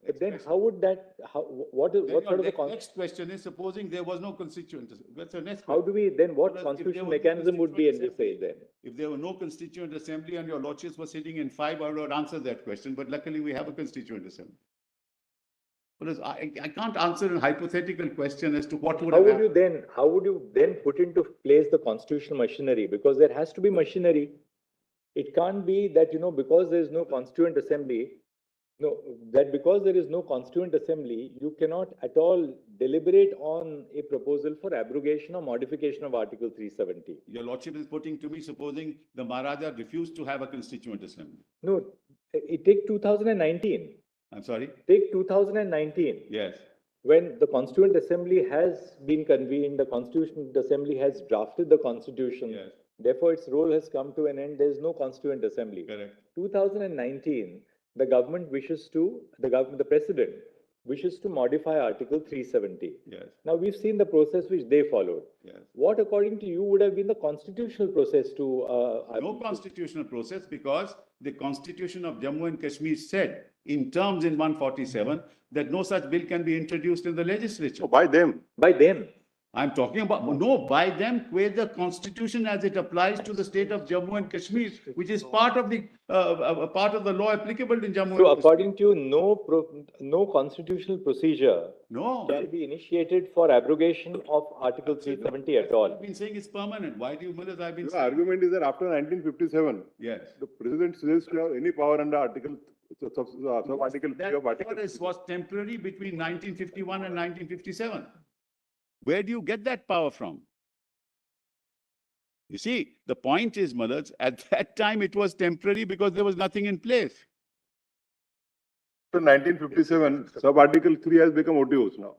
But then how would that, what sort of the... Next question is, supposing there was no constituent. That's the next How question. do we, then what If there constitutional was no mechanism would be Constituent envisaged then? If there were no Constituent Assembly and your lordships were sitting in 5, I would have answered that question, but luckily we have a Constituent Assembly. Because I can't answer a hypothetical question as to what would have happened. How would you then put into place the constitutional machinery? Because there has to be machinery. It can't be that, because there is no Constituent Assembly, because there is no Constituent Assembly, you cannot at all deliberate on a proposal for abrogation or modification of Article 370. Your lordship is putting to me, supposing the Maharaja refused to have a Constituent Assembly. No, take 2019. I'm sorry? Take 2019. Yes. When the Constituent Assembly has been convened, the Constituent Assembly has drafted the Constitution. Yes. Therefore, its role has come to an end. There is no Constituent Assembly. Correct. 2019, the government wishes to, the president wishes to modify Article 370. Yes. Now, we've seen the process which they followed. Yes. What, according to you, would have been the constitutional process to... No constitutional process, because the Constitution of Jammu and Kashmir said in terms in 147 that no such bill can be introduced in the legislature. So by them. By them. I'm talking about, no, by them, where the constitution as it applies to the state of Jammu and Kashmir, which is part of the law applicable in Jammu So, and Kashmir. according to you, no constitutional procedure No. shall be initiated for abrogation of Article 370 at all. I've been saying it's permanent. Why do you, Malad, I've been The saying? argument is that after 1957, Yes. the president ceases to have any power under Article, sub-Article 3 That of Article. was temporary between 1951 and 1957. Where do you get that power from? You see, the point is, Malad, at that time it was temporary because there was nothing in place. After 1957, sub-Article 3 has become OTOs now.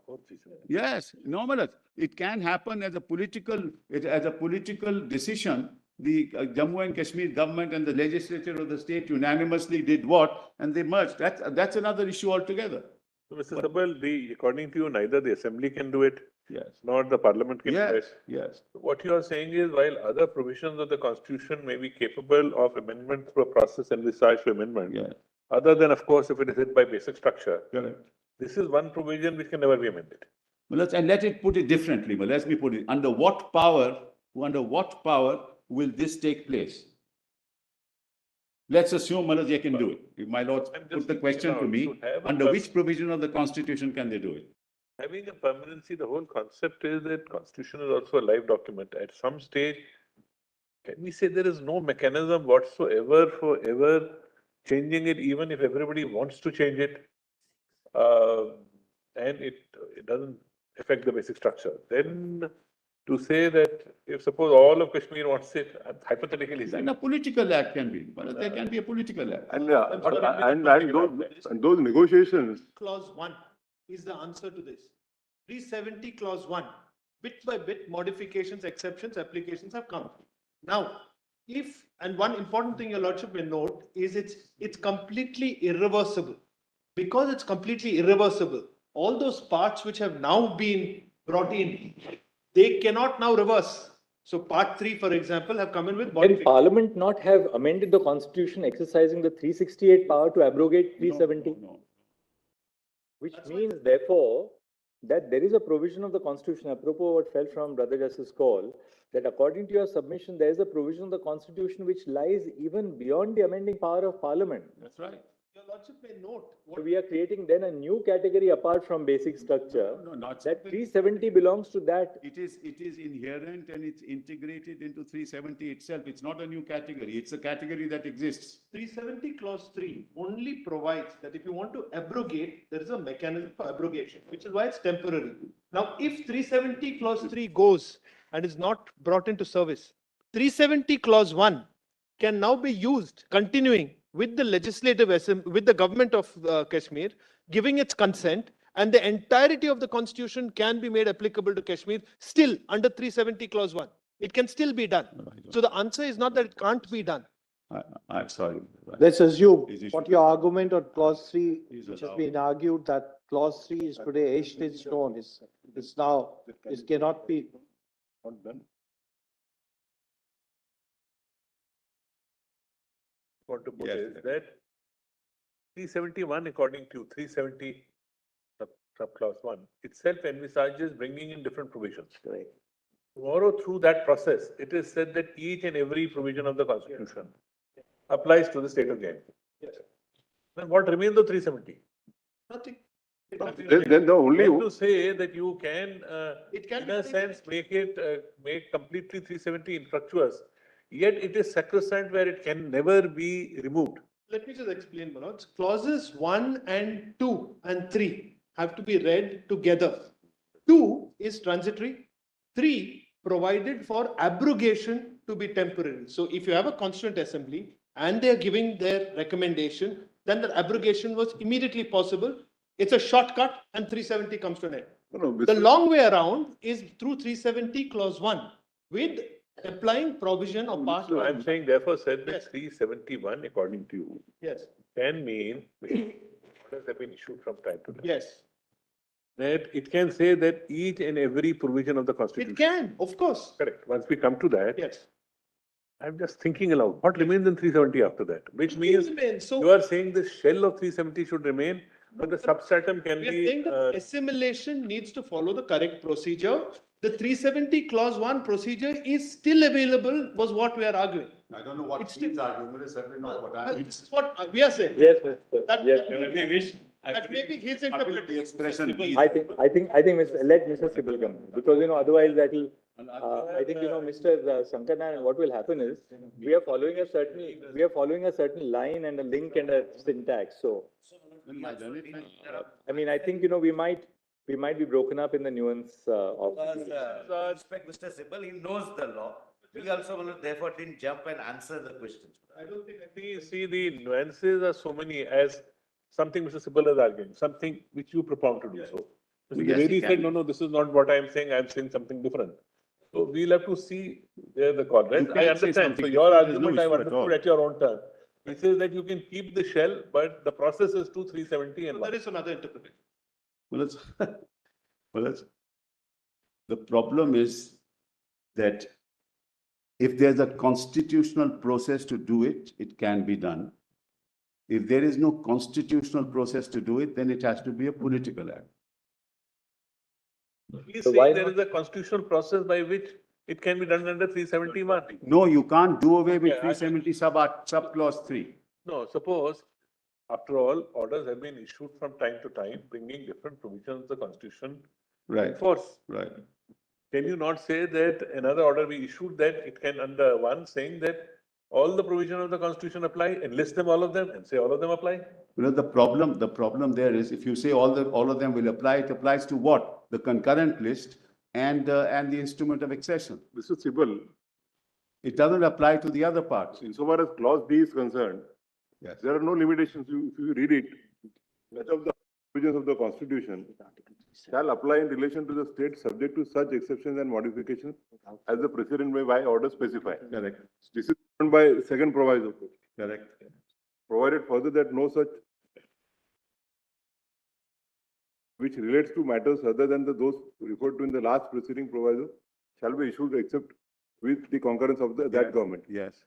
Yes, no, Malad. It can happen as a political decision. The Jammu and Kashmir government and the legislature of the state unanimously did what, and they merged. That's another issue altogether. So, Mr. Sabal, according to you, neither the assembly can do it, Yes. nor the parliament can do Yes. it. Yes. What you are saying is, while other provisions of the constitution may be capable of amendment through a process envisaged for amendment, Yes. other than, of course, if it is hit by basic structure, Correct. This is one provision which can never be amended. Well, and let it put it differently. Well, let me put it, under what power will this take place? Let's assume Manoj can do it. If my lord I'm just put the thinking question to aloud. me, To have a under which provision of the constitution can they do it? Having a permanency, the whole concept is that constitution is also a live document. At some stage, can we say there is no mechanism whatsoever for ever changing it, even if everybody wants to change it? And it doesn't affect the basic structure. Then to say that if suppose all of Kashmir wants it, hypothetically Then a political act can be, but there can be a political act. And, And those negotiations, Clause 1 is the answer to this. 370 clause 1, bit by bit, modifications, exceptions, applications have come. Now, and one important thing your lordship may note is it's completely irreversible. Because it's completely irreversible, all those parts which have now been brought in, they cannot now reverse. So part 3, for example, have come in with Can modifications. Parliament not have amended the constitution exercising the 368 power to abrogate 370? No. Which means therefore that there is a provision of the constitution, apropos what fell from Brother Justice Call, that according to your submission, there is a provision of the constitution which lies even beyond the amending power of Parliament. That's right. Your lordship may note So we are creating then a new category apart from basic structure. No, not That 370 belongs to that. It is inherent and it's integrated into 370 itself. It's not a new category. It's a category that exists. 370 clause 3 only provides that if you want to abrogate, there is a mechanism for abrogation, which is why it's temporary. Now, if 370 clause 3 goes and is not brought into service, 370 clause 1 can now be used continuing with the legislative assembly, with the government of Kashmir, giving its consent, and the entirety of the constitution can be made applicable to Kashmir still under 370 clause 1. It can still be done. So the answer is not that it can't be done. I'm sorry. Let's assume Is it- what your argument on clause 3, Is which has allowed. been argued that clause 3 is today etched in stone, is now, it cannot be. not done. Want to put Yes. is that 371, according to 370 sub clause 1, itself envisages bringing in different provisions. Correct. Tomorrow, through that process, it is said that each and every provision of the constitution applies to the state of JNK. Yes. Then what remains of 370? Nothing. Then the only, Want to say that you can, It can in be a done. sense, make completely 370 infructuous, yet it is sacrosanct where it can never be removed. Let me just explain, Manoj. Clauses 1 and 2 and 3 have to be read together. 2 is transitory. 3 provided for abrogation to be temporary. So if you have a constituent assembly and they are giving their recommendation, then the abrogation was immediately possible. It's a shortcut and 370 comes to an end. The long way around is through 370 clause 1 with applying provision of part So 1. I'm saying therefore said that Yes. 371, according to you, Yes, can mean, orders have been issued from time to time. yes. That it can say that each and every provision of the constitution. It can, of course. Correct. Once we come to that, Yes. I'm just thinking aloud, what remains in 370 after that? Which means So you are saying the shell of 370 should remain, but the substratum can we are be, saying that assimilation needs to follow the correct procedure. The 370 clause 1 procedure is still available, was what we are arguing. I don't know what It's he's arguing, but it's certainly not what Well, I'm. this is what we are saying. Yes, yes, That- yes. That may be his interpretation. Expression. I think, let Mr. Sibal come, because, otherwise that will, I think, Mr. Shankar Narayan, what will happen is, we are following a certain line and a link and a syntax, so, I mean, I think, we might be broken up in the nuance of. Respect Mr. Sibal, he knows the law. We also will therefore didn't jump and answer the questions. I don't think. see, the nuances are so many as something Mr. Sibal is arguing, something which you propound to do so. Mr. Yes, he Dwivedi can. said, no, this is not what I'm saying something different. So we'll have to see where the call, right? You can I say understand, so something your different, there's no argument I've issue at all. understood at your own turn. It says that you can keep the shell, but the process is to 370 and So 1. there is another interpretation. The problem is that if there's a constitutional process to do it, it can be done. If there is no constitutional process to do it, then it has to be a political act. He's So why saying there not- is a constitutional process by which it can be done under 371. No, you can't do away with Okay, I- 370 sub clause 3. No, suppose, after all, orders have been issued from time to time, bringing different provisions of the constitution in Right, force. right. Can you not say that another order be issued that it can under one saying that all the provisions of the constitution apply, and list them all of them and say all of them apply? Well, the problem there is if you say all of them will apply, it applies to what? The concurrent list and the instrument of accession. Mr. Sibal, It doesn't apply to the other parts. insofar as clause D is concerned, Yes. there are no limitations. If you read it, much of the provisions of the constitution shall apply in relation to the state subject to such exceptions and modifications as the precedent may by order specify. Correct, This is done by second proviso, correct. provided further that no such which relates to matters other than those referred to in the last preceding proviso shall be issued except with the concurrence of that government. Yes.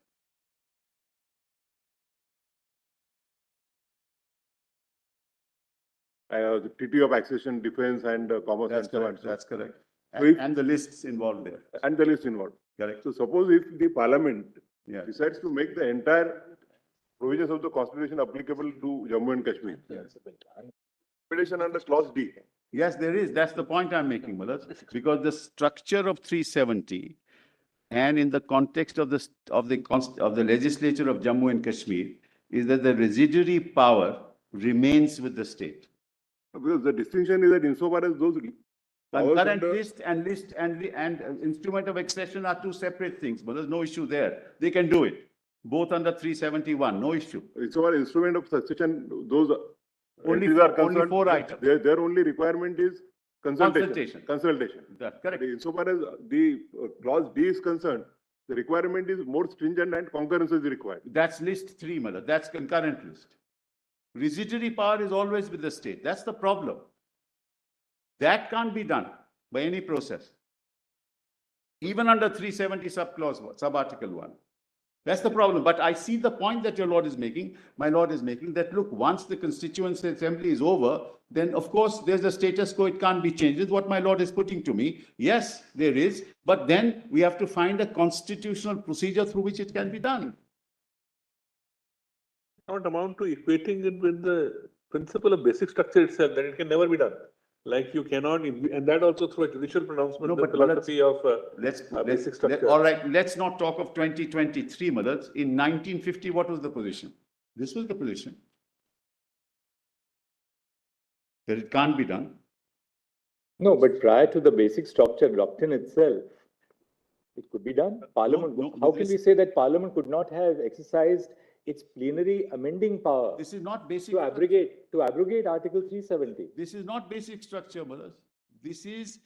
The treaty of accession, defense and commerce and That's so on. correct, that's correct. So if- And the lists involved there. And the list involved. Correct, So suppose if the parliament yes. decides to make the entire provisions of the constitution applicable to Jammu and Kashmir. Limitation under clause D. Yes, there is. That's the point I'm making, Malaj. Because the structure of 370 and in the context of the legislature of Jammu and Kashmir is that the residuary power remains with the state. Because the distinction is that insofar as those powers Concurrent under- list and instrument of accession are two separate things, but there's no issue there. They can do it, both under 371, no issue. insofar as instrument of succession, those Only entities are four- only concerned, four items. Their only requirement is Consultation. Consultation. That's correct. Insofar as the clause D is concerned, the requirement is more stringent and concurrence is required. That's list 3, Mother. That's concurrent list. Residuary power is always with the state. That's the problem. That can't be done by any process. Even under 370 sub-article 1. That's the problem. But I see the point that your Lord is making, my Lord is making, that look, once the Constituent Assembly is over, then of course there's a status quo, it can't be changed. This is what my Lord is putting to me. Yes, there is, but then we have to find a constitutional procedure through which it can be done. Not amount to equating it with the principle of basic structure itself, that it can never be done. Like you cannot, and that also through a judicial pronouncement, No, the but philosophy of Let's basic structure. all right, let's not talk of 2023, Madhaj. In 1950, what was the position? This was the position. That it can't be done. No, but prior to the basic structure doctrine itself, it could be done. Parliament, no, how can this- we say that Parliament could not have exercised its plenary amending power This is not basic. to abrogate Article 370? This is not basic structure, Madhaj. This is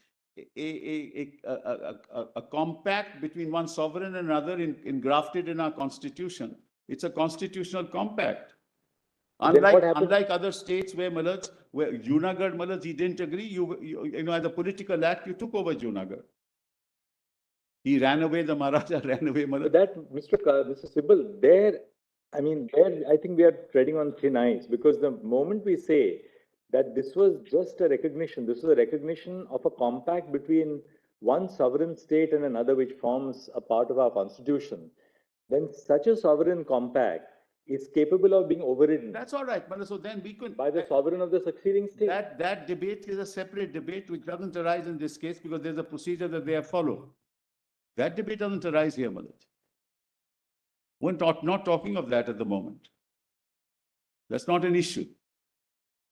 a compact between one sovereign and another engrafted in our constitution. It's a constitutional compact. Then what happened? Unlike other states where Malaj, where Junagadh, Malaj, he didn't agree, you know, as a political act, you took over Junagadh. He ran away, the Maharaja ran away, But Malaj. that, Mr. Sibal, there, I think we are treading on thin ice, because the moment we say that this was just a recognition, this was a recognition of a compact between one sovereign state and another which forms a part of our constitution, then such a sovereign compact is capable of being overridden That's all right, Malaj. So then we could. by the sovereign of the succeeding state. That debate is a separate debate which doesn't arise in this case because there's a procedure that they have followed. That debate doesn't arise here, Malaj. We're not talking of that at the moment. That's not an issue.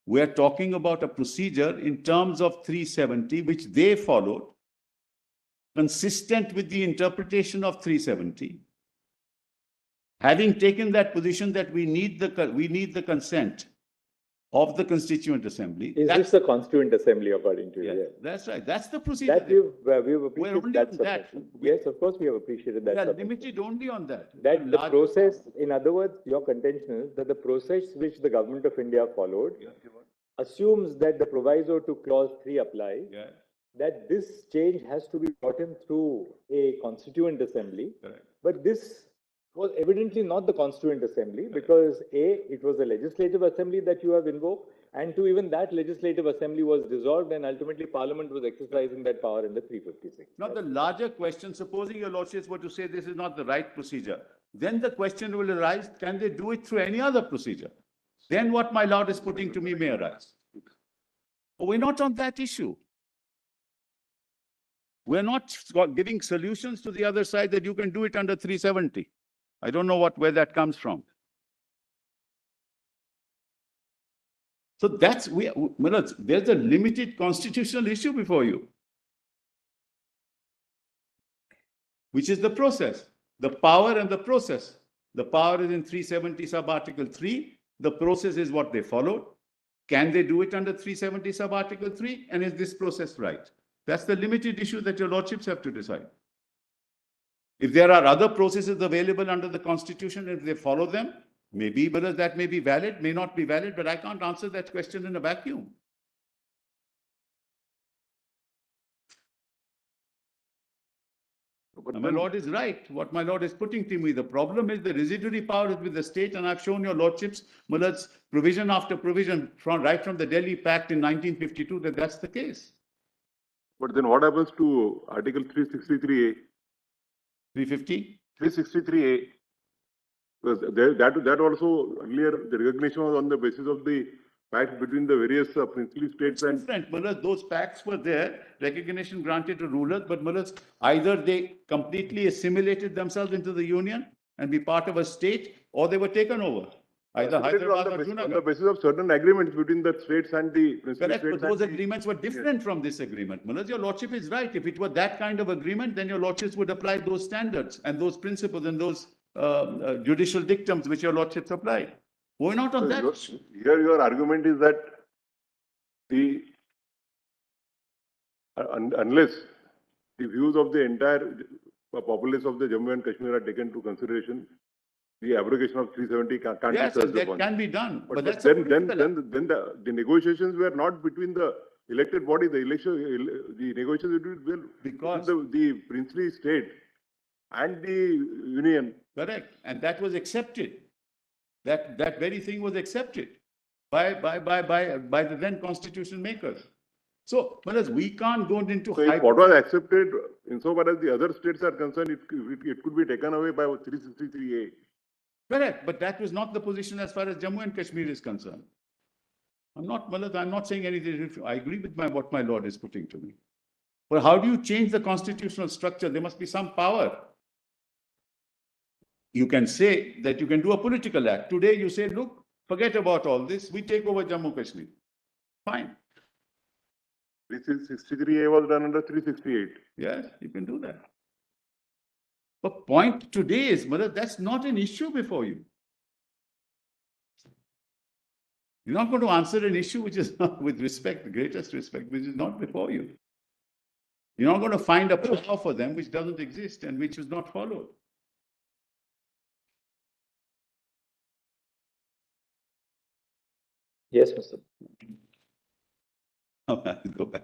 We're talking about a procedure in terms of 370, which they followed, consistent with the interpretation of 370. Having taken that position that we need the consent of the Constituent Assembly. Is this the Constituent Assembly according to you? Yes, Yes. that's right. That's the procedure. That we've We're appreciated only that on that. submission. Yes, of course, we have appreciated that We are submission. limited only on that. That the Large- process, in other words, your contention is that the process which the government of India followed assumes that the proviso to clause 3 applies, Yeah, that this change has to be brought in through a Constituent Assembly. correct. But this was evidently not the Constituent Assembly because A, it was the Legislative Assembly that you have invoked, and two, even that Legislative Assembly was dissolved and ultimately Parliament was exercising that power in the 356. Now, the larger question, supposing your lordships were to say this is not the right procedure, then the question will arise, can they do it through any other procedure? Then what my lord is putting to me may arise. But we're not on that issue. We're not giving solutions to the other side that you can do it under 370. I don't know where that comes from. So that's, there's a limited constitutional issue before you, which is the process, the power and the process. The power is in 370 sub-article 3. The process is what they followed. Can they do it under 370 sub-article 3? And is this process right? That's the limited issue that your lordships have to decide. If there are other processes available under the Constitution, if they follow them, maybe, but that may be valid, may not be valid, but I can't answer that question in a vacuum. And my lord is right. What my lord is putting to me, the problem is the residuary power is with the state, and I've shown your lordships, Mullad's provision after provision, right from the Delhi Pact in 1952, that that's the case. But then what happens to Article 363A? 350? 363A. Because that also earlier the recognition was on the basis of the pact between the various princely states and. Different, Mullah, those pacts were there, recognition granted to rulers, but Mullah, either they completely assimilated themselves into the union and be part of a state, or they were taken over. Either Hyderabad or Junagadh. On the basis of certain agreements between the states and the princely Correct, states. but those agreements were different from this agreement. Mullah, your lordship is right. If it were that kind of agreement, then your lordships would apply those standards and those principles and those judicial dictums which your lordships applied. We're not on that. Here your argument is that unless the views of the entire populace of the Jammu and Kashmir are taken into consideration, the abrogation of 370 can't be Yes, touched that upon. can be done. But that's then the negotiations were not between the elected body, the negotiations were Because between the princely state and the union. correct, and that was accepted. That very thing was accepted by the then constitution makers. So, whereas we can't go into. So, if what was accepted, insofar as the other states are concerned, it could be taken away by 363A. Correct, but that was not the position as far as Jammu and Kashmir is concerned. I'm not saying anything. I agree with what my lord is putting to me. But how do you change the constitutional structure? There must be some power. You can say that you can do a political act. Today you say, look, forget about all this. We take over Jammu Kashmir. Fine. 363A was done under 368. Yes, you can do that. But point today is, that's not an issue before you. You're not going to answer an issue which is not, with respect, the greatest respect, which is not before you. You're not going to find a power for them which doesn't exist and which is not followed. Yes, Mr. Go back.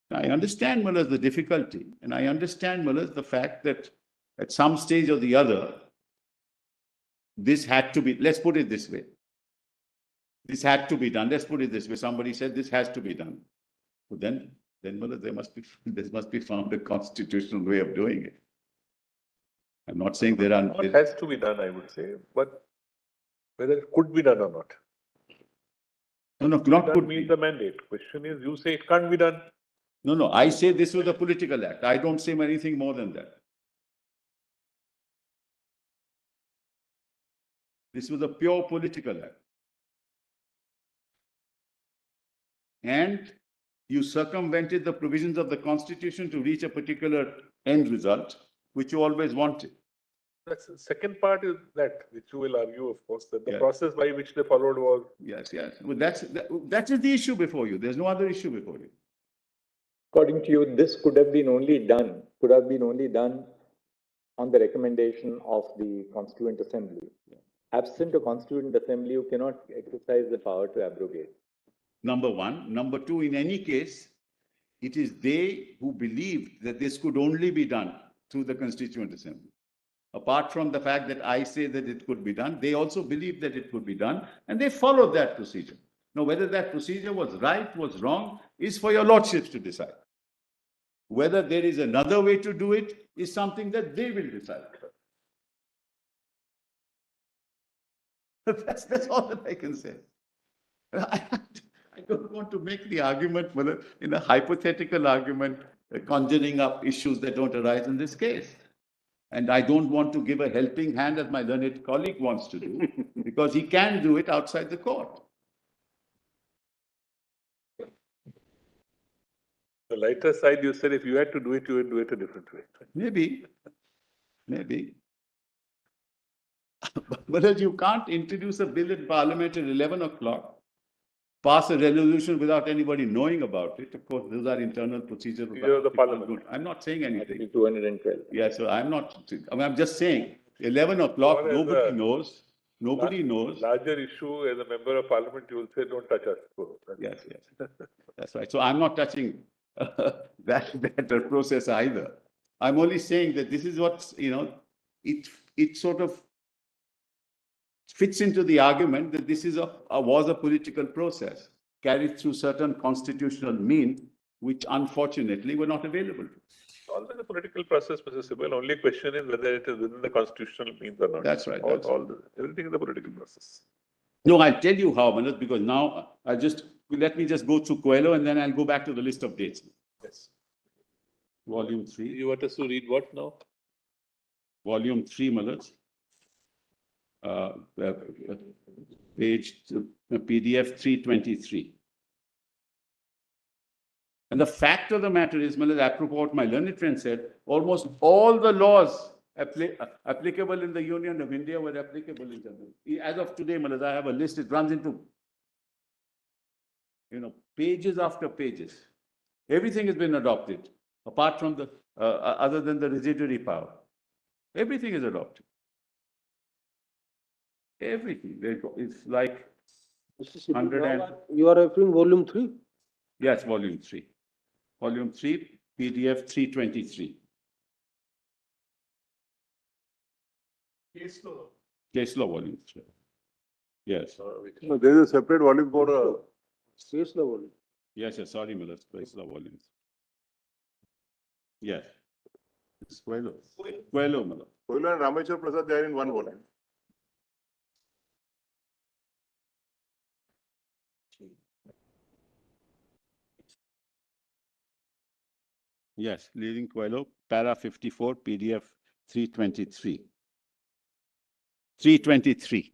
I understand, Mullah, the difficulty, and I understand, Mullah, the fact that at some stage or the other, this had to be, let's put it this way. This had to be done. Let's put it this way. Somebody said this has to be done. So then Mullah, there must be found a constitutional way of doing it. I'm not saying there are. Not has to be done, I would say, but whether it could be done or not. No, not could meet be. the mandate. Question is, you say it can't be done. No, I say this was a political act. I don't say anything more than that. This was a pure political act. And you circumvented the provisions of the Constitution to reach a particular end result, which you always wanted. That's the second part is that, which you will argue, of course, that the Yeah. process by which they followed was. Yes. Well, that is the issue before you. There's no other issue before you. According to you, this could have been only done on the recommendation of the Constituent Assembly. Absent a Constituent Assembly, you cannot exercise the power to abrogate. Number one. Number two, in any case, it is they who believed that this could only be done through the Constituent Assembly. Apart from the fact that I say that it could be done, they also believe that it could be done, and they followed that procedure. Now, whether that procedure was right, was wrong, is for your lordships to decide. Whether there is another way to do it is something that they will decide. That's all that I can say. I don't want to make the argument, in a hypothetical argument, conjuring up issues that don't arise in this case. And I don't want to give a helping hand as my learned colleague wants to do, because he can do it outside the court. The lighter side, you said if you had to do it, you would do it a different way. Maybe. But you can't introduce a bill in Parliament at 11 o'clock, pass a resolution without anybody knowing about it. Of course, those are internal procedures. You're the Parliament. I'm not saying anything. 212. Yeah, so I'm just saying, 11 o'clock, Or as nobody a knows. Nobody knows. Larger issue, as a member of Parliament, you will say, don't touch us. Yes. That's right. So I'm not touching that process either. I'm only saying that this is what, it sort of fits into the argument that this is was a political process carried through certain constitutional means, which unfortunately were not available. Always a political process, Mr. Sibal. Only question is whether it is within the constitutional means or not. That's right. Everything is a political process. No, I'll tell you how, Manoj, because now let me just go through Coelho and then I'll go back to the list of dates. Yes. Volume 3. You want us to read what now? Volume 3, Manoj. Page PDF 323. And the fact of the matter is, Manoj, apropos what my learned friend said, almost all the laws applicable in the Union of India were applicable in Jammu. As of today, Manoj, I have a list, it runs into, pages after pages. Everything has been adopted, apart from the, other than the residuary power. Everything is adopted. Everything. It's like Mr. Sibal, 100 and... you are referring volume 3? Yes, volume 3. Volume 3, PDF 323. Case law, volume 3. Yes. No, there is a separate volume for Space law volume. Yes, sorry, Miller, case law volumes. Yes. It's Coelho, Miller. Coelho and Rameshwar Prasad, they are in one volume. Yes, leading Coelho, para 54, PDF 323. 323.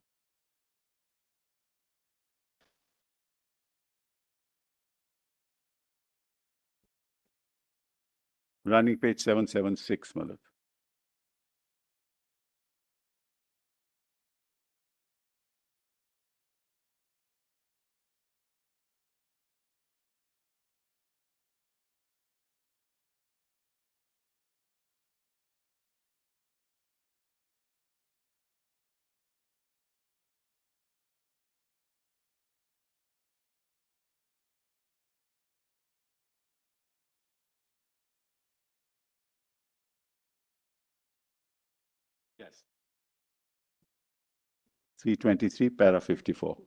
Running page 776, Miller. Yes. 323, para 54.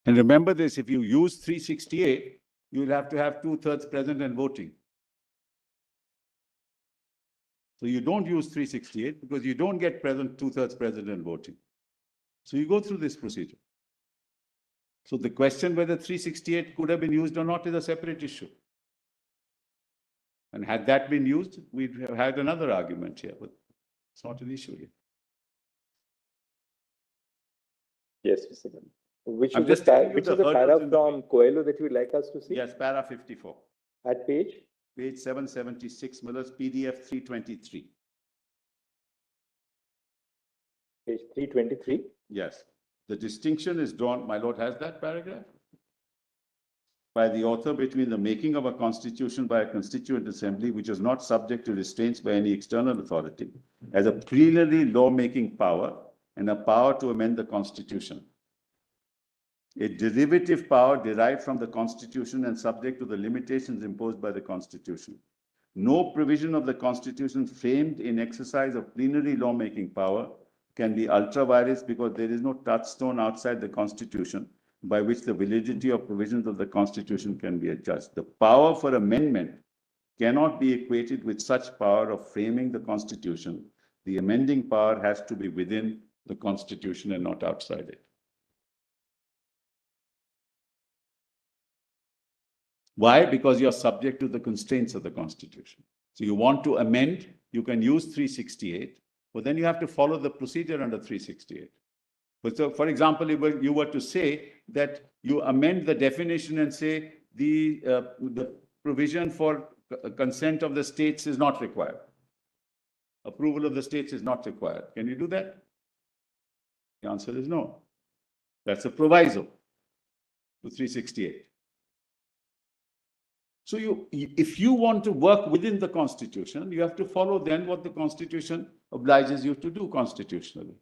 And remember this, if you use 368, you will have to have 2/3 present and voting. So you don't use 368 because you don't get 2/3 present and voting. So you go through this procedure. So the question whether 368 could have been used or not is a separate issue. And had that been used, we'd have had another argument here, but it's not an issue here. Yes, Mr. Gandhi. Which I'm is just the, telling you which the is the hurdles para in the- from Coelho that you would like us to see? Yes, para 54. At page? page 776, Miller's PDF 323. Page 323. Yes. The distinction is drawn, my lord has that paragraph? By the author between the making of a constitution by a constituent assembly, which is not subject to restraints by any external authority, as a plenary lawmaking power and a power to amend the constitution. A derivative power derived from the constitution and subject to the limitations imposed by the constitution. No provision of the constitution framed in exercise of plenary lawmaking power can be ultra vires because there is no touchstone outside the constitution by which the validity of provisions of the constitution can be adjudged. The power for amendment cannot be equated with such power of framing the constitution. The amending power has to be within the constitution and not outside it. Why? Because you're subject to the constraints of the constitution. So you want to amend, you can use 368, but then you have to follow the procedure under 368. But so, for example, if you were to say that you amend the definition and say the provision for consent of the states is not required. Approval of the states is not required. Can you do that? The answer is no. That's a proviso to 368. So if you want to work within the constitution, you have to follow then what the constitution obliges you to do constitutionally.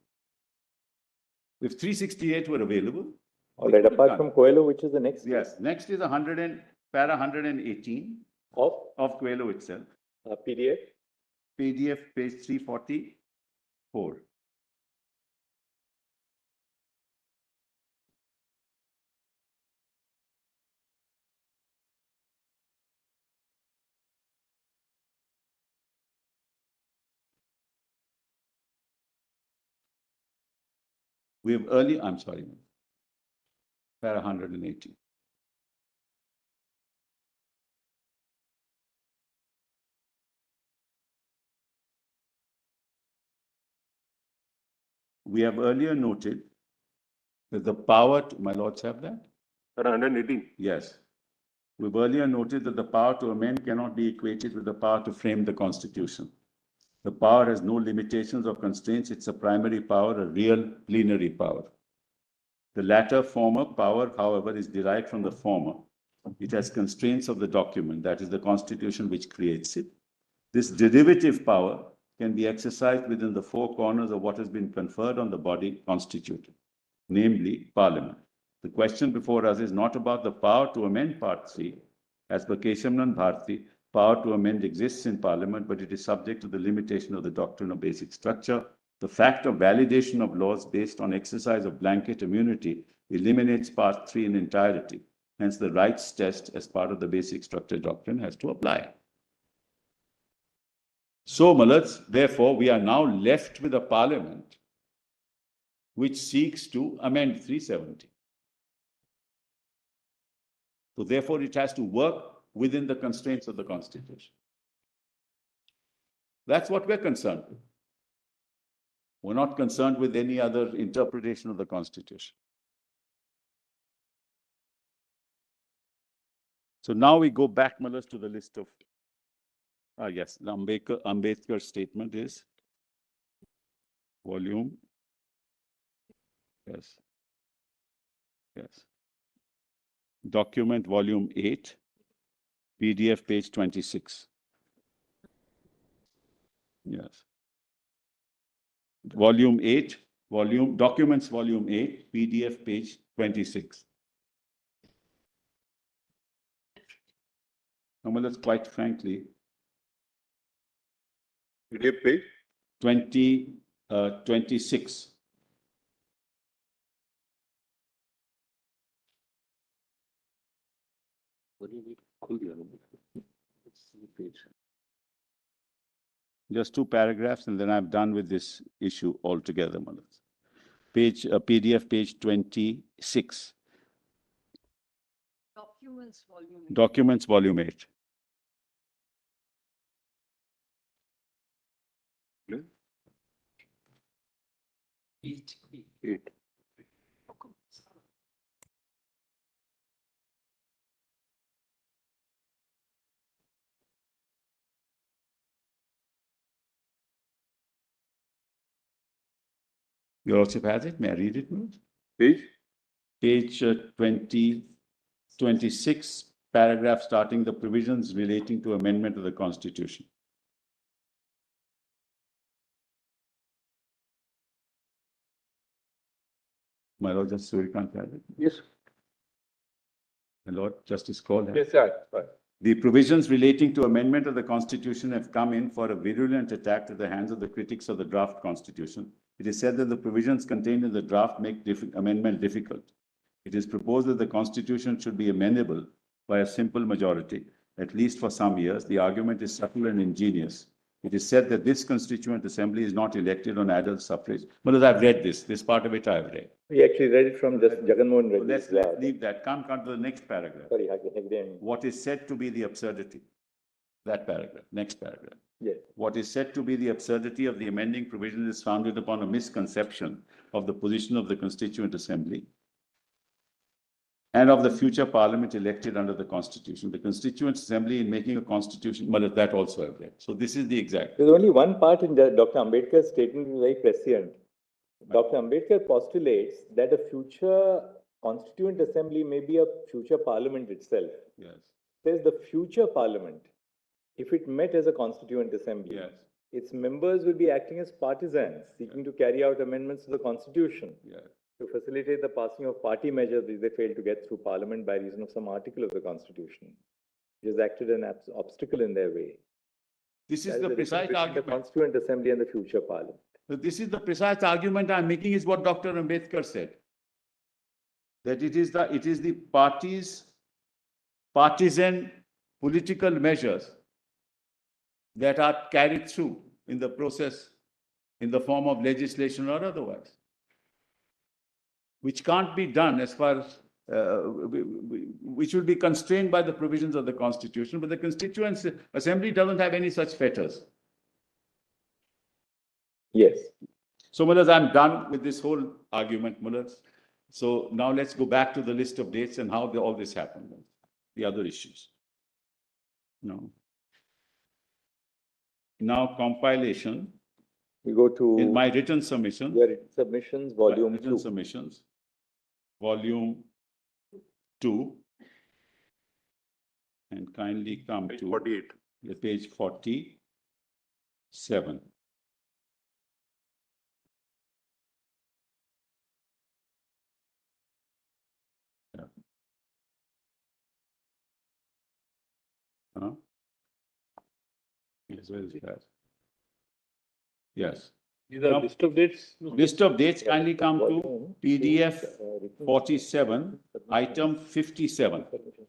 If 368 were available. All right, apart from Coelho, which is the next? Yes, next is para 118 of Coelho itself. PDF? PDF page 344. We have I'm sorry, para 180. We have earlier noted that the power to, my lords have that? Para 118. Yes. We've earlier noted that the power to amend cannot be equated with the power to frame the constitution. The power has no limitations or constraints. It's a primary power, a real plenary power. The latter former power, however, is derived from the former. It has constraints of the document, that is the constitution which creates it. This derivative power can be exercised within the four corners of what has been conferred on the body constituted, namely Parliament. The question before us is not about the power to amend Part 3. As per Keshavnan Bharti, power to amend exists in Parliament, but it is subject to the limitation of the doctrine of basic structure. The fact of validation of laws based on exercise of blanket immunity eliminates Part 3 in entirety. Hence, the rights test as part of the basic structure doctrine has to apply. So, Malats, therefore, we are now left with a Parliament which seeks to amend 370. So, therefore, it has to work within the constraints of the Constitution. That's what we're concerned with. We're not concerned with any other interpretation of the Constitution. So now we go back, Malas, to the list of, yes, the Ambedkar statement is volume, yes, document volume 8, PDF page 26. Yes. Volume 8, documents volume 8, PDF page 26. Now, quite frankly, PDF page? 26. Just two paragraphs, and then I'm done with this issue altogether, Malas. PDF page 26. Documents volume 8. Eight. Your Lordship has it. May I read it, Manoj? Page? Page 26, paragraph starting the provisions relating to amendment of the Constitution. My Lord Justice Surikant has it. Yes. My Lord Justice Cole has it. Yes, sir. Fine. The provisions relating to amendment of the Constitution have come in for a virulent attack at the hands of the critics of the draft Constitution. It is said that the provisions contained in the draft make amendment difficult. It is proposed that the Constitution should be amendable by a simple majority, at least for some years. The argument is subtle and ingenious. It is said that this Constituent Assembly is not elected on adult suffrage. But I've read this part of it I've read. We actually read it from just Jagannath So Reddy's. let's leave that. Come to the next paragraph. Sorry, Hegde. What is said to be the absurdity? That paragraph, next paragraph. Yes. What is said to be the absurdity of the amending provision is founded upon a misconception of the position of the Constituent Assembly and of the future Parliament elected under the Constitution. The Constituent Assembly, in making a Constitution, well, that also I've read. So this is the exact. There's only one part in Dr. Ambedkar's statement which is very prescient. Dr. Ambedkar postulates that a future Constituent Assembly may be a future Parliament itself. Yes. Says the future Parliament, if it met as a Constituent Assembly, Yes. its members will be acting as partisans, seeking to carry out amendments to the Constitution Yes. to facilitate the passing of party measures which they failed to get through Parliament by reason of some article of the Constitution, which has acted an obstacle in their way. This is That the is precise difference between argument. the Constituent Assembly and the future Parliament. So this is the precise argument I'm making is what Dr. Ambedkar said. That it is the parties' partisan political measures that are carried through in the process in the form of legislation or otherwise, which can't be done as far as which will be constrained by the provisions of the Constitution, but the Constituent Assembly doesn't have any such fetters. Yes. So, Mullahs, I'm done with this whole argument, Mullahs. So now let's go back to the list of dates and how all this happened, the other issues. No. Now compilation. We go to In my written submission. your written submissions, volume Written 2. submissions, volume 2. And kindly come Page to 48. page 47. Yeah. Huh? Yes, where is that? Yes. These are list of dates. List of dates, kindly come to Volume, PDF written 47, submissions. item 57. Submissions.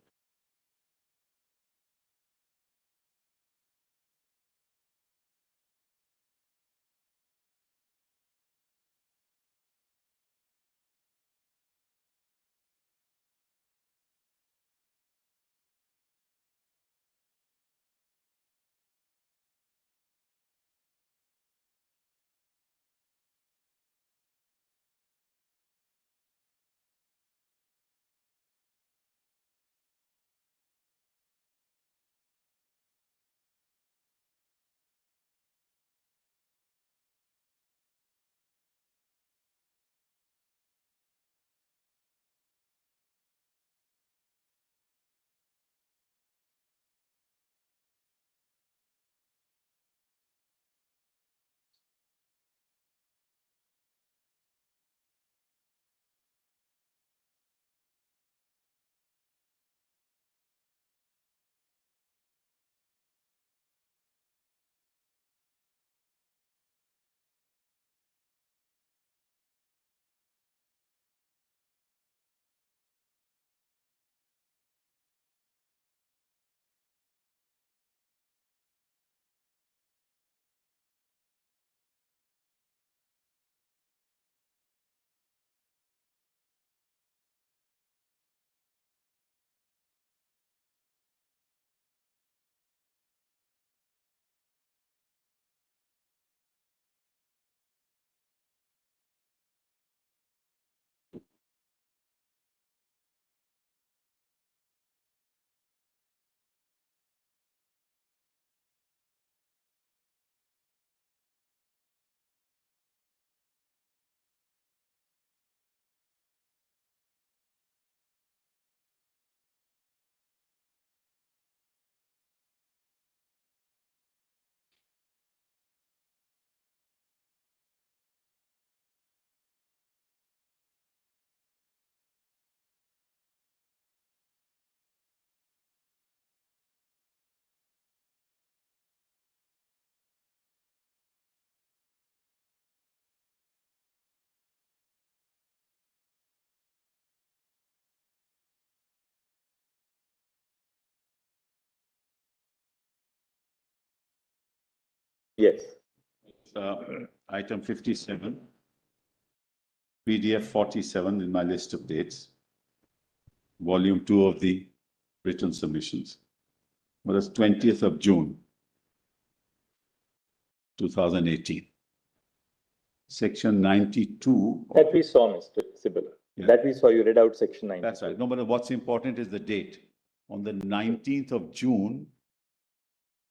Yes. Item 57, PDF 47 in my list of dates, volume 2 of the written submissions. Well, that's 20th of June, 2018. Section 92. That we saw, Mr. Sibal. Yeah. That we saw, you read out section 9. That's right. No, but what's important is the date. On the 19th of June,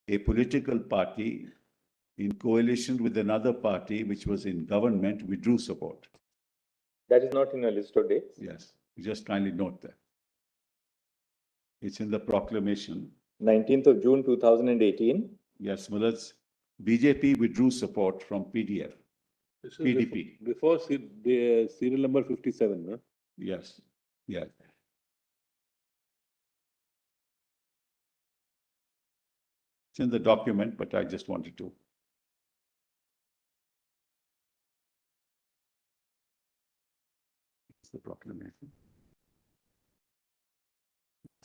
a political party in coalition with another party which was in government withdrew support. That is not in a list of dates. Yes, just kindly note that. It's in the proclamation. 19th of June, 2018. Yes, well, it's BJP withdrew support from PDF, This is PDP. Before the serial number 57, no? Yes, yes. It's in the document, but I just wanted to. It's the proclamation.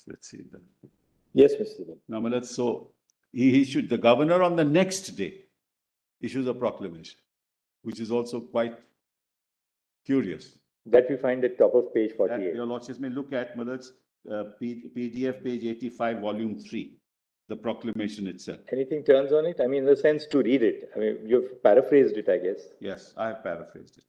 Let's see that. Yes, Mr. Sibal. Now, let's, so he issued, the governor on the next day issues a proclamation, which is also quite curious. That we find at top of page That 48. your lordships may look at, Malat's PDF page 85, volume 3, the proclamation itself. Anything turns on it? I mean, in the sense to read it. I mean, you've paraphrased it, I guess. Yes, I have paraphrased it.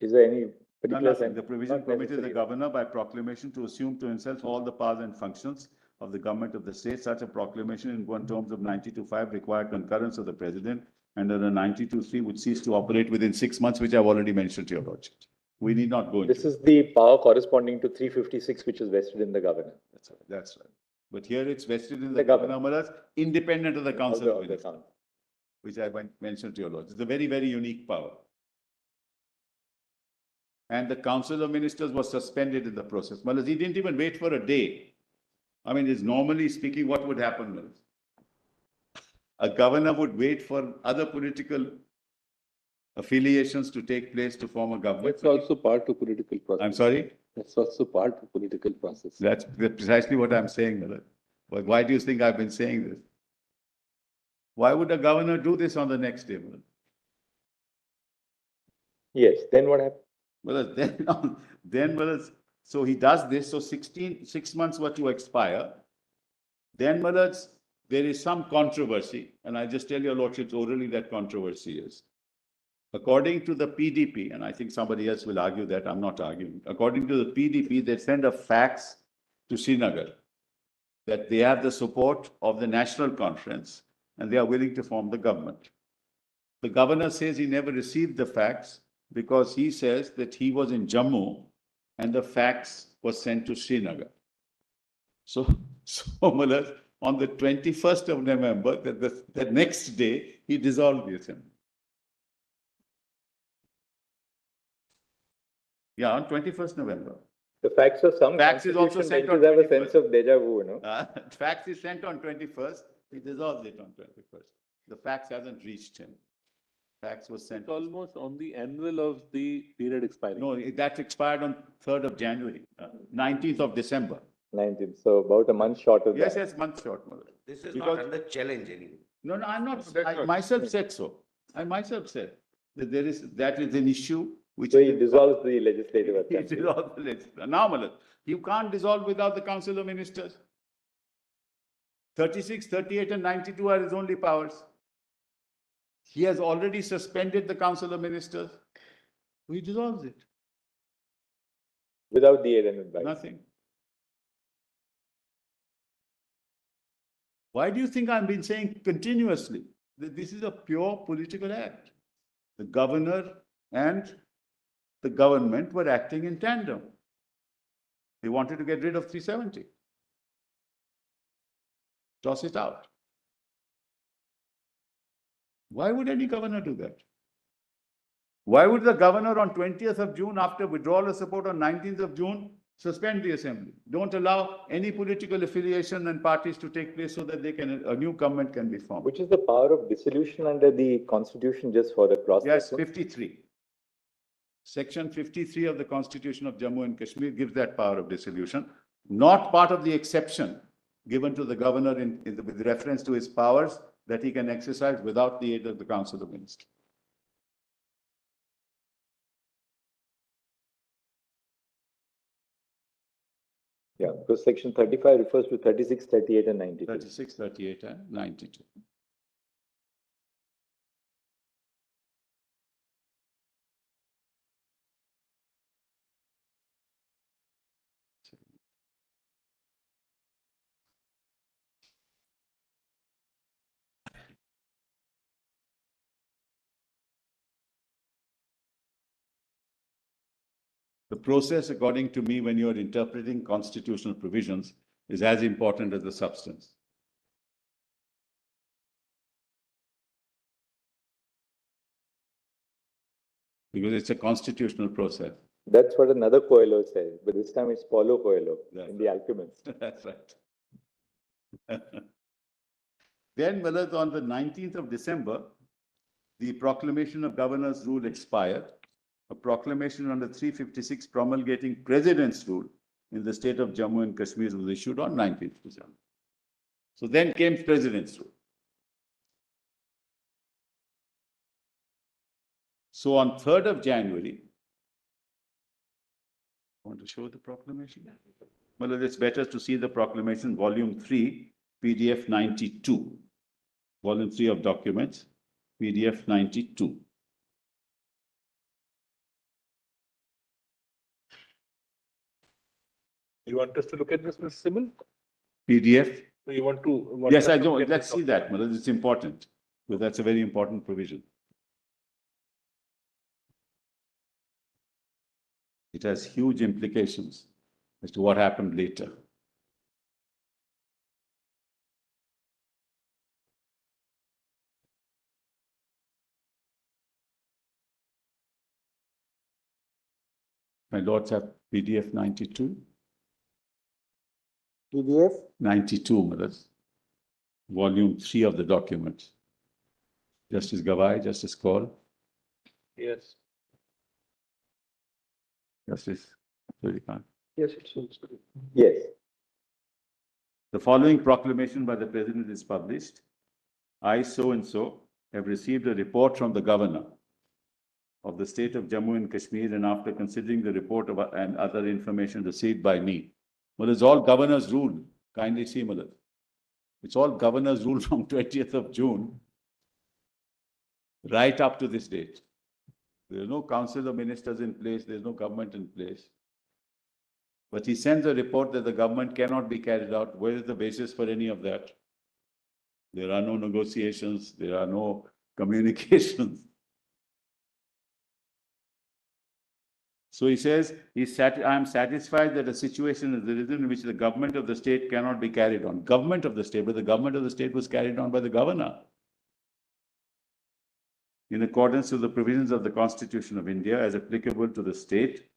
Is there any No, particular nothing. sense? The provision Not permitted the necessary. governor by proclamation to assume to himself all the powers and functions of the government of the state. Such a proclamation in one terms of 92(5) required concurrence of the president, and under 92(3) would cease to operate within 6 months, which I've already mentioned to your lordship. We need not go into. This is the power corresponding to 356, which is vested in the governor. That's right. That's right. But here it's vested in The the governor. governor, Maharaj, independent of the council of Of the ministers, council. which I mentioned to your lords. It's a very, very unique power. And the council of ministers was suspended in the process. Maharaj, he didn't even wait for a day. I mean, it's normally speaking, what would happen, Maharaj? A governor would wait for other political affiliations to take place to form a government. That's also part of political process. I'm sorry? That's also part of political process. That's precisely what I'm saying, Maharaj. But why do you think I've been saying this? Why would a governor do this on the next day, Maharaj? Yes, then what happened? Well, then, well, so he does this, so 6 months were to expire. Then, Maharaj, there is some controversy, and I just tell your lordships orally that controversy is. According to the PDP, and I think somebody else will argue that, I'm not arguing. According to the PDP, they send a fax to Srinagar that they have the support of the National Conference and they are willing to form the government. The governor says he never received the fax because he says that he was in Jammu and the fax was sent to Srinagar. So Maharaj, on the 21st of November, the next day, he dissolved the assembly. Yeah, on 21st November. The facts of some Fax is also constitution sent on benches have a 21st. sense of deja vu, you know. Fax is sent on 21st, he dissolves it on 21st. The fax hasn't reached him. Fax was sent. It's almost on the annual of the period expiring. No, that expired on 3rd of January, 19th of December. 19th, so about a month short of Yes, that. yes, month short, Mother. This is Because- not under challenge anymore. No, no, I'm not, that's I not- myself said so. I myself said that that is an issue which. So he dissolves the legislative He assembly. dissolved the legislature. Now, Maharaj, you can't dissolve without the council of ministers. 36, 38 and 92 are his only powers. He has already suspended the council of ministers. He dissolves it. Without the aid and advice. Nothing. Why do you think I've been saying continuously that this is a pure political act? The governor and the government were acting in tandem. They wanted to get rid of 370. Toss it out. Why would any governor do that? Why would the governor on 20th of June, after withdrawal of support on 19th of June, suspend the assembly? Don't allow any political affiliation and parties to take place so that a new government can be formed. Which is the power of dissolution under the constitution, just for the cross. Yes, 53. Section 53 of the Constitution of Jammu and Kashmir gives that power of dissolution, not part of the exception given to the governor with reference to his powers that he can exercise without the aid of the Council of Ministers. Yeah, because section 35 refers to 36, 38 and 92. 36, 38 and 92. The process, according to me, when you are interpreting constitutional provisions, is as important as the substance. Because it's a constitutional process. That's what another Coelho says, but this time it's Paulo Coelho in The Alchemist. That's right. Then, Malad, on the 19th of December, the proclamation of governor's rule expired. A proclamation under 356 promulgating president's rule in the state of Jammu and Kashmir was issued on 19th December. So then came president's rule. So on 3rd of January, want to show the proclamation? Well, it's better to see the proclamation, volume 3, PDF 92. Volume 3 of documents, PDF 92. You want us to look at this, Mr. Simmel? PDF? You want to? Yes, I do. Let's see that, Malad. It's important. Because that's a very important provision. It has huge implications as to what happened later. My lords have PDF 92. PDF? 92, Malad. Volume 3 of the document. Justice Gawai, Justice Kaul. Yes. Justice Surikant. Yes, it seems good. Yes. The following proclamation by the President is published. I, so and so, have received a report from the Governor of the state of Jammu and Kashmir, and after considering the report and other information received by me. Well, it's all Governor's rule. Kindly see, Malad. It's all Governor's rule from 20th of June right up to this date. There's no Council of Ministers in place. There's no government in place. But he sends a report that the government cannot be carried out. Where is the basis for any of that? There are no negotiations. There are no communications. So he says, I am satisfied that a situation has arisen in which the government of the state cannot be carried on. Government of the state, but the government of the state was carried on by the governor. In accordance with the provisions of the Constitution of India as applicable to the state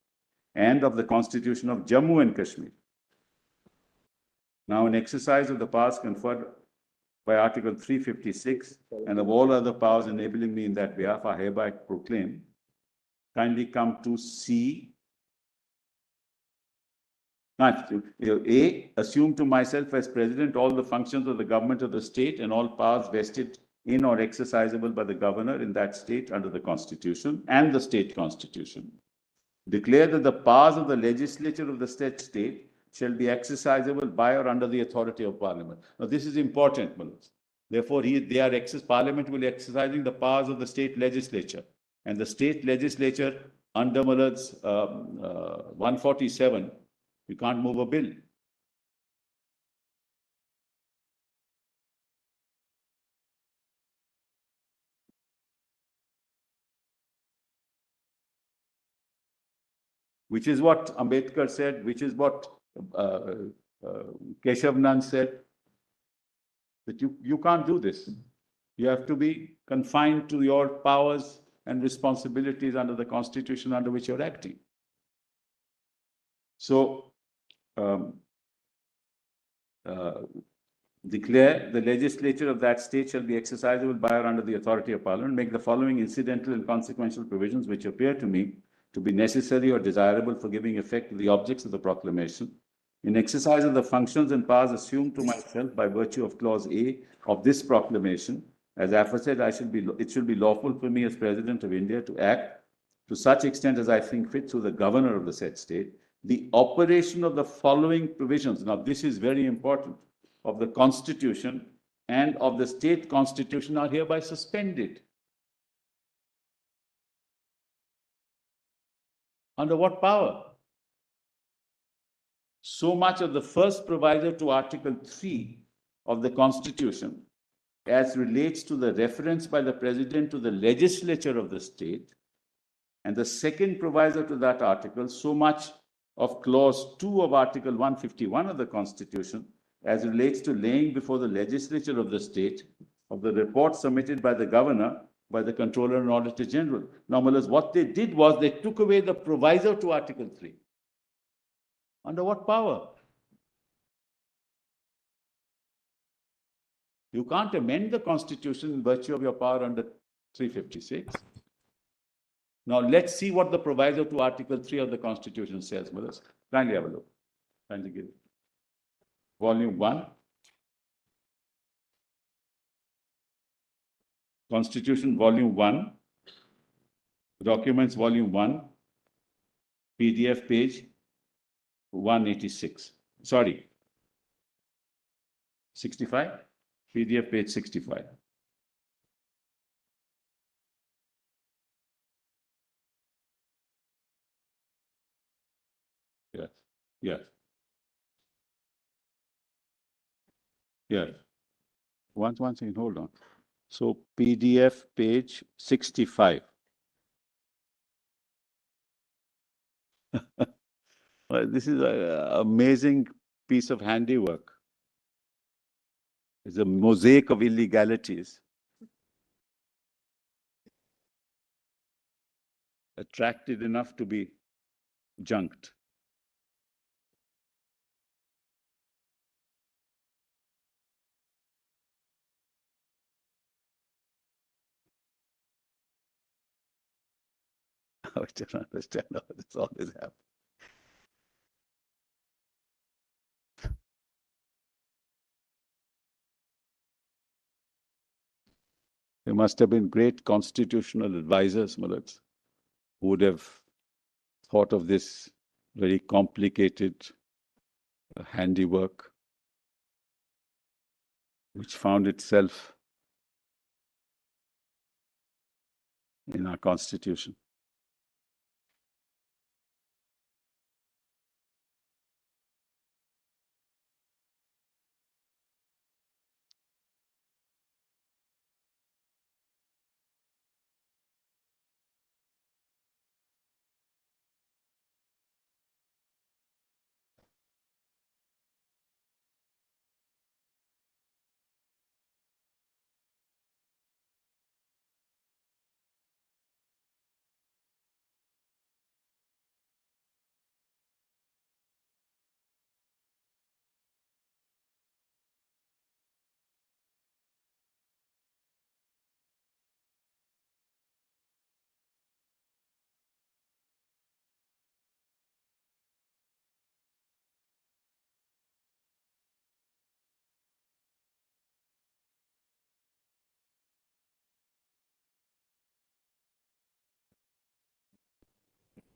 and of the Constitution of Jammu and Kashmir. Now, in exercise of the powers conferred by Article 356 and of all other powers enabling me in that behalf, I hereby proclaim. Kindly come to C. A, assume to myself as President all the functions of the government of the state and all powers vested in or exercisable by the governor in that state under the Constitution and the state constitution. Declare that the powers of the legislature of the state shall be exercisable by or under the authority of Parliament. Now, this is important, Malad. Therefore, Parliament will be exercising the powers of the state legislature. And the state legislature under Malad's 147, you can't move a bill. Which is what Ambedkar said, which is what Keshav Nand said, that you can't do this. You have to be confined to your powers and responsibilities under the Constitution under which you're acting. So, declare the legislature of that state shall be exercisable by or under the authority of Parliament, make the following incidental and consequential provisions which appear to me to be necessary or desirable for giving effect to the objects of the proclamation In exercise of the functions and powers assumed to myself by virtue of Clause A of this proclamation, as aforesaid, it should be lawful for me as President of India to act to such extent as I think fit through the governor of the said state, the operation of the following provisions. Now, this is very important, of the Constitution and of the state constitution are hereby suspended. Under what power? So much of the first proviso to Article 3 of the Constitution as relates to the reference by the President to the legislature of the state, and the second proviso to that article, so much of Clause 2 of Article 151 of the Constitution as relates to laying before the legislature of the state of the report submitted by the governor, by the Comptroller and Auditor General. Now, what they did was they took away the proviso to Article 3. Under what power? You can't amend the Constitution in virtue of your power under 356. Now, let's see what the proviso to Article 3 of the Constitution says, Mullahs. Kindly have a look. Kindly give it. Volume 1. Constitution, Volume 1. Documents, Volume 1. PDF page 186. Sorry. 65? PDF page 65. Yes. Yes. Yes. One second, hold on. So PDF page 65. This is an amazing piece of handiwork. It's a mosaic of illegalities. Attracted enough to be junked. I don't understand how this always happens. There must have been great constitutional advisors, Mullahs, who would have thought of this very complicated handiwork, which found itself in our Constitution.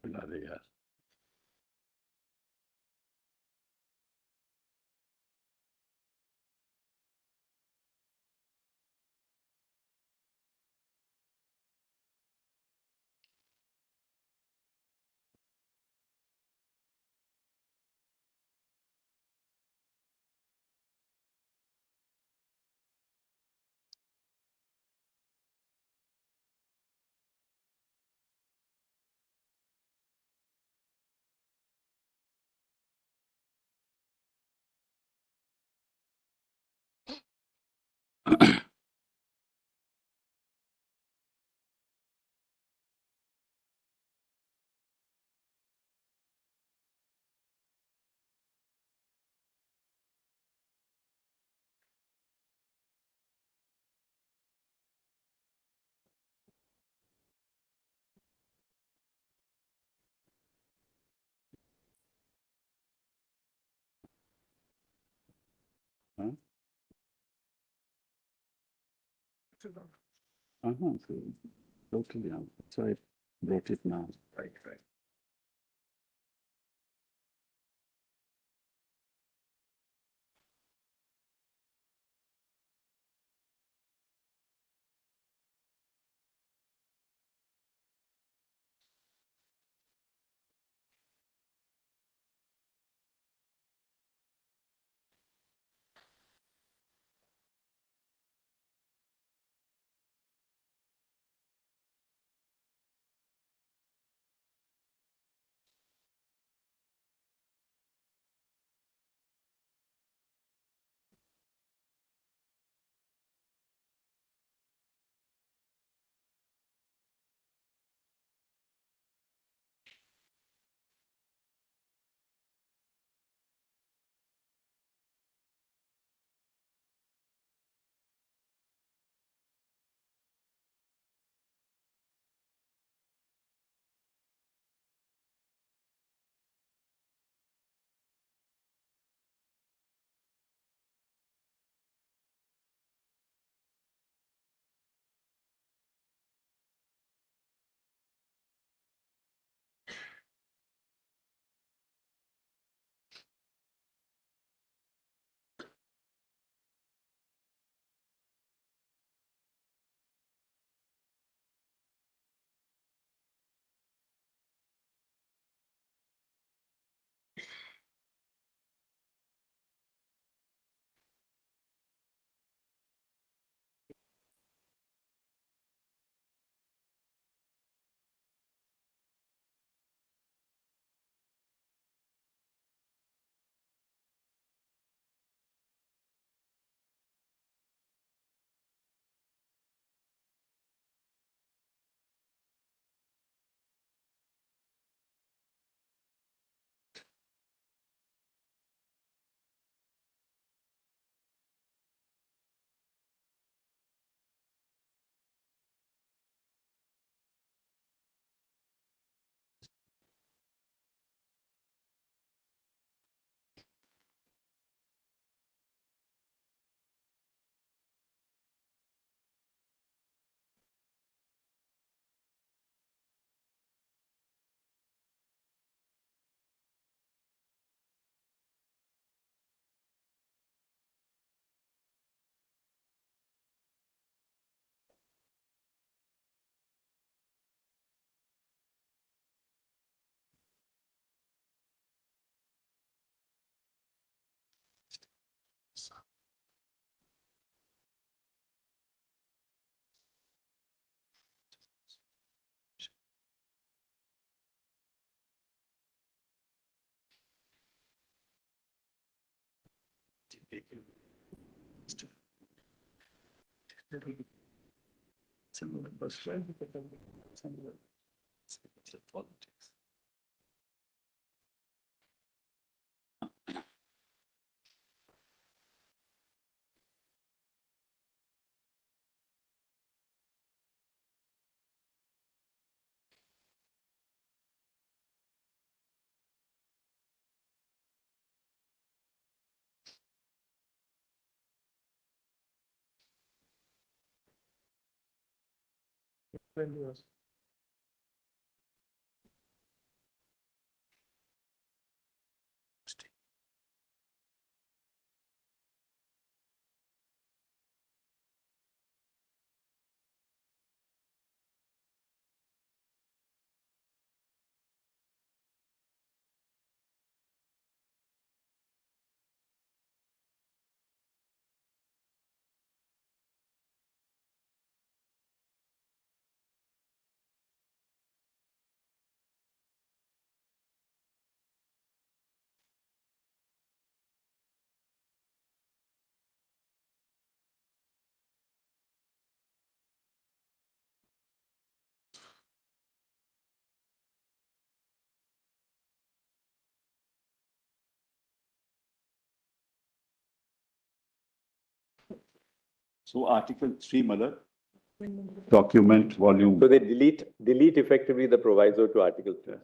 Bloody hell. So totally, so I wrote it now. Right, right. Politics. So Article 3, Mother, document volume. So they delete effectively the proviso to Article 3.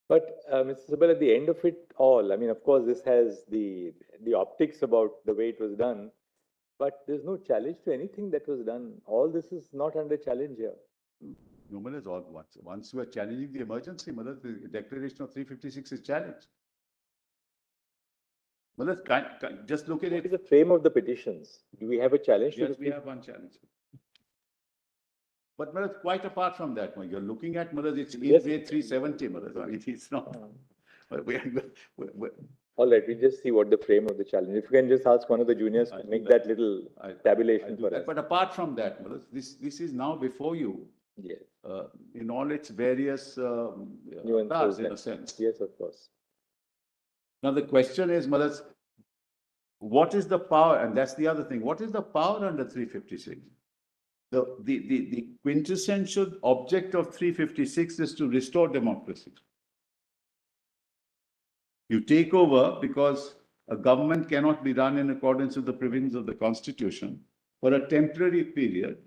But, Mr. Sabal, at the end of it all, I mean, of course, this has the optics about the way it was done. But there's no challenge to anything that was done. All this is not under challenge here. No, Malas, once you are challenging the emergency, Malas, the declaration of 356 is challenged. Malas, just look at What is it. the frame of the petitions? Do we have a challenge to Yes, the we have one challenge. But Malas, quite apart from that, you're looking at Malas, it's in Yes. grade 370, Malas. I mean, it's not. All right, we just see what the frame of the challenge. If you can just ask one of the juniors to make that little tabulation for us. But apart from that, Malas, this is now before you. Yes. In all its various Nuances parts, in and- a sense. Yes, of course. Now the question is, Malas, what is the power? And that's the other thing. What is the power under 356? The quintessential object of 356 is to restore democracy. You take over because a government cannot be run in accordance with the provisions of the Constitution for a temporary period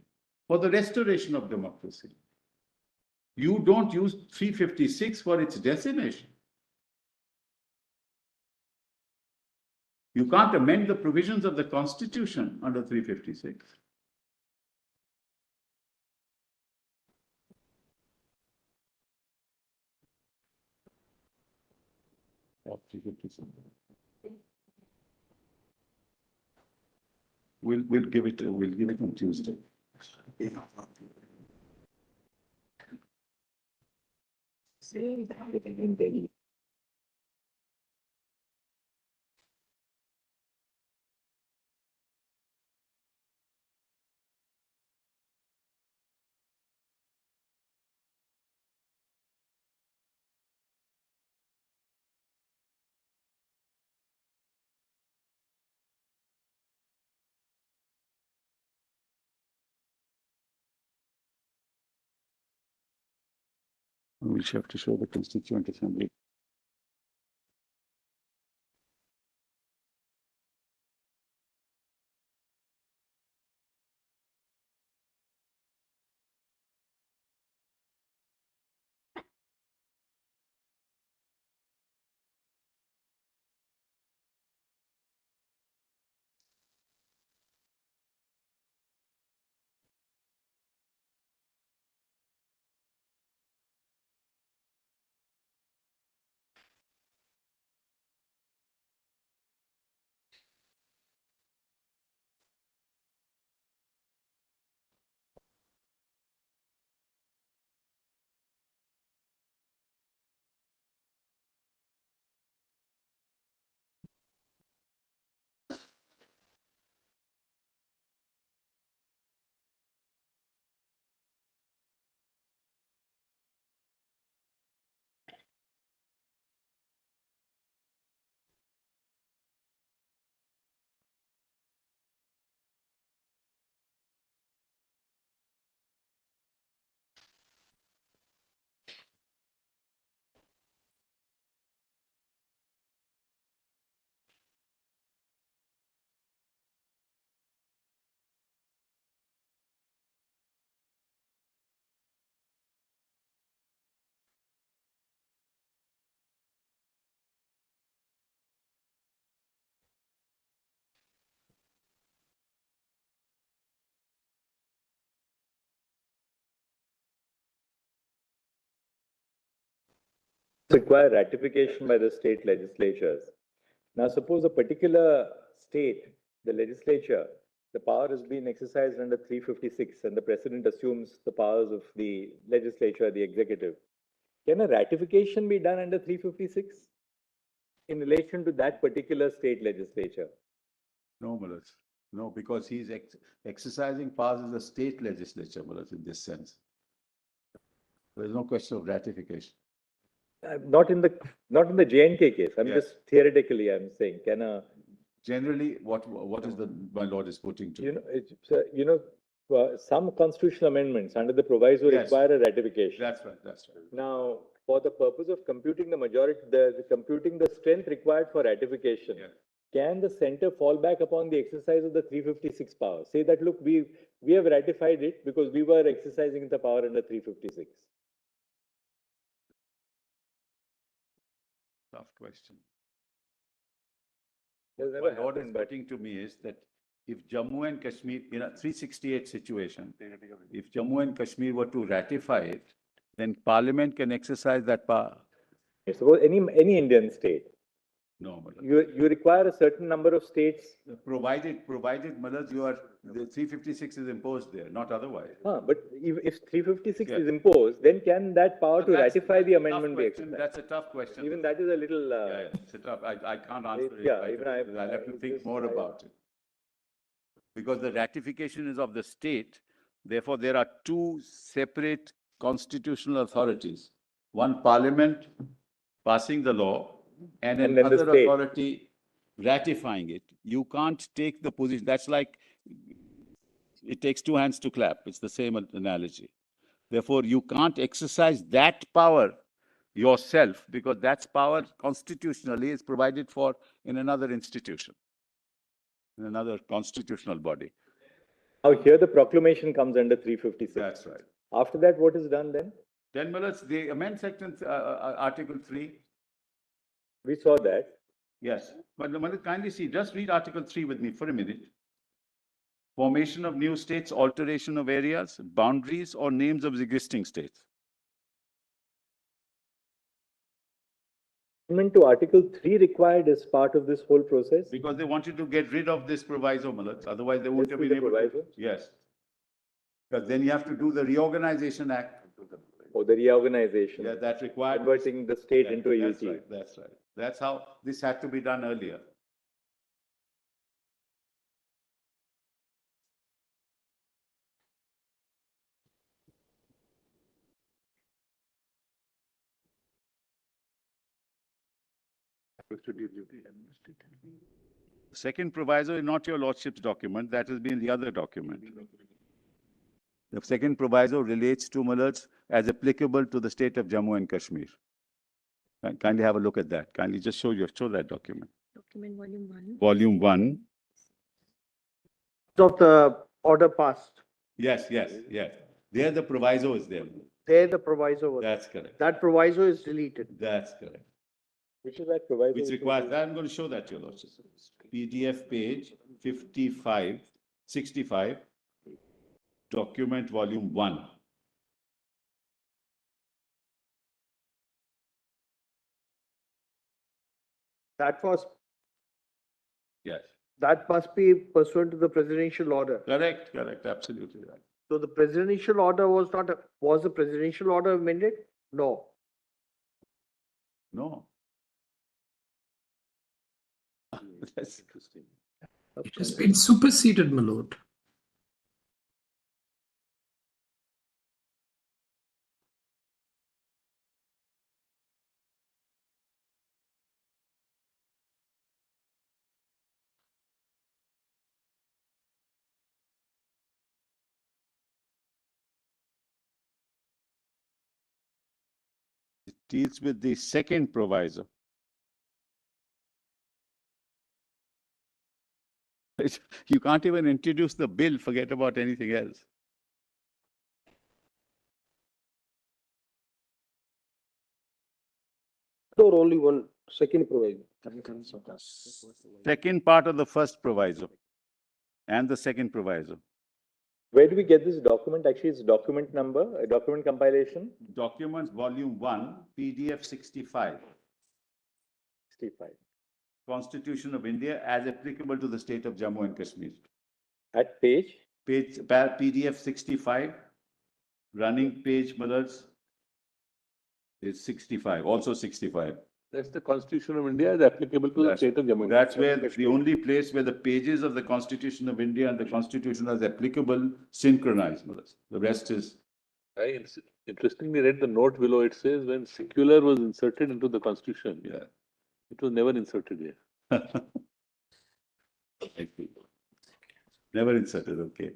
for the restoration of democracy. You don't use 356 for its decimation. You can't amend the provisions of the Constitution under 356. Of 356. We'll give it on Tuesday. We'll have to show the Constituent Assembly. Require ratification by the state legislatures. Now, suppose a particular state, the legislature, the power has been exercised under 356 and the president assumes the powers of the legislature, the executive. Can a ratification be done under 356 in relation to that particular state legislature? No, Malas. No, because he's exercising powers as a state legislature, Malas, in this sense. There's no question of ratification. Not in the J&K case. I'm Yes. just theoretically, I'm saying, can a Generally, what is my lord is putting to? some constitutional amendments under the proviso Yes. require a ratification. That's right. Now, for the purpose of computing the majority, computing the strength required for ratification, Yeah. can the center fall back upon the exercise of the 356 power? Say that, look, we have ratified it because we were exercising the power under 356. Tough question. Has What never my lord is happened, but putting to me is that if Jammu and Kashmir, in a 368 situation, if Jammu and Kashmir were to ratify it, then Parliament can exercise that power. Suppose any Indian state, No, Malad. you require a certain number of states. Provided, Malad, the 356 is imposed there, not otherwise. But if 356 Yeah. is imposed, then can that power But to that's- ratify the that's a tough amendment be question. exercised? That's a tough question. Even that is a little. Yeah, it's a tough, I can't answer it. yeah, right even away, I- because I'll have to I think just- more I- about it. Because the ratification is of the state, therefore there are two separate constitutional authorities. One Parliament passing the law and And then the another state. authority ratifying it. You can't take the position, that's like, it takes two hands to clap, it's the same analogy. Therefore, you can't exercise that power yourself because that's power constitutionally is provided for in another institution, in another constitutional body. Now here the proclamation comes under 356. That's right. After that, what is done then? Then, Malad, they amend section, Article 3. We saw that. Yes, but Malad, kindly see, just read Article 3 with me for a minute. Formation of new states, alteration of areas, boundaries, or names of existing states. Amendment to Article 3 required as part of this whole process. Because they wanted to get rid of this proviso, Malad, otherwise they wouldn't Let's have see been the able to. proviso. Yes. Because then you have to do the Reorganization Act. Or the reorganization. Yeah, that required. Converting the state Yeah, into a that's UT. right, that's right. That's how this had to be done earlier. Second proviso is not your lordship's document, that has been the other document. The second proviso relates to Malads as applicable to the state of Jammu and Kashmir. Kindly have a look at that. Kindly just show that document. Document volume 1. Volume 1. Of the order passed, Yes. There the proviso is there. there the proviso was. That's correct. That proviso is deleted. That's correct. Which is that proviso? Which requires, I'm going to show that to your lordship. PDF page 65, document volume 1. That was, Yes. that must be pursuant to the presidential order. Correct, absolutely right. So the presidential order was not, was the presidential order amended? No. No. That's interesting. It has been superseded, my lord. It deals with the second proviso. You can't even introduce the bill, forget about anything else. Or only one second provision. Second part of the first proviso and the second proviso. Where do we get this document? Actually, it's document number, a document compilation. Documents volume 1, PDF 65. 65. Constitution of India as applicable to the state of Jammu and Kashmir. At page? PDF 65, running page, Malads, is 65, also 65. That's the Constitution of India is applicable to the state of Jammu. That's where the only place where the pages of the Constitution of India and the Constitution as applicable synchronize, Malads. The rest is. I interestingly read the note below. It says when secular was inserted into the Constitution, Yeah. it was never inserted here. I see. Never inserted, okay.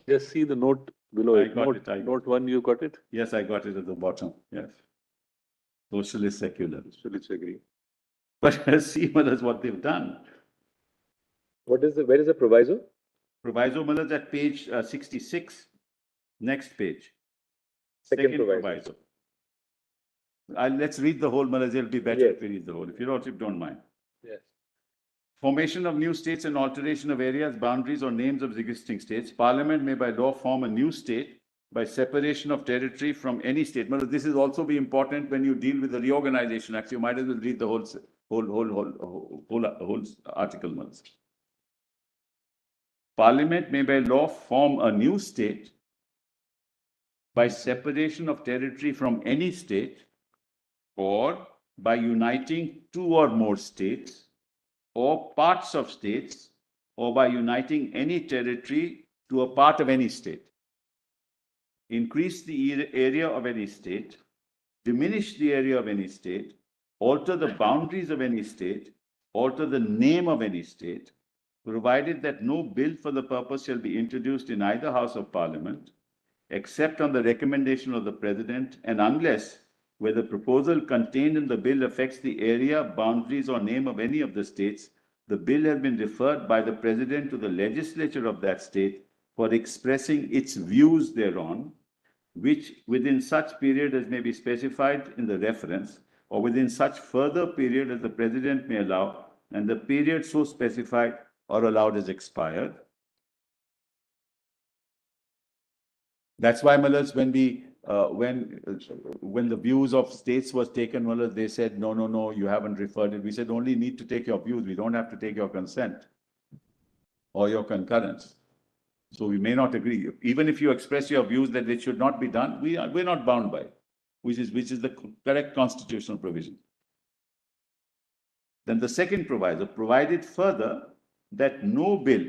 Just see the note below I it. got Note, it, I got note 1, you got it? Yes, I got it at the bottom, yes. Socialist secular. Socialists agree. But see, Malads, what they've done. What is the, where is the proviso? Proviso, Malads, at page 66, next page. Second proviso. Let's read the whole, Malads, it'll be better Yes. if we read the whole, if you don't mind. Yes. Formation of new states and alteration of areas, boundaries, or names of existing states. Parliament may by law form a new state by separation of territory from any state. Well, this is also be important when you deal with the Reorganization Act. You might as well read the whole article once. Parliament may by law form a new state by separation of territory from any state, or by uniting two or more states or parts of states, or by uniting any territory to a part of any state. Increase the area of any state, diminish the area of any state, alter the boundaries of any state, alter the name of any state, provided that no bill for the purpose shall be introduced in either House of Parliament, except on the recommendation of the President, and unless, where the proposal contained in the bill affects the area, boundaries, or name of any of the states, the bill has been referred by the President to the legislature of that state for expressing its views thereon, which within such period as may be specified in the reference, or within such further period as the President may allow, and the period so specified or allowed is expired. That's why, Malas, when the views of states was taken, Malas, they said, no, you haven't referred it. We said, only need to take your views. We don't have to take your consent or your concurrence. So we may not agree. Even if you express your views that it should not be done, we're not bound by it, which is the correct constitutional provision. Then the second proviso, provided further that no bill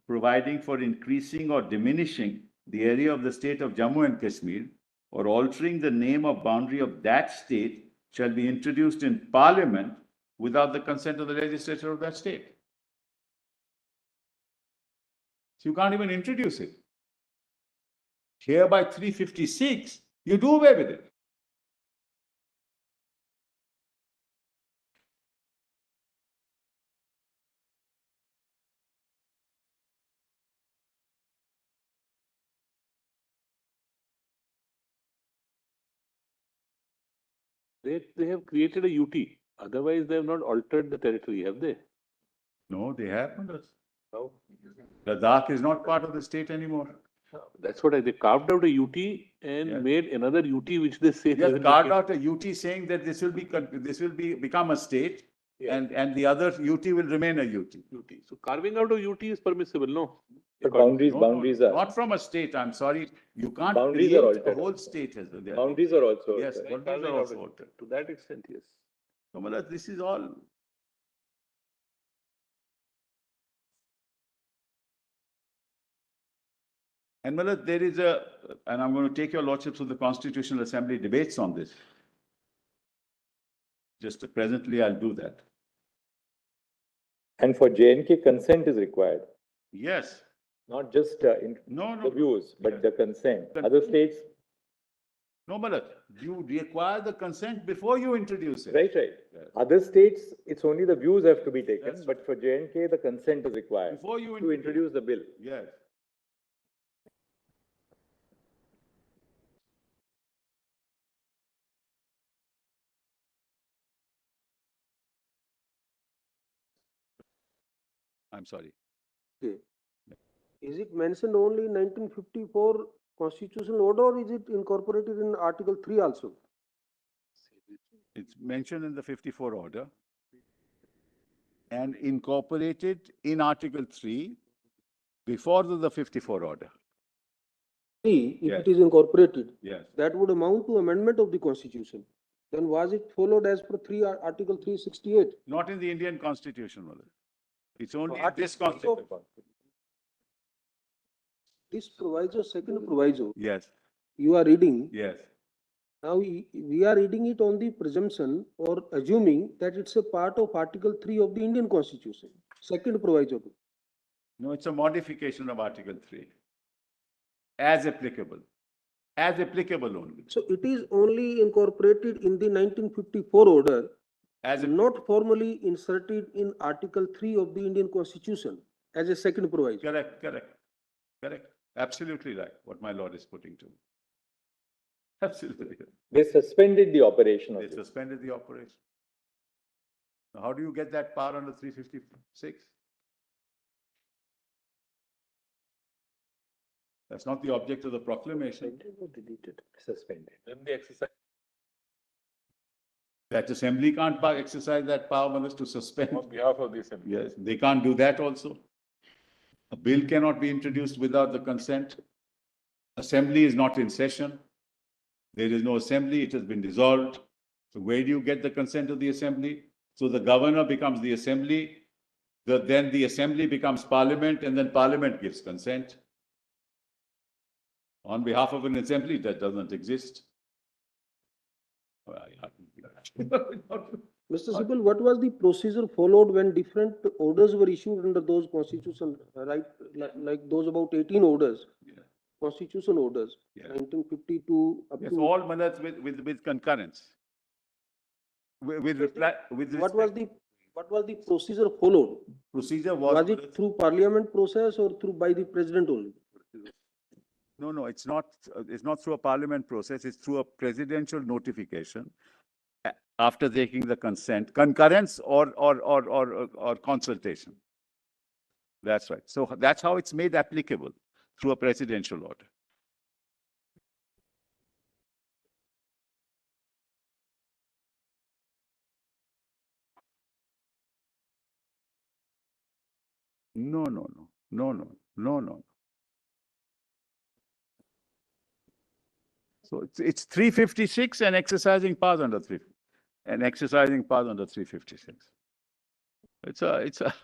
providing for increasing or diminishing the area of the state of Jammu and Kashmir or altering the name or boundary of that state shall be introduced in Parliament without the consent of the legislature of that state. So you can't even introduce it. Here by 356, you do away with it. They have created a UT. Otherwise, they have not altered the territory, have they? No, they have. No. Ladakh is not part of the state anymore. That's what they carved out a UT and Yeah. made another UT, which they say. They have carved out a UT saying that this will become a state, Yeah. and the other UT will remain a UT. UT. So carving out a UT is permissible, no? But boundaries, No, boundaries are, not from a state. I'm sorry, you can't Boundaries are create a altered. whole state as well. boundaries are also. Yes, altered. boundaries Carving are out also a- altered. To that extent, yes. So, Maharaj, this is all. And Maharaj, there is and I'm going to take your lordships to the Constitutional Assembly debates on this. Just presently, I'll do that. And for J&K, consent is required, Yes. not just in No, the views, but Yeah. the consent. Consent. Other states, No, Maharaj, you require the consent before you introduce it. right. Yes. Other states, it's only the views have to be taken, That's but for J&K, the consent is required Before you to introduce the bill. Yes. I'm sorry. Okay. Is it mentioned only in 1954 constitutional order, or is it incorporated in Article 3 also? It's mentioned in the 54 order and incorporated in Article 3 before the 54 order. 3, if Yes. it is incorporated, Yes. that would amount to amendment of the constitution. Then was it followed as per 3, Article 368? Not in the Indian Constitution, Maharaj. It's only in Article this Constitution. This proviso, second proviso, Yes, you are reading, yes. now we are reading it on the presumption or assuming that it's a part of Article 3 of the Indian Constitution, second proviso. No, it's a modification of Article 3. As applicable. As applicable only. So it is only incorporated in the 1954 order, As not formally inserted in Article 3 of the Indian Constitution as a second proviso. Correct. Absolutely right, what my lord is putting to me. Absolutely. They suspended the operation of They it. suspended the operation. How do you get that power under 356? That's not the object of the proclamation. Deleted, suspended. Then the exercise. That assembly can't exercise that power, Manoj, to suspend. On behalf of the assembly. Yes, they can't do that also. A bill cannot be introduced without the consent. Assembly is not in session. There is no assembly, it has been dissolved. So where do you get the consent of the assembly? So the governor becomes the assembly, then the assembly becomes parliament, and then parliament gives consent. On behalf of an assembly that doesn't exist. Mr. Sibal, what was the procedure followed when different orders were issued under those constitution, right? Like those about 18 orders, Yeah. constitution orders, Yeah. 1952 up Yes, to. all mandates with concurrence. With What was the procedure followed? procedure Was it through parliament process or through by the president only? No, it's not through a parliament process, it's through a presidential notification after taking the consent, concurrence or consultation. That's right. So that's how it's made applicable, through a presidential order. No. So it's 356 and exercising powers under 356. It's a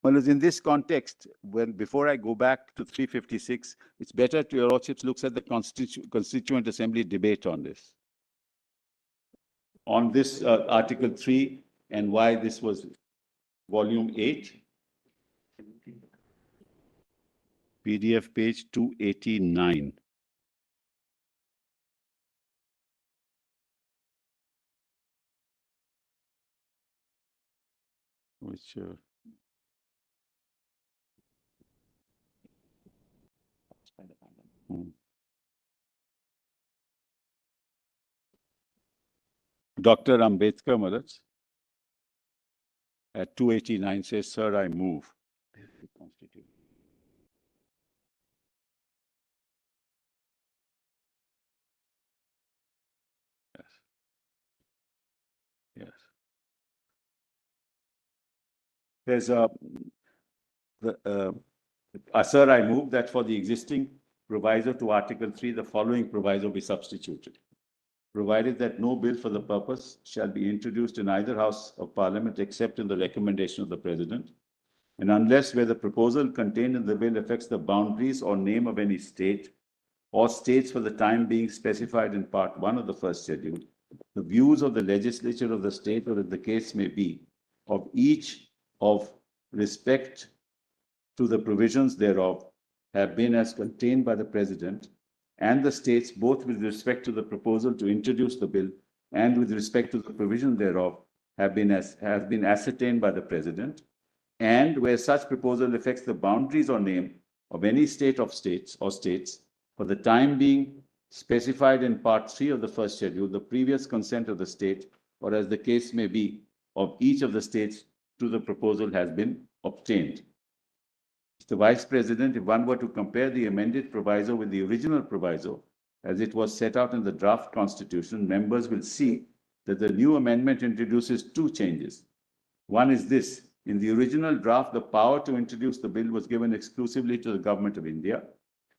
Well, in this context, before I go back to 356, it's better to your lordships looks at the Constituent Assembly debate on this. On this Article 3 and why this was Volume 8. PDF page 289. Which Dr. Ambedkar Maharaj at 289 says, "Sir, I move." Yes. There's sir, I move that for the existing proviso to Article 3, the following proviso be substituted. Provided that no bill for the purpose shall be introduced in either House of Parliament except in the recommendation of the President, and unless where the proposal contained in the bill affects the boundaries or name of any state or states for the time being specified in Part 1 of the first schedule, the views of the legislature of the state, or as the case may be, of each of respect to the provisions thereof have been as contained by the President and the states, both with respect to the proposal to introduce the bill and with respect to the provision thereof, has been ascertained by the President, and where such proposal affects the boundaries or name of any state of states or states for the time being specified in Part 3 of the first schedule, the previous consent of the state, or as the case may be, of each of the states to the proposal has been obtained. Mr. Vice President, if one were to compare the amended proviso with the original proviso, as it was set out in the draft constitution, members will see that the new amendment introduces two changes. One is this: in the original draft, the power to introduce the bill was given exclusively to the Government of India.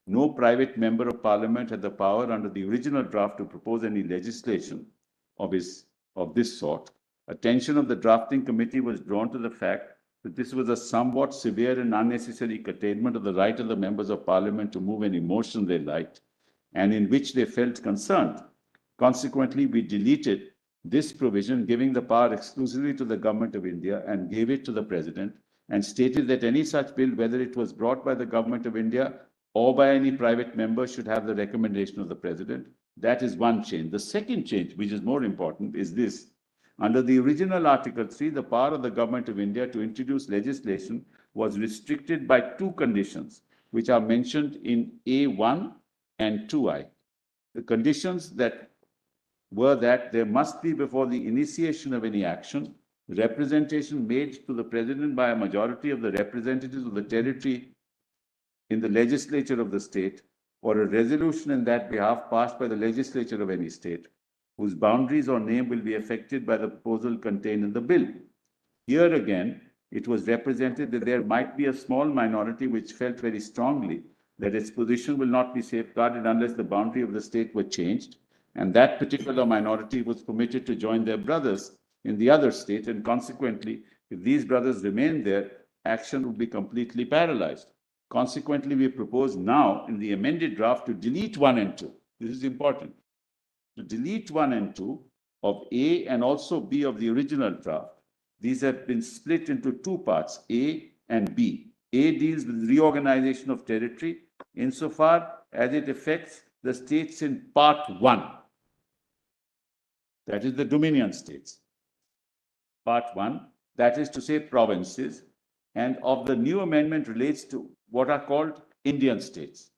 No private member of Parliament had the power under the original draft to propose any legislation of this sort, attention of the drafting committee was drawn to the fact that this was a somewhat severe and unnecessary curtailment of the right of the members of parliament to move an emotion they liked and in which they felt concerned. Consequently, we deleted this provision, giving the power exclusively to the government of India, and gave it to the president, and stated that any such bill, whether it was brought by the government of India or by any private member, should have the recommendation of the president. That is one change. The second change, which is more important, is this. Under the original Article 3, the power of the government of India to introduce legislation was restricted by two conditions, which are mentioned in A1 and 2I. The conditions that were that there must be, before the initiation of any action, representation made to the president by a majority of the representatives of the territory in the legislature of the state, or a resolution in that behalf passed by the legislature of any state, whose boundaries or name will be affected by the proposal contained in the bill. Here again, it was represented that there might be a small minority which felt very strongly that its position will not be safeguarded unless the boundary of the state were changed, and that particular minority was permitted to join their brothers in the other state, and consequently, if these brothers remained there, action would be completely paralyzed. Consequently, we propose now in the amended draft to delete 1 and 2. This is important. To delete 1 and 2 of A and also B of the original draft. These have been split into two parts, A and B. A deals with reorganization of territory insofar as it affects the states in Part 1. That is the Dominion states. Part 1, that is to say provinces, and of the new amendment relates to what are called Indian states.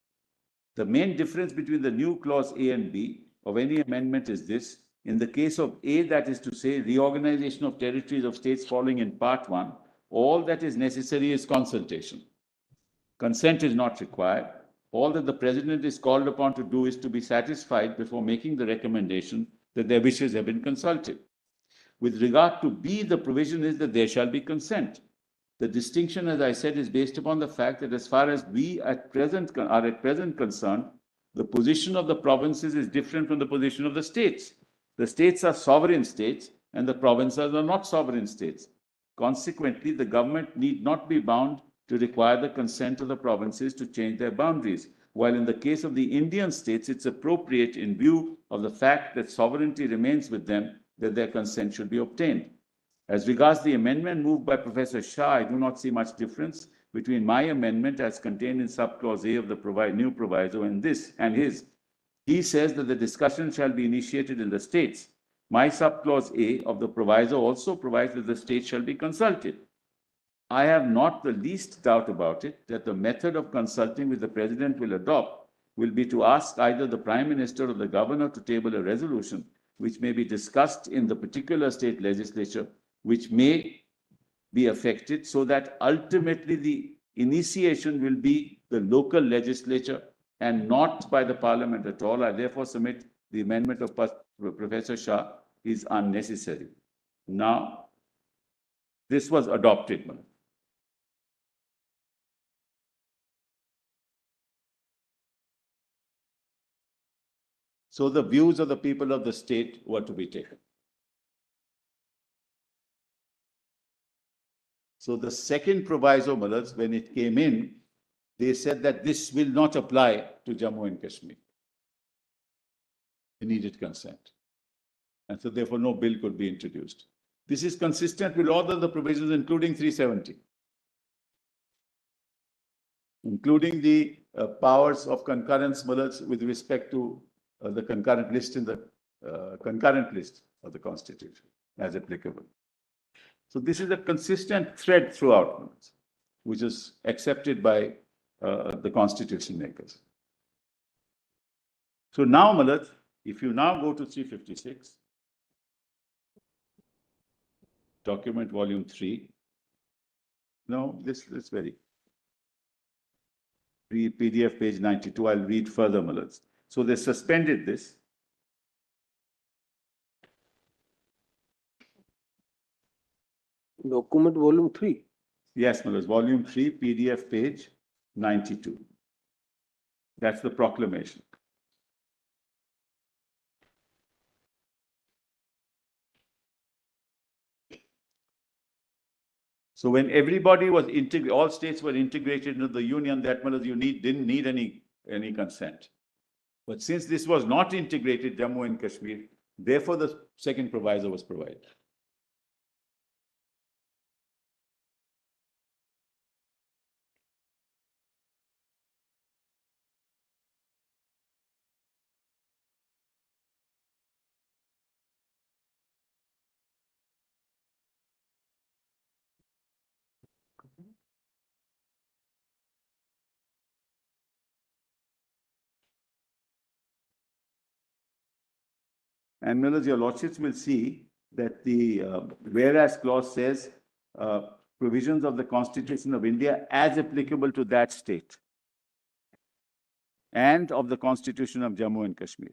The main difference between the new clause A and B of any amendment is this. In the case of A, that is to say reorganization of territories of states falling in Part 1, all that is necessary is consultation. Consent is not required. All that the president is called upon to do is to be satisfied before making the recommendation that their wishes have been consulted. With regard to B, the provision is that there shall be consent. The distinction, as I said, is based upon the fact that as far as we are at present concerned, the position of the provinces is different from the position of the states. The states are sovereign states and the provinces are not sovereign states. Consequently, the government need not be bound to require the consent of the provinces to change their boundaries, while in the case of the Indian states, it's appropriate in view of the fact that sovereignty remains with them that their consent should be obtained. As regards the amendment moved by Professor Shah, I do not see much difference between my amendment as contained in subclause A of the new proviso and this and his. He says that the discussion shall be initiated in the states. My subclause A of the proviso also provides that the states shall be consulted. I have not the least doubt about it that the method of consulting which the president will adopt will be to ask either the prime minister or the governor to table a resolution which may be discussed in the particular state legislature, which may be affected, so that ultimately the initiation will be the local legislature and not by the parliament at all. I therefore submit the amendment of Professor Shah is unnecessary. Now, this was adopted. So the views of the people of the state were to be taken. So the second proviso, Malaz, when it came in, they said that this will not apply to Jammu and Kashmir. They needed consent. And so therefore no bill could be introduced. This is consistent with all of the provisions, including 370. Including the powers of concurrence, Malaz, with respect to the concurrent list in the concurrent list of the Constitution as applicable. So this is a consistent thread throughout, which is accepted by the Constitution makers. So now, Malad, if you now go to 356, document volume 3, no, this is very, PDF page 92, I'll read further, Malad. So they suspended this. Document volume 3. Yes, Malad, volume 3, PDF page 92. That's the proclamation. So when everybody was all states were integrated into the union, that means you didn't need any consent. But since this was not integrated, Jammu and Kashmir, therefore the second proviso was provided. And Millers, your lordships will see that the whereas clause says provisions of the Constitution of India as applicable to that state and of the Constitution of Jammu and Kashmir.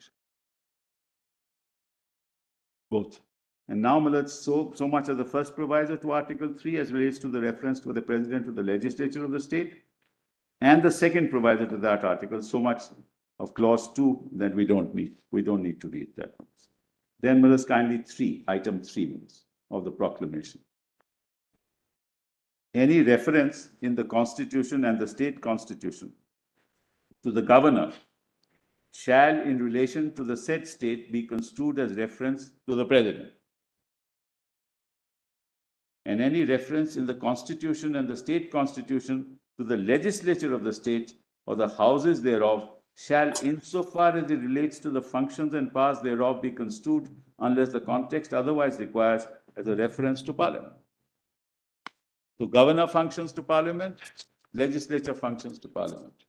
Both. And now, Millers, so much of the first proviso to Article 3 as relates to the reference to the President of the legislature of the state, and the second proviso to that article, so much of clause 2 that we don't need to read that. Then, Millers, kindly item 3 of the proclamation. Any reference in the Constitution and the state constitution to the governor shall, in relation to the said state, be construed as reference to the president. And any reference in the Constitution and the state constitution to the legislature of the state or the houses thereof shall, insofar as it relates to the functions and powers thereof, be construed unless the context otherwise requires as a reference to parliament. So governor functions to parliament, legislature functions to parliament.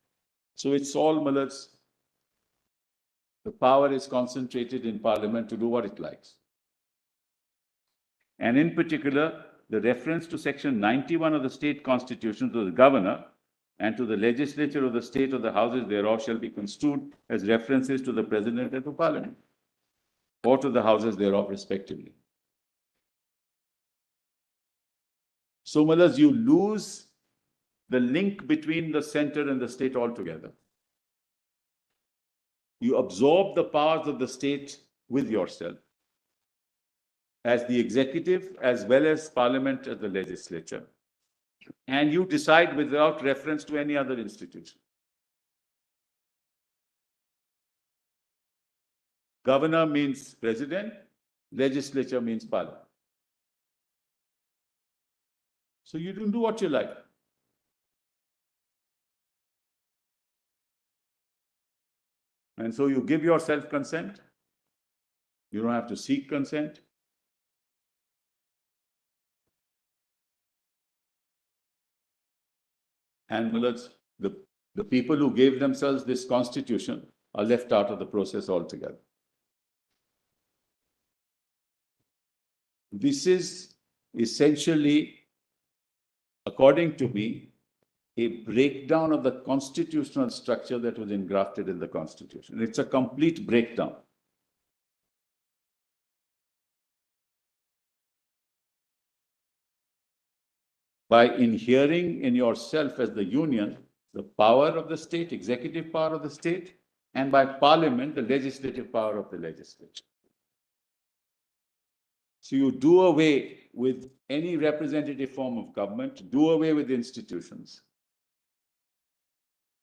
So it's all, Millers, the power is concentrated in parliament to do what it likes. And in particular, the reference to section 91 of the state constitution to the governor and to the legislature of the state or the houses thereof shall be construed as references to the president and to parliament, or to the houses thereof respectively. So, Millers, you lose the link between the center and the state altogether. You absorb the powers of the state with yourself as the executive as well as parliament as the legislature. And you decide without reference to any other institution. Governor means president, legislature means parliament. So you can do what you like. And so you give yourself consent. You don't have to seek consent. And Millers, the people who gave themselves this constitution are left out of the process altogether. This is essentially, according to me, a breakdown of the constitutional structure that was engrafted in the Constitution. It's a complete breakdown. By inhering in yourself as the union, the power of the state, executive power of the state, and by parliament, the legislative power of the legislature. So you do away with any representative form of government, do away with institutions,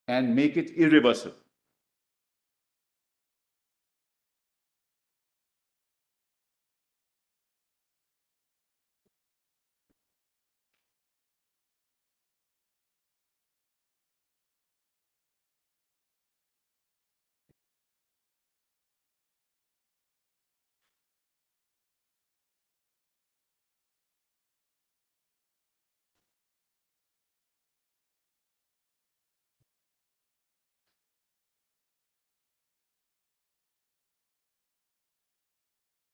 and make it irreversible.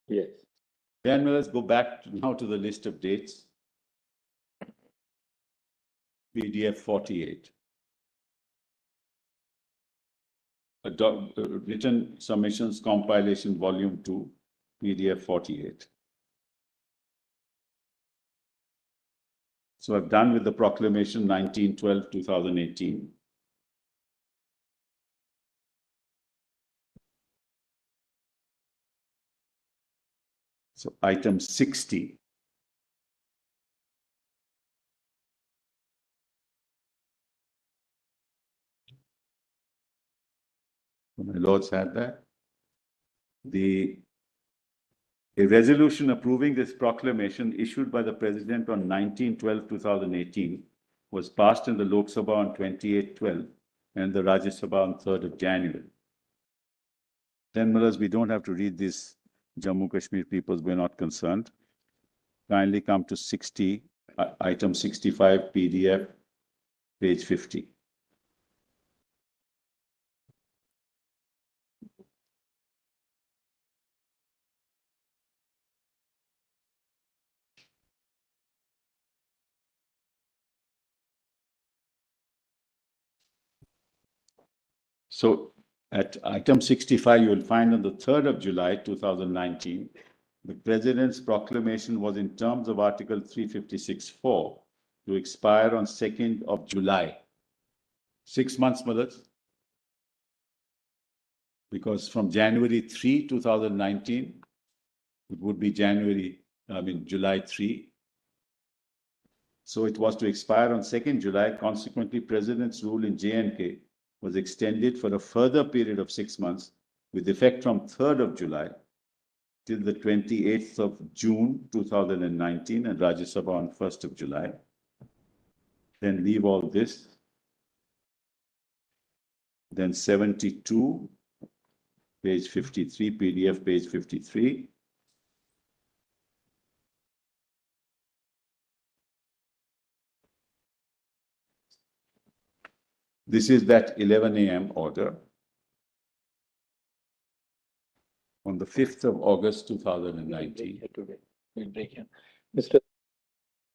Yes. Then let's go back now to the list of dates. PDF 48. Written submissions compilation volume 2, PDF 48. So I've done with the proclamation 19/12/2018. So item 60. My lords had that. A resolution approving this proclamation issued by the President on 19/12/2018 was passed in the Lok Sabha on 28/12 and the Rajya Sabha on 3rd of January. Then, Mullahs, we don't have to read this. Jammu Kashmir peoples, we're not concerned. Kindly come to 60, item 65, PDF, page 50. So at item 65, you will find on the 3rd of July, 2019, the President's proclamation was in terms of Article 356(4) to expire on 2nd of July. 6 months, mothers. Because from January 3, 2019, it would be July 3. So it was to expire on 2nd July. Consequently, President's rule in J&K was extended for a further period of 6 months with effect from 3rd of July till the 28th of June 2019 and Rajya Sabha on 1st of July. Then leave all this. Then 72, page 53, PDF page 53. This is that 11 a.m. order on the 5th of August 2019. We'll break here. Mr.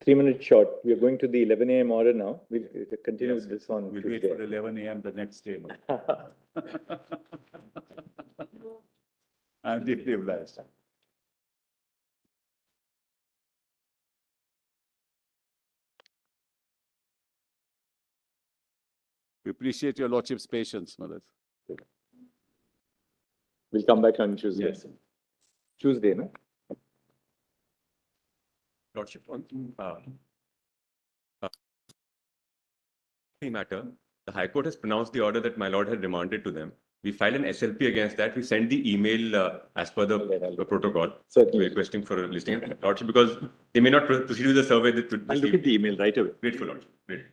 3 minutes short. We are going to the 11 a.m. order now. We'll continue with this on We'll Tuesday. wait for 11 a.m. the next day. I'm deeply obliged. We appreciate your Lordship's patience, Madam. We'll come back on Tuesday. Yes. Tuesday, no? Lordship, on matter, the High Court has pronounced the order that my lord had remanded to them. We filed an SLP against that. We sent the email as per the protocol. Certainly. Requesting for a listing. Lordship, because they may not proceed with the survey that would I'll look at the email right away. Grateful, Lordship. Great.